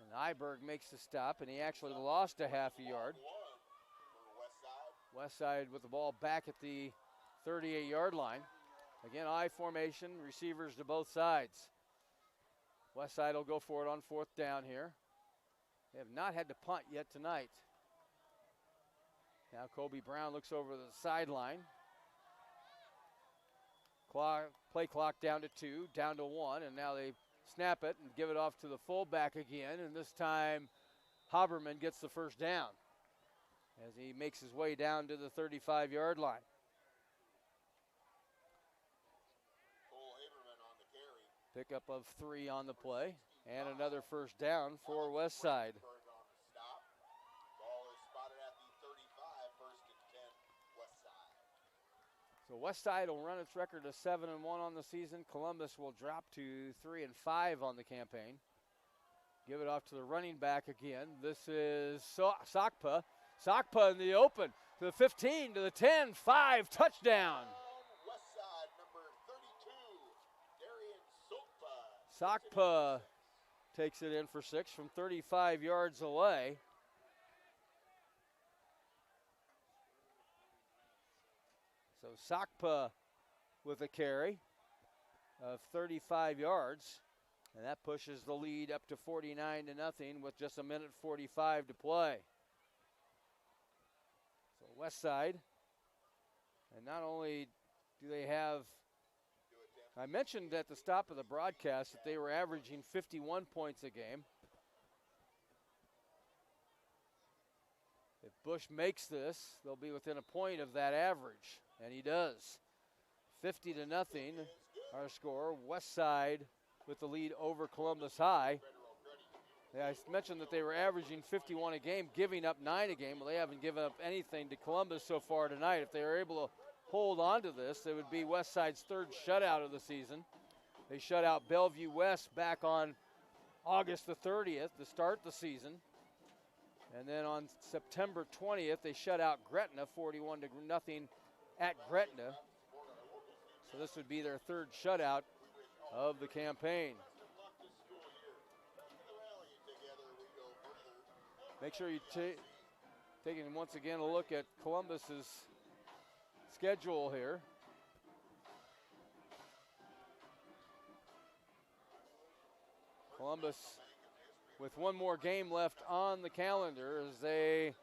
And Iberg makes the stop, and he actually lost a half a yard. Westside with the ball back at the 38-yard line. Again, I formation, receivers to both sides. Westside will go for it on 4th down here. They have not had to punt yet tonight. Now Kobe Brown looks over the sideline. Play clock down to 2, down to 1, and now they snap it and give it off to the fullback again, and this time Haberman gets the first down as he makes his way down to the 35-yard line. Pickup of 3 on the play, and another first down for Westside. So Westside will run its record to 7-1 on the season. Columbus will drop to 3-5 on the campaign. Give it off to the running back again. This is Sakpa. Sakpa in the open to the 15, to the 10, 5, touchdown. Westside, number 32, Darian Sakpa takes it in for 6 from 35 yards away. So Sakpa with a carry of 35 yards, and that pushes the lead up to 49-0 with just 1:45 to play. So Westside, and not only do they have, I mentioned at the stop of the broadcast that they were averaging 51 points a game. If Bush makes this, they'll be within a point of that average, and he does. 50-0, our score. Westside with the lead over Columbus High. Yeah, I mentioned that they were averaging 51 a game, giving up 9 a game. Well, they haven't given up anything to Columbus so far tonight. If they are able to hold on to this, it would be Westside's 3rd shutout of the season. They shut out Bellevue West back on August the 30th to start the season. And then on September 20th, they shut out Gretna 41-0 at Gretna. So this would be their 3rd shutout of the campaign. Make sure you taking once again a look at Columbus's schedule here. Columbus with one more game left on the calendar as they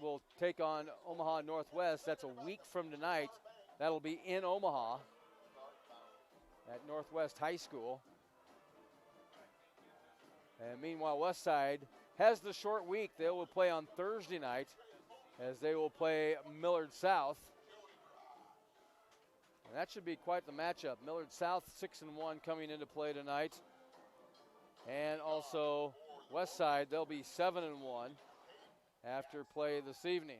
will take on Omaha Northwest. That's a week from tonight. That'll be in Omaha at Northwest High School. And meanwhile, Westside has the short week. They will play on Thursday night as they will play Millard South. And that should be quite the matchup. Millard South 6-1 coming into play tonight. And also Westside, they'll be 7-1 after play this evening.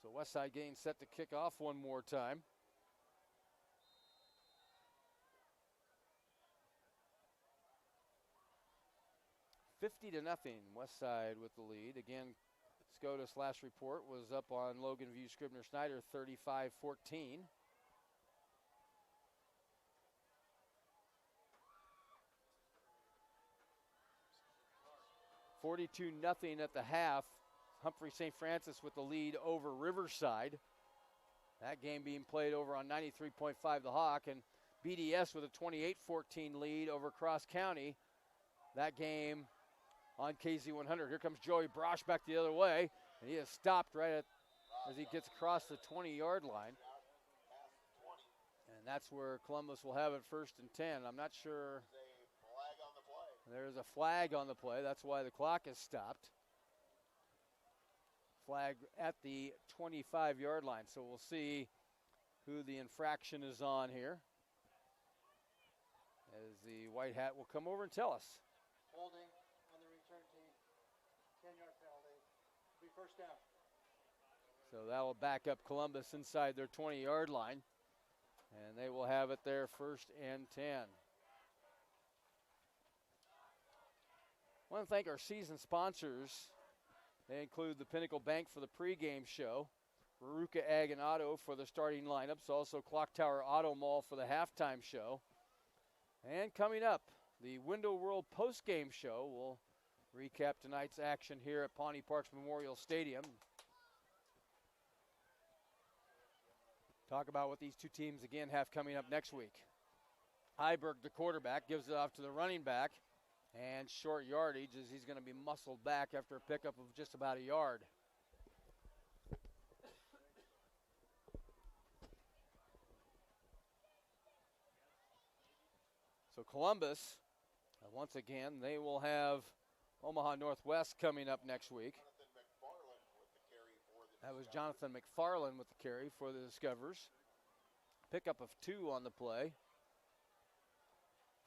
So Westside getting set to kick off one more time. $50-0, Westside with the lead. Again, SCOTUS last report was up on Logan View Scribner Snyder 35-14. $42-0 at the half. Humphrey St. Francis with the lead over Riverside. That game being played over on 93.5 The Hawk, and BDS with a 28-14 lead over Cross County. That game on KZ100. Here comes Joey Brosh back the other way, and he is stopped right as he gets across the 20-yard line. And that's where Columbus will have it 1st and 10. I'm not sure. There's a flag on the play. That's why the clock is stopped. Flag at the 25-yard line. So we'll see who the infraction is on here as the white hat will come over and tell us. Holding on the return team. 10-yard penalty. Be first down. So that will back up Columbus inside their 20-yard line. And they will have it there 1st and 10. I want to thank our season sponsors. They include the Pinnacle Bank for the pregame show, Veruca Ag and Auto for the starting lineups, also Clock Tower Auto Mall for the halftime show. And coming up, the Window World postgame show will recap tonight's action here at Pawnee Parks Memorial Stadium. Talk about what these two teams again have coming up next week. Heiberg, the quarterback, gives it off to the running back. And short yardage as he's going to be muscled back after a pickup of just about a yard. So Columbus, once again, they will have Omaha Northwest coming up next week. That was Jonathan McFarland with the carry for the Discoverers. Pickup of 2 on the play.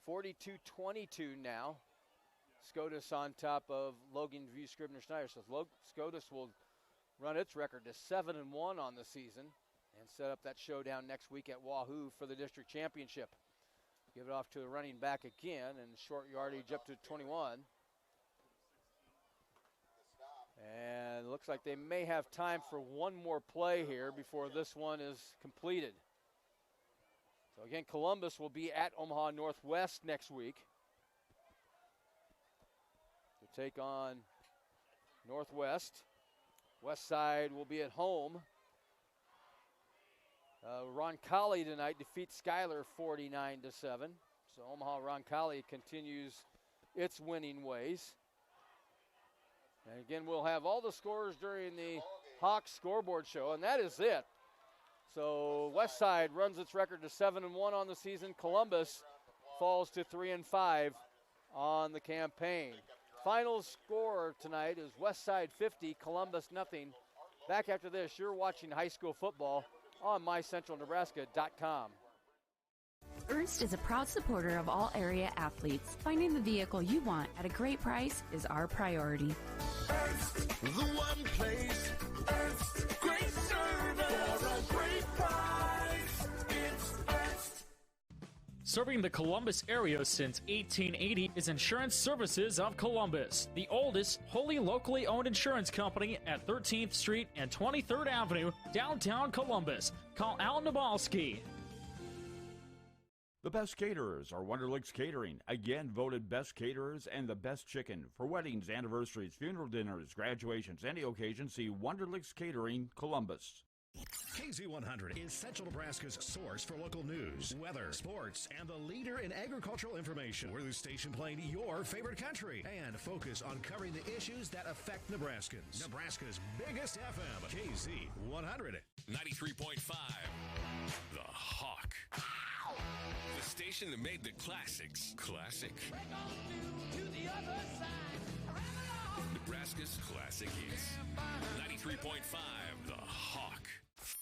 42-22 now. SCOTUS on top of Logan View Scribner Snyder. So SCOTUS will run its record to 7-1 on the season and set up that showdown next week at Wahoo for the district championship. Give it off to the running back again, and short yardage up to 21. And it looks like they may have time for one more play here before this one is completed. So again, Columbus will be at Omaha Northwest next week to take on Northwest. Westside will be at home. Roncalli tonight defeats Schuyler 49-7. So Omaha Roncalli continues its winning ways. And again, we'll have all the scores during the Hawks scoreboard show, and that is it. So Westside runs its record to 7-1 on the season. Columbus falls to 3-5 on the campaign. Final score tonight is Westside 50, Columbus nothing. Back after this, you're watching high school football on mycentralnebraska.com. Ernst is a proud supporter of all area athletes. Finding the vehicle you want at a great price is our priority. Ernst, the one place. Ernst, great service for a great price. It's Ernst. Serving the Columbus area since 1880 is Insurance Services of Columbus, the oldest, wholly locally owned insurance company at 13th Street and 23rd Avenue, downtown Columbus. Call Al Nabalski. The best caterers are Wonderlicks Catering, again voted best caterers and the best chicken. For weddings, anniversaries, funeral dinners, graduations, any occasion, see Wonderlicks Catering, Columbus. KZ100 is Central Nebraska's source for local news, weather, sports, and the leader in agricultural information. We're the station playing your favorite country and focus on covering the issues that affect Nebraskans. Nebraska's biggest FM, KZ100. 93.5, The Hawk. The station that made the classics classic. Nebraska's classic hits. 93.5, The Hawk.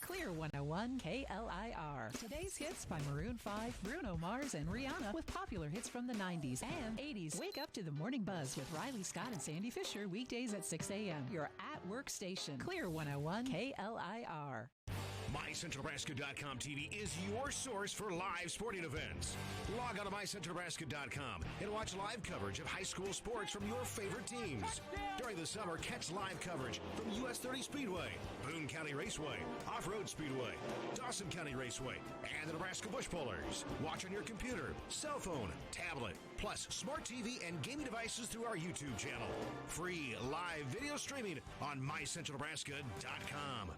Clear 101 KLIR. Today's hits by Maroon 5, Bruno Mars, and Rihanna with popular hits from the 90s and 80s. Wake up to the morning buzz with Riley Scott and Sandy Fisher weekdays at 6 a.m. Your at-work station. Clear 101 KLIR. MyCentralNebraska.com TV is your source for live sporting events. Log on to MyCentralNebraska.com and watch live coverage of high school sports from your favorite teams. During the summer, catch live coverage from US 30 Speedway, Boone County Raceway, Off-Road Speedway, Dawson County Raceway, and the Nebraska Bush Pullers. Watch on your computer, cell phone, tablet, plus smart TV and gaming devices through our YouTube channel. Free live video streaming on MyCentralNebraska.com.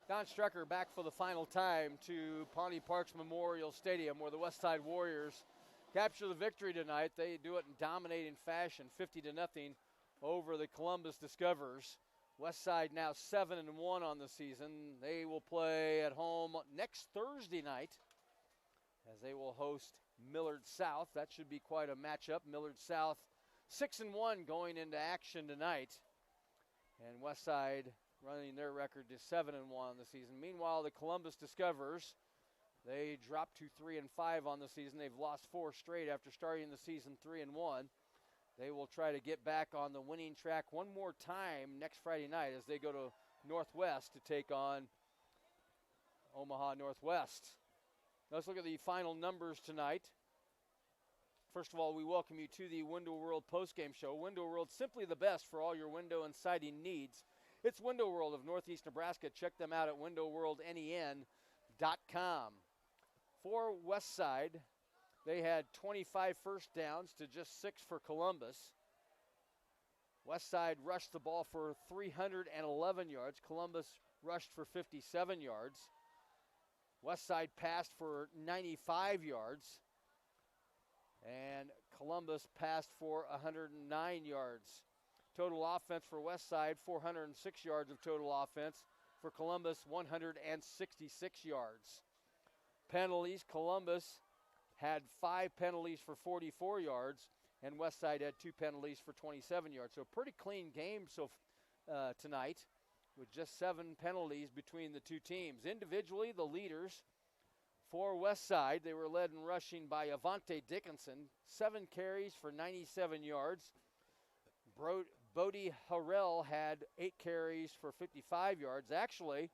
Don Strecker back for the final time to Pawnee Parks Memorial Stadium, where the Westside Warriors capture the victory tonight. They do it in dominating fashion, 50-0 over the Columbus Discoverers. Westside now 7-1 on the season. They will play at home next Thursday night as they will host Millard South. That should be quite a matchup. Millard South 6-1 going into action tonight, and Westside running their record to 7-1 on the season. Meanwhile, the Columbus Discoverers, they dropped to 3-5 on the season. They've lost 4 straight after starting the season 3-1. They will try to get back on the winning track one more time next Friday night as they go to Northwest to take on Omaha Northwest. Let's look at the final numbers tonight. First of all, we welcome you to the Window World postgame show. Window World, simply the best for all your window and siding needs. It's Window World of Northeast Nebraska. Check them out at windowworldnen.com. For Westside, they had 25 first downs to just 6 for Columbus. Westside rushed the ball for 311 yards. Columbus rushed for 57 yards. Westside passed for 95 yards. And Columbus passed for 109 yards. Total offense for Westside, 406 yards of total offense. For Columbus, 166 yards. Penalties, Columbus had 5 penalties for 44 yards, and Westside had 2 penalties for 27 yards. So a pretty clean game tonight with just 7 penalties between the two teams. Individually, the leaders for Westside, they were led in rushing by Avante Dickinson, 7 carries for 97 yards. Bodie Harrell had 8 carries for 55 yards. Actually,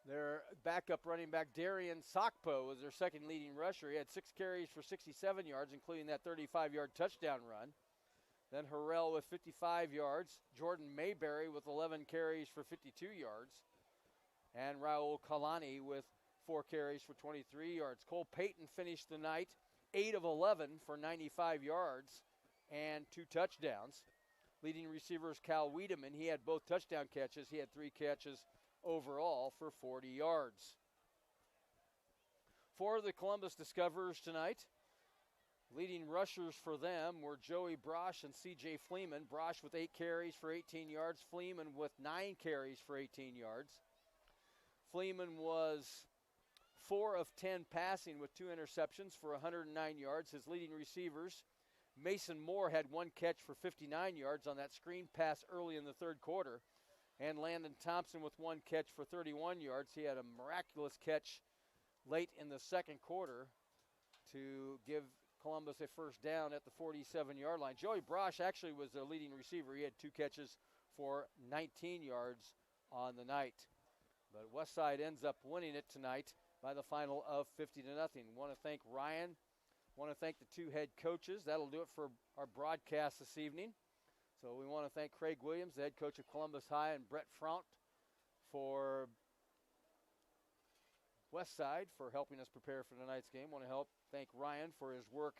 their backup running back, Darian Sokpo, was their second leading rusher. He had 6 carries for 67 yards, including that 35-yard touchdown run. Then Harrell with 55 yards. Jordan Mayberry with 11 carries for 52 yards. And Raul Kalani with 4 carries for 23 yards. Cole Payton finished the night 8 of 11 for 95 yards and 2 touchdowns. Leading receivers Cal Wiedemann, he had both touchdown catches. He had 3 catches overall for 40 yards. For the Columbus Discoverers tonight, leading rushers for them were Joey Brosh and C.J. Fleeman. Brosh with 8 carries for 18 yards. Fleeman with 9 carries for 18 yards. Fleeman was 4 of 10 passing with 2 interceptions for 109 yards. His leading receivers, Mason Moore had 1 catch for 59 yards on that screen pass early in the third quarter. And Landon Thompson with 1 catch for 31 yards. He had a miraculous catch late in the second quarter to give Columbus a first down at the 47-yard line. Joey Brosh actually was their leading receiver. He had 2 catches for 19 yards on the night. But Westside ends up winning it tonight by the final of 50-0. Want to thank Ryan. Want to thank the two head coaches. That'll do it for our broadcast this evening. So we want to thank Craig Williams, the head coach of Columbus High, and Brett Front for Westside for helping us prepare for tonight's game. Want to thank Ryan for his work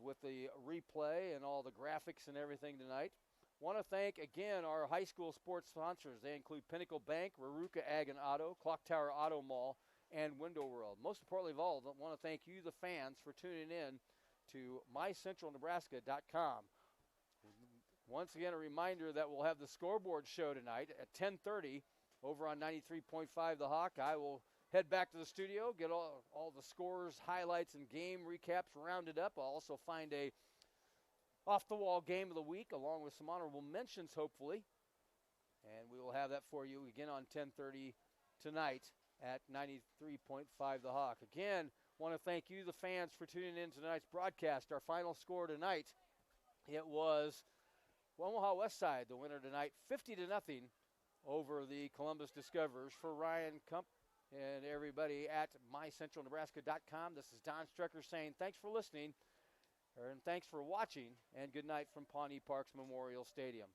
with the replay and all the graphics and everything tonight. Want to thank, again, our high school sports sponsors. They include Pinnacle Bank, Raruka Ag and Auto, Clock Tower Auto Mall, and Window World. Most importantly of all, I want to thank you, the fans, for tuning in to mycentralnebraska.com. Once again, a reminder that we'll have the scoreboard show tonight at 10:30 over on 93.5 The Hawk. I will head back to the studio, get all the scores, highlights, and game recaps rounded up. I'll also find a off-the-wall game of the week along with some honorable mentions, hopefully. And we will have that for you again on 10:30 tonight at 93.5 The Hawk. Again, want to thank you, the fans, for tuning in to tonight's broadcast. Our final score tonight, it was Omaha Westside, the winner tonight, 50-0 over the Columbus Discoverers. For Ryan Kump and everybody at mycentralnebraska.com, this is Don Strecker saying thanks for listening, and thanks for watching, and good night from Pawnee Parks Memorial Stadium.